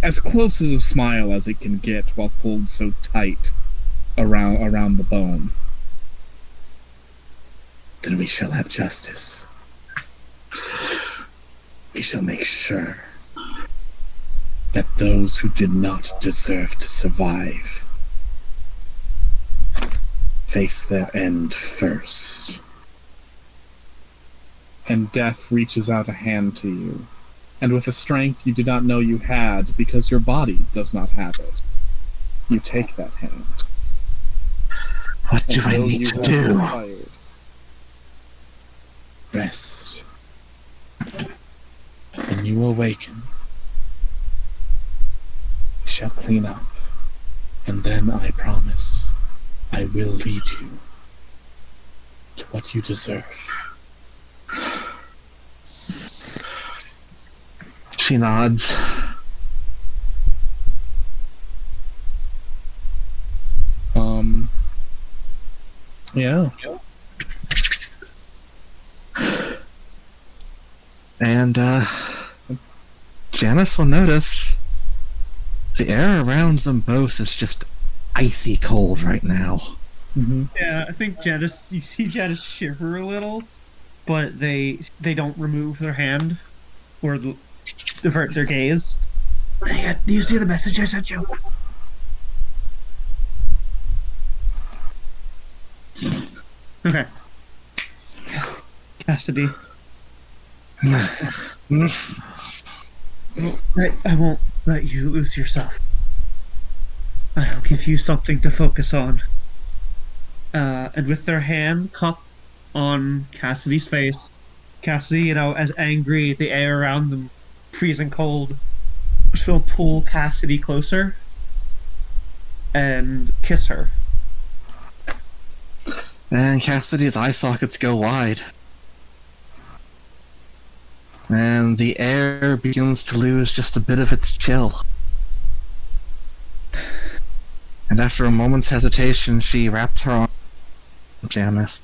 as close as a smile as it can get while pulled so tight around the bone. Then we shall have justice. We shall make sure that those who did not deserve to survive face their end first. And death reaches out a hand to you, and with a strength you did not know you had because your body does not have it. You take that hand. What do I Though need you to have do? expired, rest. When you awaken, we shall clean up, and then I promise I will lead you to what you deserve. She nods. Yeah. And, Janice will notice the air around them both is just icy cold right now. Mm-hmm. Yeah, I think Janice. You see Janice shiver a little, but they don't remove their hand or divert their gaze. Hey, do you see the message I sent you? Okay. Cassidy. I won't let you lose yourself. I'll give you something to focus on. And with their hand cupped on Cassidy's face, Cassidy, as angry, the air around them freezing cold, she'll pull Cassidy closer and kiss her. And Cassidy's eye sockets go wide. And the air begins to lose just a bit of its chill. And after a moment's hesitation, she wraps her arm around Janice.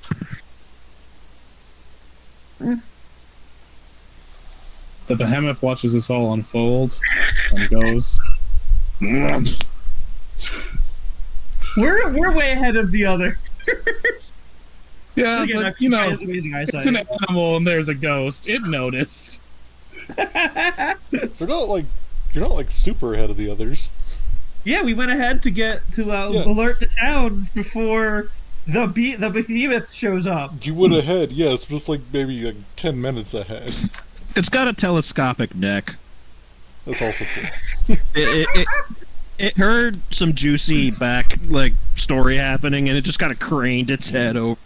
The behemoth watches this all unfold and goes, We're way ahead of the other. Yeah, Again, but you know, has amazing it's eyesight. an animal and there's a ghost. It noticed. You're not like super ahead of the others. Yeah, we went ahead to Yeah. alert the town before the behemoth shows up. You would ahead, yes, just like maybe like 10 minutes ahead. It's got a telescopic neck. That's also true. It heard some juicy back like story happening, and it just kind of craned its head over.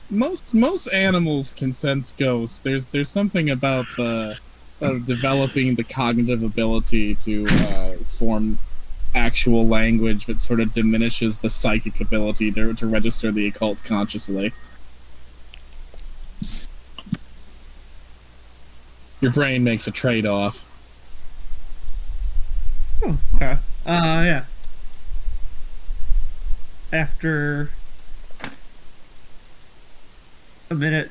Most animals can sense ghosts. There's something about the developing the cognitive ability to form actual language that sort of diminishes the psychic ability to register the occult consciously. Your brain makes a trade-off. Oh, okay. Yeah. After a minute,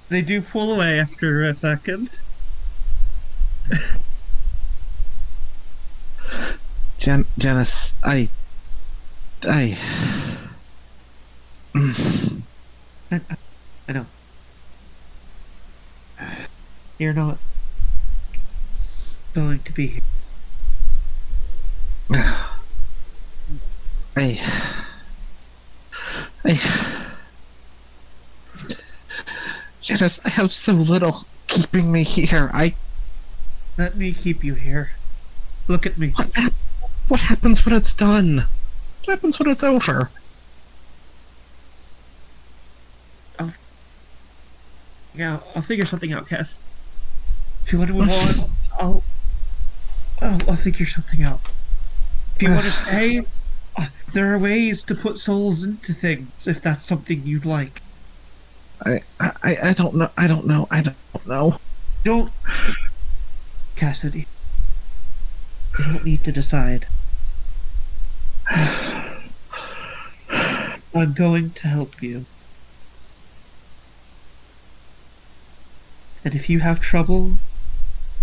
they do pull away after a second. Janice, I I know. You're not going to be here. Janice, I have so little keeping me here. Let me keep you here. Look at me. What happens when it's done? What happens when it's over? Yeah, I'll figure something out, Cass. If you want to move on, I'll figure something out. If you want to stay, there are ways to put souls into things. If that's something you'd like. I don't know. I don't know. Don't, Cassidy. You don't need to decide. I'm going to help you. And if you have trouble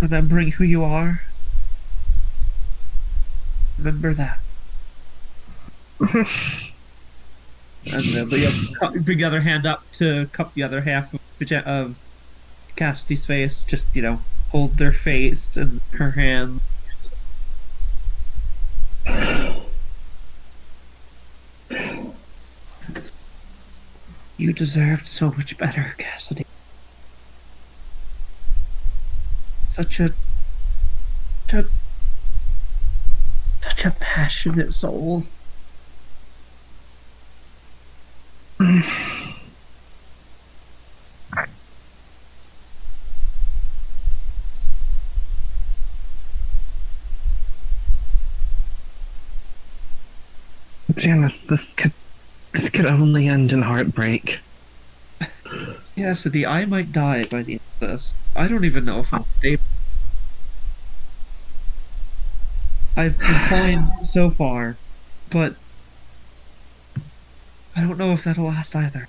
remembering who you are, remember that. And then bring the other hand up to cup the other half of Cassidy's face. Just, hold their face in her hand. You deserved so much better, Cassidy. Such a passionate soul. Janice, this could only end in heartbreak. Cassidy, I might die by the end of this. I don't even know if I'm stable. I've been fine so far, but I don't know if that'll last either.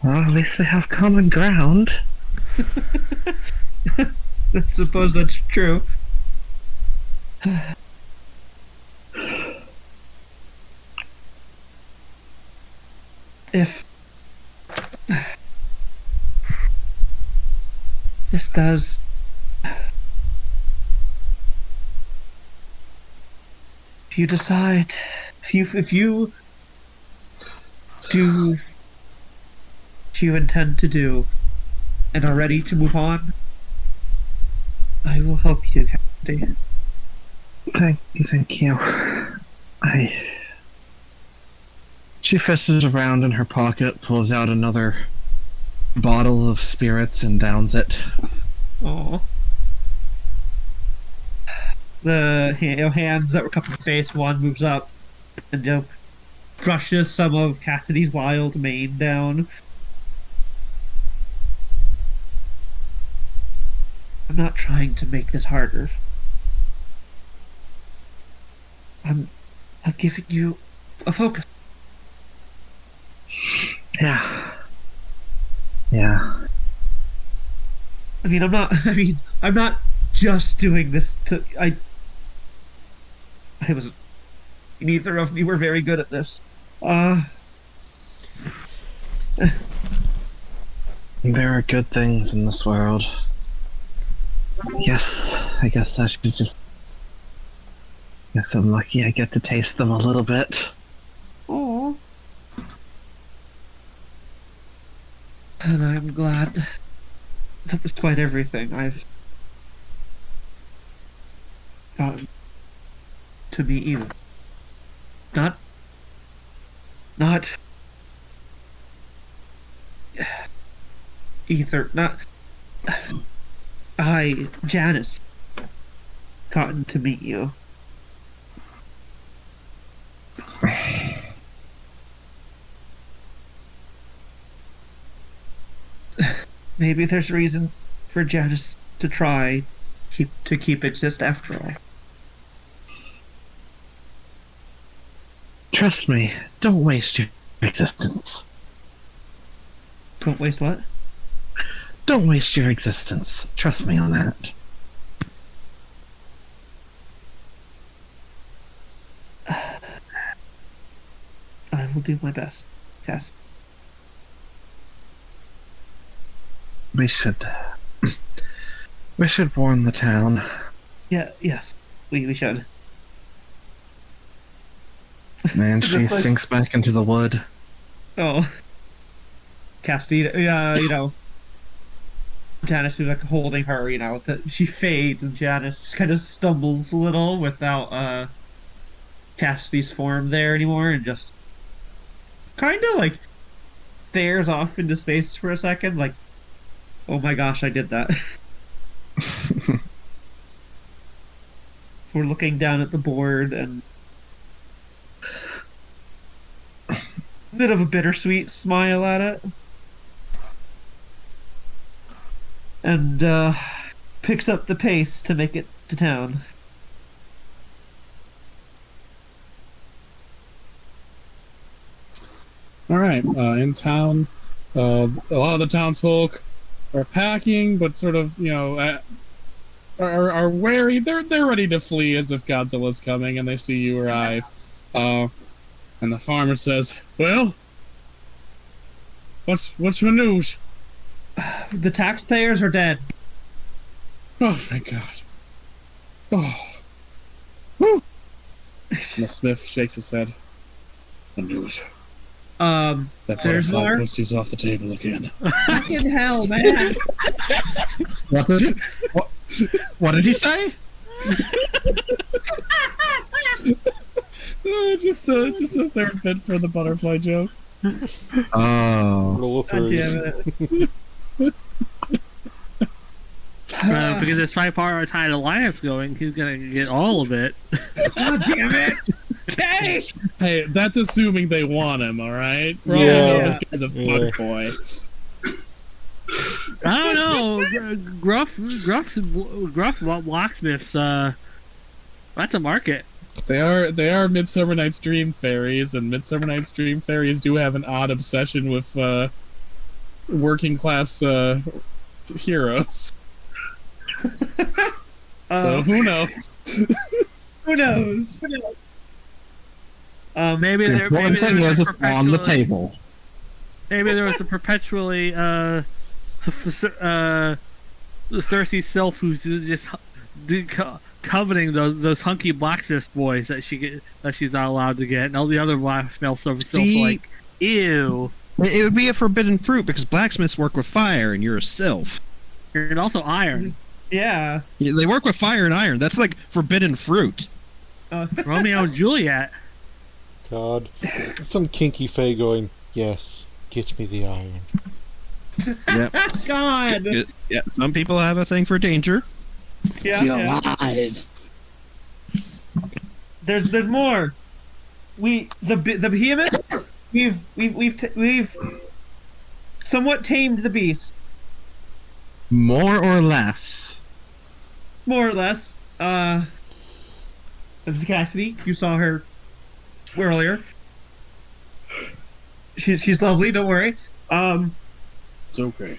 Well, at least we have common ground. I suppose that's true. If this does if you decide if you do what you intend to do and are ready to move on, I will help you, Cassidy. Thank you. She fishes around in her pocket, pulls out another bottle of spirits, and downs it. Aww. The hands that were cupping the face, one moves up and brushes some of Cassidy's wild mane down. I'm not trying to make this harder. I'm giving you a focus. Yeah. I'm not just doing this to. I was Neither of you were very good at this. There are good things in this world. Yes, I guess I should just... Guess I'm lucky I get to taste them a little bit. Oh. And I'm glad that despite everything, I've gotten to meet you. Not Ether, not Janice, gotten to meet you. Maybe there's reason for Janice to try to keep it just after all. Trust me, don't waste your existence. Don't waste what? Don't waste your existence. Trust me on that. I will do my best, Cass. We should warn the town. Yes, we should. Man, she Just like- sinks back into the wood. Oh. Castile, Janice is like holding her, she fades and Janice kind of stumbles a little without Cassidy's form there anymore and just kind of like stares off into space for a second like, oh my gosh, I did that. We're looking down at the board and a bit of a bittersweet smile at it. And picks up the pace to make it to town. All right, in town, a lot of the townsfolk are packing, but sort of, are wary. They're ready to flee as if Godzilla's coming, and they see you arrive. And the farmer says, "Well, what's the news?" The taxpayers are dead. Oh, thank God. Oh. Woo. And the smith shakes his head. I knew it. That There's butterfly more? pussy's off the table again. Fucking hell, man. What did he say? Just a third bit for the butterfly joke. Oh. Roll a God three. damn it. If we get this tripartite alliance going, he's gonna get all of it. God damn it. Okay. Hey, that's assuming they want him, alright? For all I Yeah. know, this guy's a Yeah. fuckboy. I don't know. Gruff locksmiths. That's a market. They are Midsummer Night's Dream fairies, and Midsummer Night's Dream fairies do have an odd obsession with working class heroes. So who knows? Who knows? Maybe The there. Maybe important there thing was is a it's on the perpetually. table. Maybe there was a perpetually Cersei Sylph who's just coveting those hunky blacksmith boys that she's not allowed to get, and all the other blacksmith Sylphs are like, ew. It would be a forbidden fruit because blacksmiths work with fire and you're a sylph. And also iron. Yeah. They work with fire and iron. That's like forbidden fruit. Romeo and Juliet. God. Some kinky fae going, yes, get me the iron. Yep. God. Yeah. Some people have a thing for danger. Yeah. alive. There's more. The behemoth. We've somewhat tamed the beast, More or less. more or less. This is Cassidy. You saw her earlier. She's lovely. Don't worry. It's okay.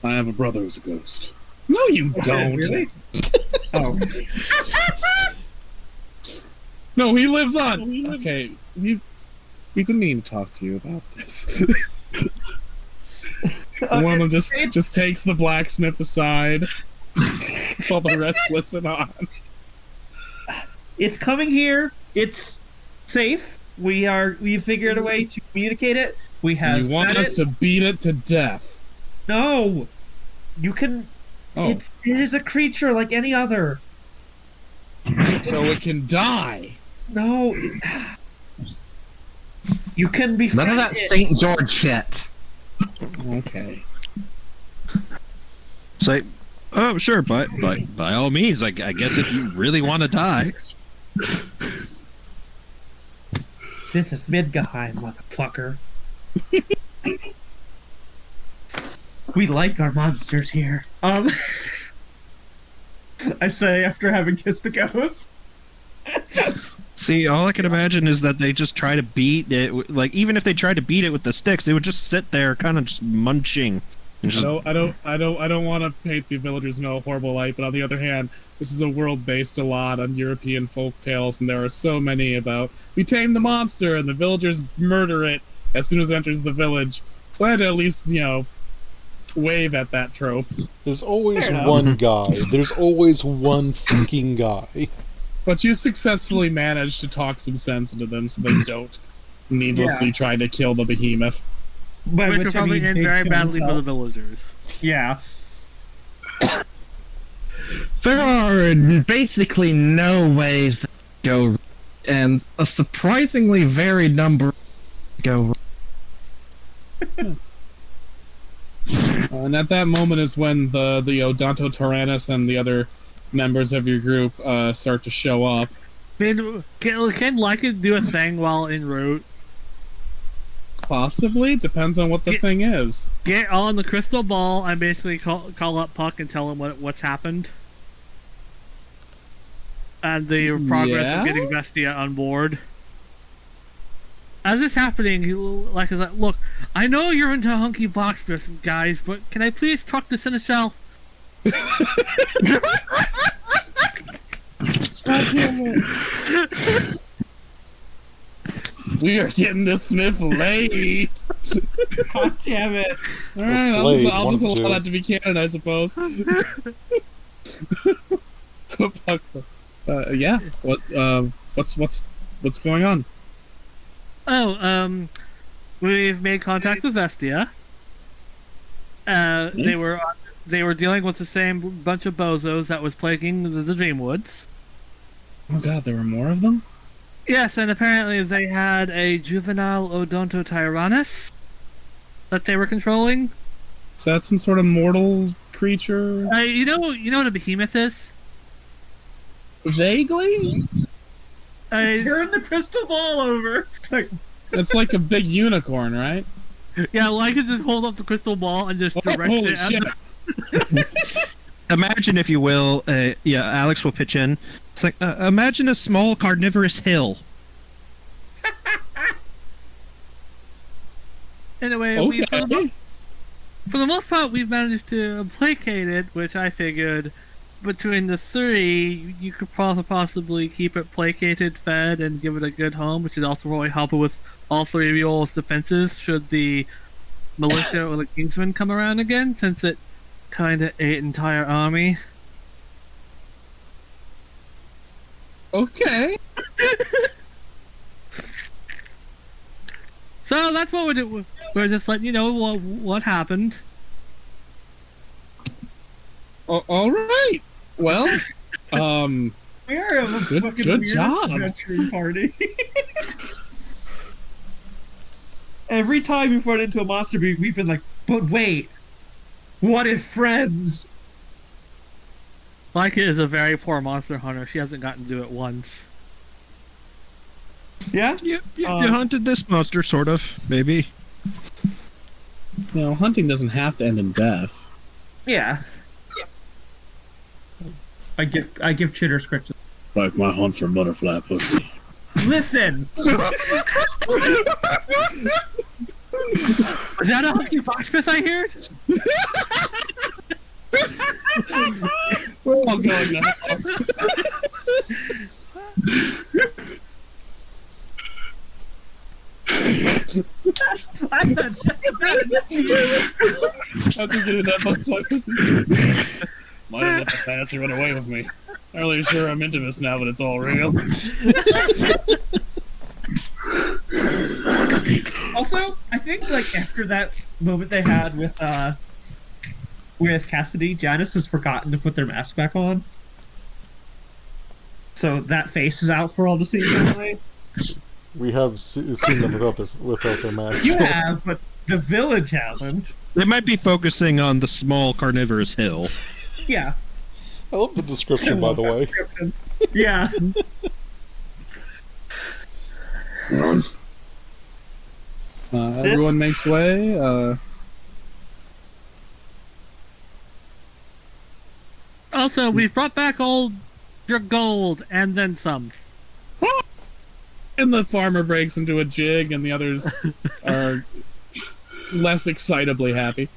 I have a brother who's a ghost. No, you don't. Really? Oh. No, he lives on. Okay, we've been meaning to talk to you about this. One of them just takes the blacksmith aside while the rest listen on. It's coming here. It's safe. We've figured a way to communicate it. We have. You want fed us it. to beat it to death? No, you can. Oh, It is a creature like any other. so it can die. No, you can be. None of that St. George shit. Okay. Say, oh, sure, but by all means, I guess if you really want to die. This is Midgard, motherfucker. We like our monsters here. I say after having kissed the ghost. See, all I can imagine is that they just try to beat it. Like, even if they tried to beat it with the sticks, they would just sit there, kind of just munching. And just, I don't want to paint the villagers in a horrible light, but on the other hand, this is a world based a lot on European folk tales, and there are so many about we tame the monster and the villagers murder it as soon as it enters the village. So I had to at least, wave at that trope. There's always one guy. There's always one fucking guy. But you successfully managed to talk some sense into them so they don't needlessly try to kill the behemoth. By Which will which I probably mean end they very kill badly for the themselves. villagers. Yeah. There are basically no ways that go, and a surprisingly varied number go. And at that moment is when the Odonto Tyrannus and the other members of your group start to show up. I mean, can Lycan do a thing while en route? Possibly, depends on what the thing is. Get on the crystal ball and basically call up Puck and tell him what's happened. And the progress of getting Vestia on board. As it's happening, Lycan's like, look, I know you're into hunky blacksmith, guys, but can I please talk to Seneschal? We are getting this Smith late. God damn it. Alright, I'll just allow that to be canon, I suppose. So Puck's yeah. What's going on? Oh, we've made contact with Vestia. Nice. They were dealing with the same bunch of bozos that was plaguing the Dreamwoods. Oh god, there were more of them? Yes, and apparently they had a juvenile Odonto Tyrannus that they were controlling. Is that some sort of mortal creature? You know what a behemoth is? Vaguely? Turn the crystal ball over. It's like a big unicorn, right? Yeah, well, I could just hold up the crystal ball and just direct Holy it at shit. imagine, if you will, Alex will pitch in. It's like, imagine a small carnivorous hill. Anyway, Okay. for the most part, we've managed to placate it, which I figured between the three, you could possibly keep it placated, fed, and give it a good home, which would also really help it with all three of y'all's defenses should the militia or the Kingsmen come around again, since it kinda ate entire army. Okay. So that's what we're doing. We're just letting you know what happened. All right. Well, We are a Good- fucking good weird job. adventuring party. Every time we've run into a monster, we've been like, but wait, what if friends? Laika is a very poor monster hunter. She hasn't gotten to do it once. Yeah? You hunted this monster, sort of, maybe. hunting doesn't have to end in death. Yeah. I give Chitter scripts. Like my hunt for butterfly pussy. Listen! Was that a hunky blacksmith I heard? We're all going now. How could you do that butterfly pussy? Might have let the fantasy run away with me. Not really sure I'm into this now, but it's all real. Also, I think like after that moment they had with Cassidy, Janice has forgotten to put their mask back on. So that face is out for all to see finally. We have seen them without their masks. You have, but the village hasn't. They might be focusing on the small carnivorous hill. Yeah. I love the description, by the way. Yeah. Everyone makes way. Also, we've brought back all your gold and then some. And the farmer breaks into a jig, and the others are less excitably happy.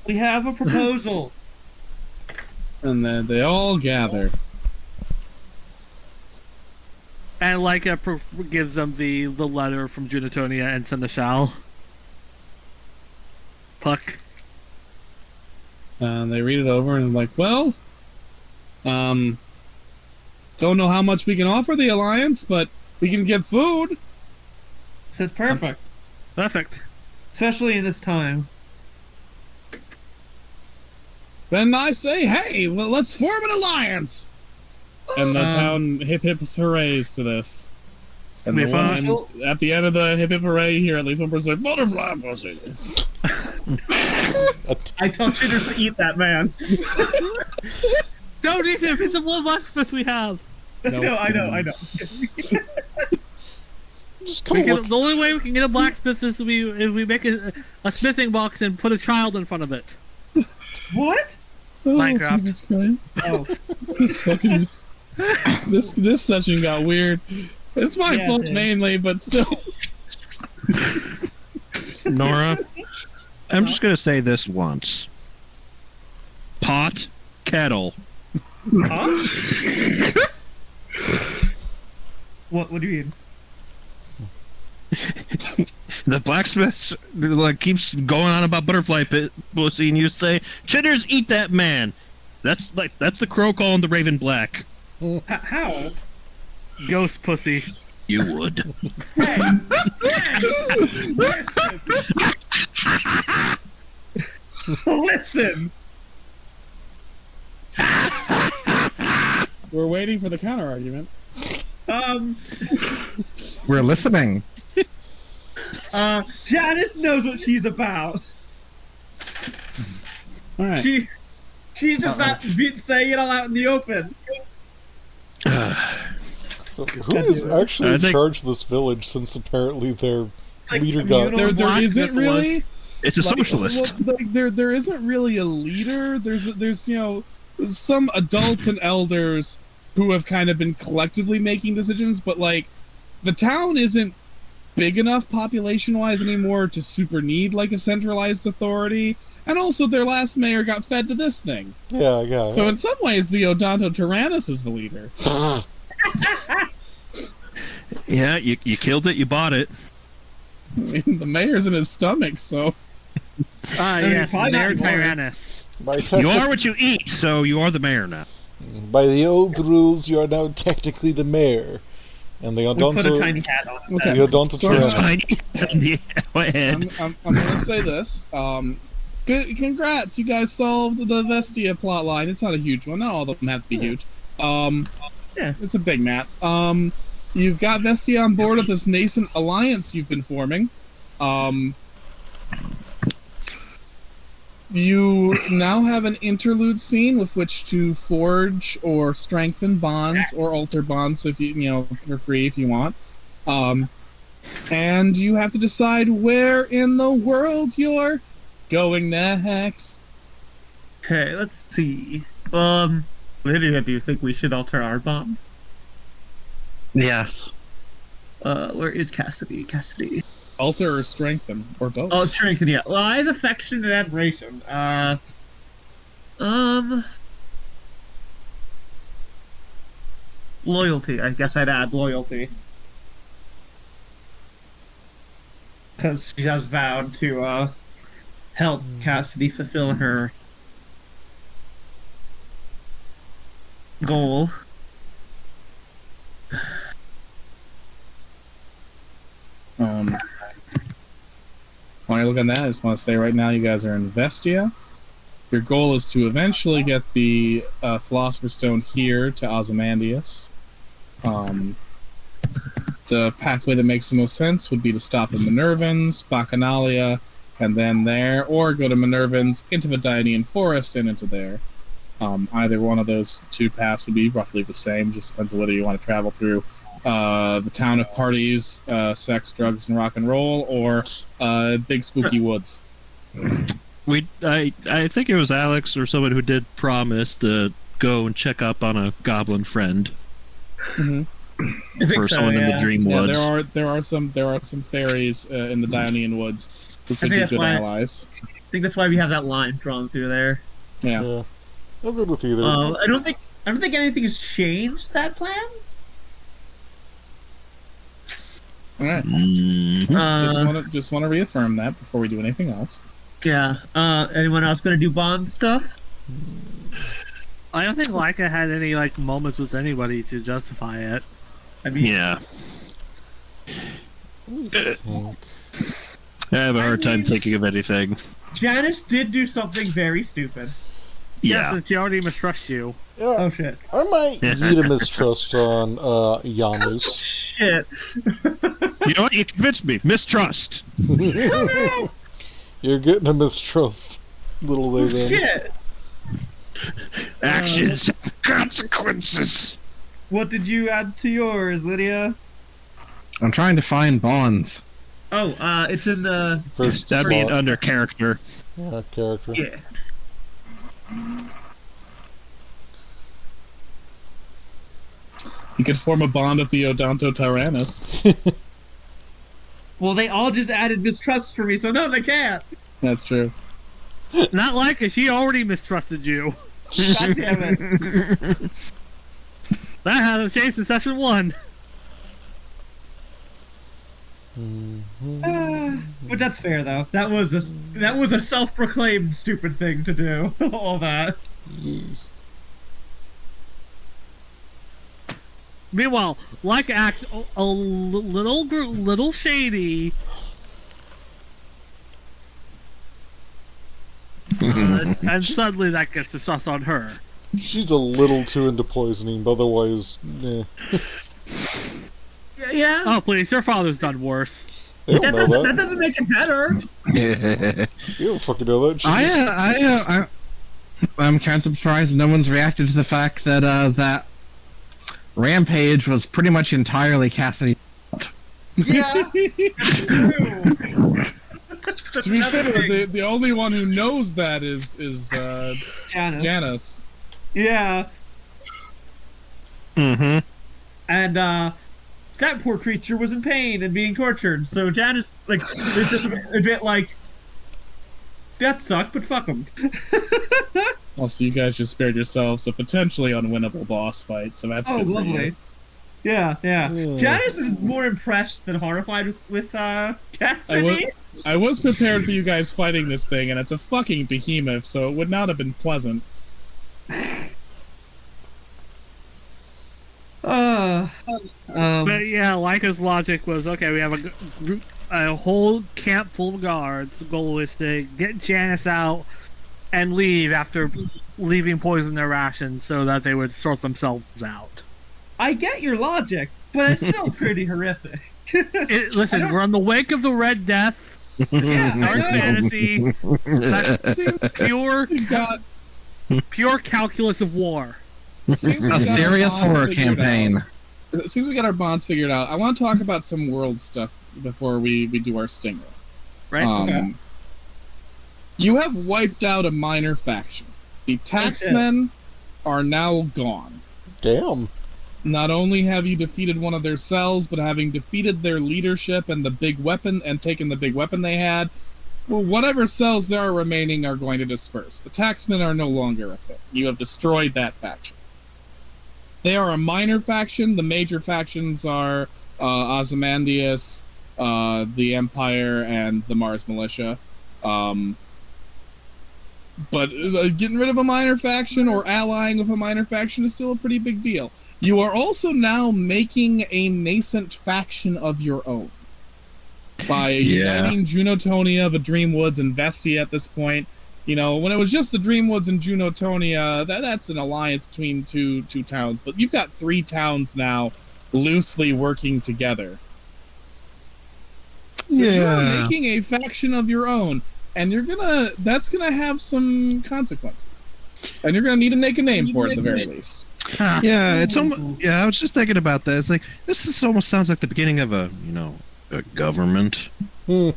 We have a proposal. And then they all gather. And Leica gives them the letter from Junitonia and Seneschal. Puck. And they read it over and like, well, don't know how much we can offer the Alliance, but we can get food. That's perfect. Perfect. Especially in this time. Then I say, hey, well, let's form an alliance. And the town hip hoorays to this. And We the one, at the end of the hip hooray, you hear at least one person say, butterfly pussy. I tell Chitters to eat that man. Don't eat it! It's a little blacksmith we have! No, I know. Just come look. The only way we can get a blacksmith is if we make a smithing box and put a child in front of it. What? Oh, Minecraft. Jesus Christ. Oh. This fucking... this session got weird. It's my fault mainly, but still. Nora, I'm just gonna say this once. Pot, kettle. Huh? What do you mean? The blacksmith keeps going on about butterfly pussy, and you say, "Chitters, eat that man." That's the crow calling the raven black. How? Ghost pussy. You would. Hey! Listen! We're waiting for the counter argument. We're listening. Janice knows what she's about. Alright. She's just not saying it all out in the open. So who is actually in charge of this village, since apparently their leader got... There isn't really... It's a socialist. Well, there isn't really a leader. There's some adults and elders who have kind of been collectively making decisions, but the town isn't big enough population-wise anymore to super need a centralized authority. And also, their last mayor got fed to this thing. Yeah. So in some ways, the Odonto Tyrannus is the leader. Yeah, you killed it, you bought it. I mean, the mayor's in his stomach, so... Yes, Mayor Tyrannus. You are what you eat, so you are the mayor now. By the old rules, you are now technically the mayor. And the Odonto... Put a tiny hat on. Okay. The Odonto Tyrannus. I'm gonna say this. Congrats, you guys solved the Vestia plotline. It's not a huge one. Not all of them have to be huge. It's a big map. You've got Vestia on board with this nascent alliance you've been forming. You now have an interlude scene with which to forge or strengthen bonds or alter bonds if you for free if you want. And you have to decide where in the world you're going next. Okay, let's see. Lydia, do you think we should alter our bond? Yes. Where is Cassidy? Alter or strengthen, or both. Oh, strengthen, yeah. Well, I have affection and admiration. Loyalty. I guess I'd add loyalty. because she has vowed to help Cassidy fulfill her goal. While you're looking at that, I just want to say right now you guys are in Vestia. Your goal is to eventually get the Philosopher's Stone here to Ozymandias. The pathway that makes the most sense would be to stop at Minervans, Bacchanalia, and then there, or go to Minervans, into the Dianean Forest, and into there. Either one of those two paths would be roughly the same, just depends on whether you want to travel through the town of parties, sex, drugs, and rock and roll, or big spooky woods. I think it was Alex or someone who did promise to go and check up on a goblin friend. Mm-hmm. For someone in the Dream Yeah, Woods. there are some fairies in the Dianean Woods who could be good allies. I think that's why we have that line drawn through there. Yeah. I'm good with either. I don't think anything has changed that plan. All right. Just want to reaffirm that before we do anything else. Yeah. Anyone else gonna do Bond stuff? I don't think Leica had any moments with anybody to justify it. I mean, Yeah. I have a hard time thinking of anything. Janice did do something very stupid. Yeah, since she already mistrusts you. Yeah, Oh shit. I might need a mistrust on Janus. Shit. You know what? You convinced me. Mistrust. You're getting a mistrust, little lady. Shit. Actions have consequences. What did you add to yours, Lydia? I'm trying to find bonds. Oh, it's in the First That'd be slot. under character. Yeah, character. yeah. You could form a bond with the Odonto Tyrannus. Well, they all just added mistrust for me, so no, they can't. That's true. Not Leica, she already mistrusted you. God damn it. That hasn't changed in session 1. But that's fair though. That was a self-proclaimed stupid thing to do. All that. Meanwhile, Leica acts a little shady. And suddenly that gets the sauce on her. She's a little too into poisoning, but otherwise, eh. Yeah. Oh please, your father's done worse. They don't know That that. doesn't make it better. You don't fucking know that. I'm kind of surprised no one's reacted to the fact that that Rampage was pretty much entirely Cassidy. Yeah. To be fair, the only one who knows that is Janice. Janice. Yeah. Mm-hmm. And that poor creature was in pain and being tortured. So Janice, was just a bit like, that sucked, but fuck him. Also, you guys just spared yourselves a potentially unwinnable boss fight, so that's good for lovely. you. Yeah. Janice is more impressed than horrified with Cassidy. I was prepared for you guys fighting this thing, and it's a fucking behemoth, so it would not have been pleasant. But yeah, Leica's logic was, okay, we have a whole camp full of guards. The goal is to get Janice out and leave after leaving poison in their rations so that they would sort themselves out. I get your logic, but it's still pretty horrific. Listen, we're on the wake of the Red Death. Yeah, Dark I know. fantasy. That's pure calculus of war. It seems we A got our serious bonds horror figured campaign. out. It seems we got our bonds figured out. I want to talk about some world stuff before we do our stinger. Right? Okay. You have wiped out a minor faction. The Taxmen are now gone. Damn. Not only have you defeated one of their cells, but having defeated their leadership and the big weapon and taken the big weapon they had, well, whatever cells there are remaining are going to disperse. The Taxmen are no longer a thing. You have destroyed that faction. They are a minor faction. The major factions are Ozymandias, the Empire and the Mars Militia. But getting rid of a minor faction or allying with a minor faction is still a pretty big deal. You are also now making a nascent faction of your own. By uniting Junotonia, the Dreamwoods, and Vestia at this point. You know, when it was just the Dreamwoods and Junotonia, that's an alliance between two towns. But you've got 3 towns now loosely working together. So you're making a faction of your own. And that's gonna have some consequences, and you're gonna need to make a name for it at the very least. It's almost. Yeah, I was just thinking about that. It's like this almost sounds like the beginning of a government. Oh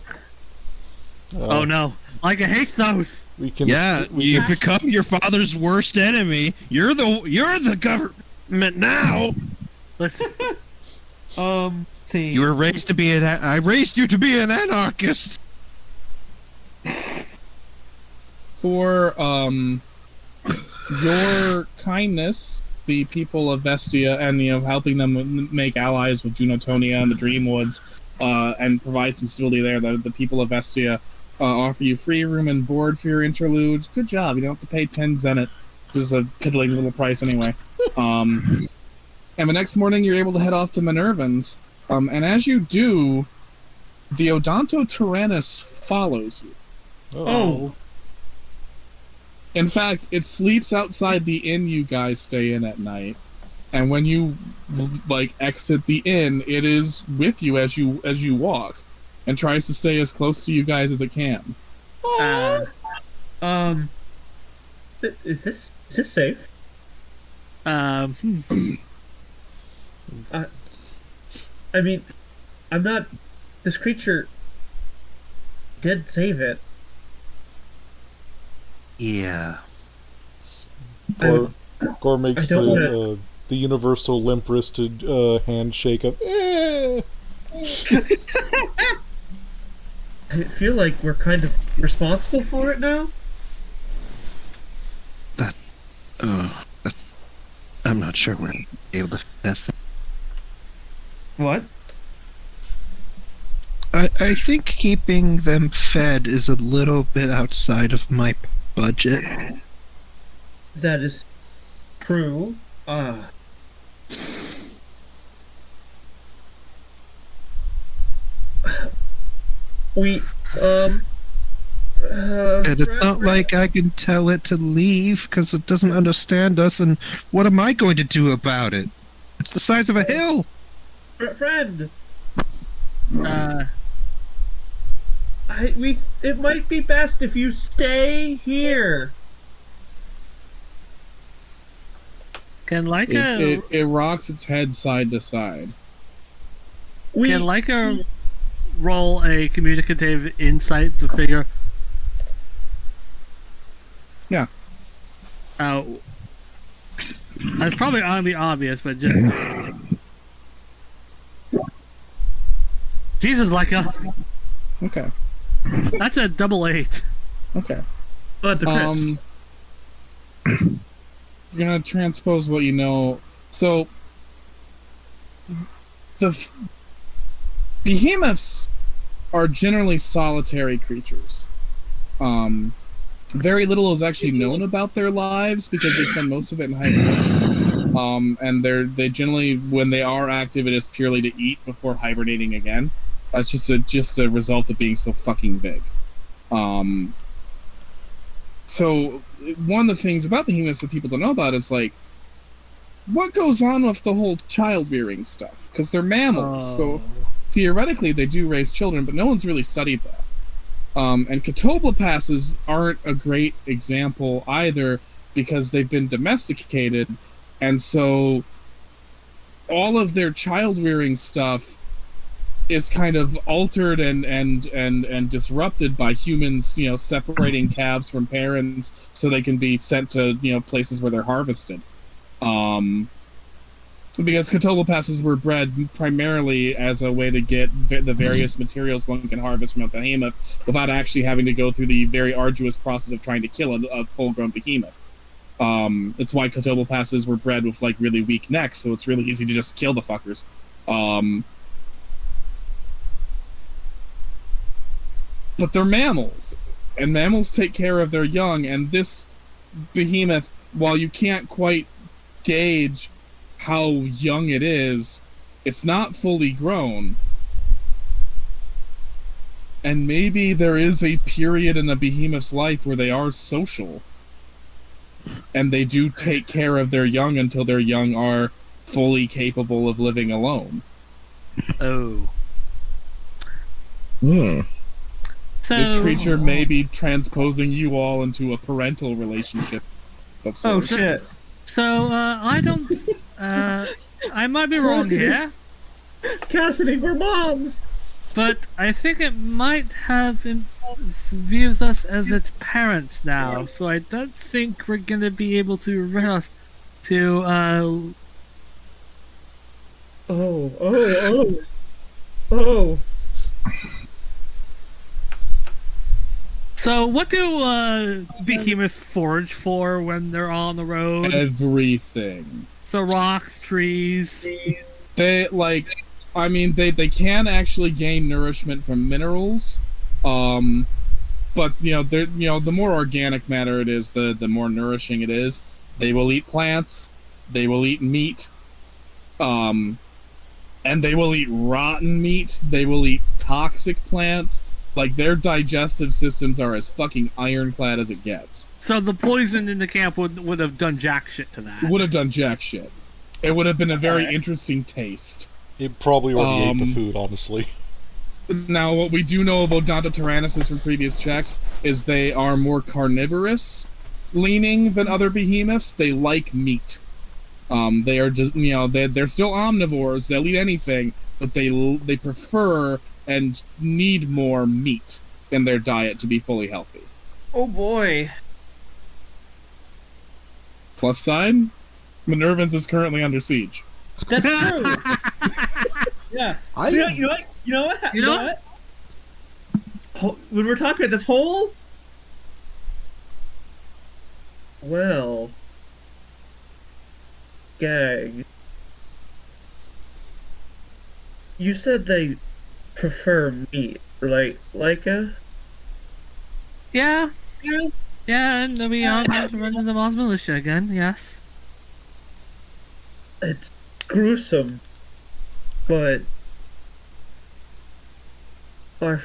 no, Micah hates those. You become your father's worst enemy. You're the government now. See. You were raised to be I raised you to be an anarchist. For your kindness, the people of Vestia, and helping them make allies with Junotonia and the Dreamwoods, and provide some stability there. The people of Vestia offer you free room and board for your interludes. Good job. You don't have to pay 10 Zenit, which is a piddling little price anyway. And the next morning, you're able to head off to Minervans. And as you do, the Odontotyrannus follows you. Oh. In fact, it sleeps outside the inn you guys stay in at night, and when you exit the inn, it is with you as you walk, and tries to stay as close to you guys as it can. Is this safe? I mean, I'm not. This creature did save it. Yeah. Gore makes the universal limp-wristed handshake of. I feel like we're kind of responsible for it now. I'm not sure we're able to. What? I think keeping them fed is a little bit outside of my budget. That is true. And it's not like I can tell it to leave because it doesn't understand us, and what am I going to do about it? It's the size of a hill! Friend! It might be best if you stay here. Can Leica... It rocks its head side to side. Can Leica roll a communicative insight to figure... Yeah. That's probably gonna be obvious, but just... Jesus, Leica! Okay. That's a 8. Okay. Oh, that's a crit. You're gonna transpose what you know. So, the behemoths are generally solitary creatures. Very little is actually known about their lives because they spend most of it in hibernation. And they generally, when they are active, it is purely to eat before hibernating again. That's just a result of being so fucking big. So one of the things about behemoths that people don't know about is what goes on with the whole child rearing stuff, because they're mammals. So theoretically they do raise children, but no one's really studied that. And catoblepasts aren't a great example either, because they've been domesticated, and so all of their child rearing stuff is kind of altered and disrupted by humans, separating calves from parents so they can be sent to, places where they're harvested. Because catoblepasts were bred primarily as a way to get the various materials one can harvest from a behemoth without actually having to go through the very arduous process of trying to kill a full-grown behemoth. It's why catoblepasts were bred with really weak necks, so it's really easy to just kill the fuckers. but they're mammals, and mammals take care of their young, and this behemoth, while you can't quite gauge how young it is, it's not fully grown. And maybe there is a period in the behemoth's life where they are social. And they do take care of their young until their young are fully capable of living alone. Oh. So This creature may be transposing you all into a parental relationship of Oh sorts. shit! So I don't. I might be wrong here, Cassidy, we're moms. but I think it might have views us as its parents now. So I don't think we're gonna be able to rest to. Oh. So what do behemoths forage for when they're on the road? Everything. So rocks, trees. They they can actually gain nourishment from minerals, but the more organic matter it is, the more nourishing it is. They will eat plants, they will eat meat, and they will eat rotten meat. They will eat toxic plants. Like, their digestive systems are as fucking ironclad as it gets. So the poison in the camp would have done jack shit to that. Would have done jack shit. It would have been a very interesting taste. It probably already ate the food, honestly. Now, what we do know about Odontotyrannuses from previous checks is they are more carnivorous leaning than other behemoths. They like meat. They are just, they're still omnivores. They'll eat anything, but they prefer and need more meat in their diet to be fully healthy. Oh boy. Plus side, Minervans is currently under siege. That's true. Yeah. You know what? When we're talking about this whole... Well... Gang. You said they prefer meat, right, Leica? Yeah, and we are going to run into the Mars Militia again, yes. It's gruesome, but our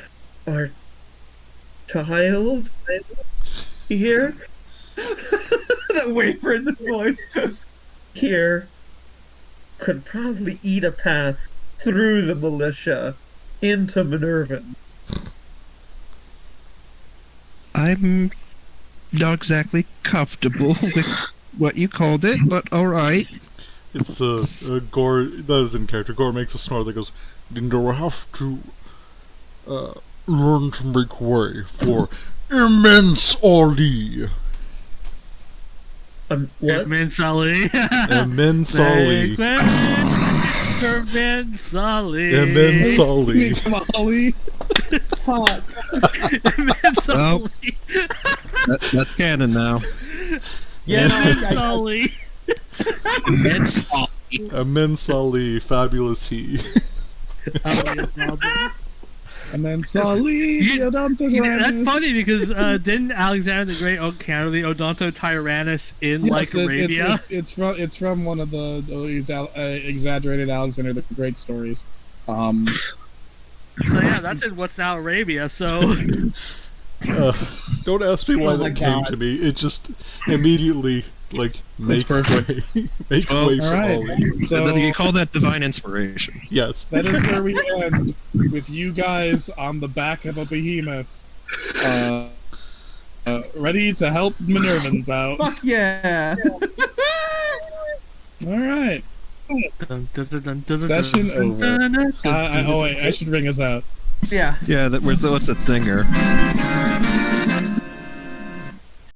child here, that waver in the voice, here could probably eat a path through the militia into Minervan. I'm not exactly comfortable with what you called it, but alright. It's Gore, that is in character. Gore makes a snort that goes, "Then we'll have to learn to make way for Immense Ali." What? Immense Ali. Immense Ali. Immense Ali. Immense Ali. Molly. Fuck. Immense Well, Ali. That's canon now. Immense Ali. Immense Immense Ali, fabulous he. And then Sully, That's funny because didn't Alexander the Great encounter the Odontotyrannus in Arabia? It's from one of the exaggerated Alexander the Great stories. So yeah, that's in what's now Arabia. So Don't ask me why Oh my that came God. to me. It just immediately make perfect. way, make way for Alright, Ali. so You call that divine inspiration. Yes. that is where we end, with you guys on the back of a behemoth, ready to help Minervans out. Fuck yeah! Alright, session over. Oh wait, I should ring us out. Yeah. Yeah, what's that stinger?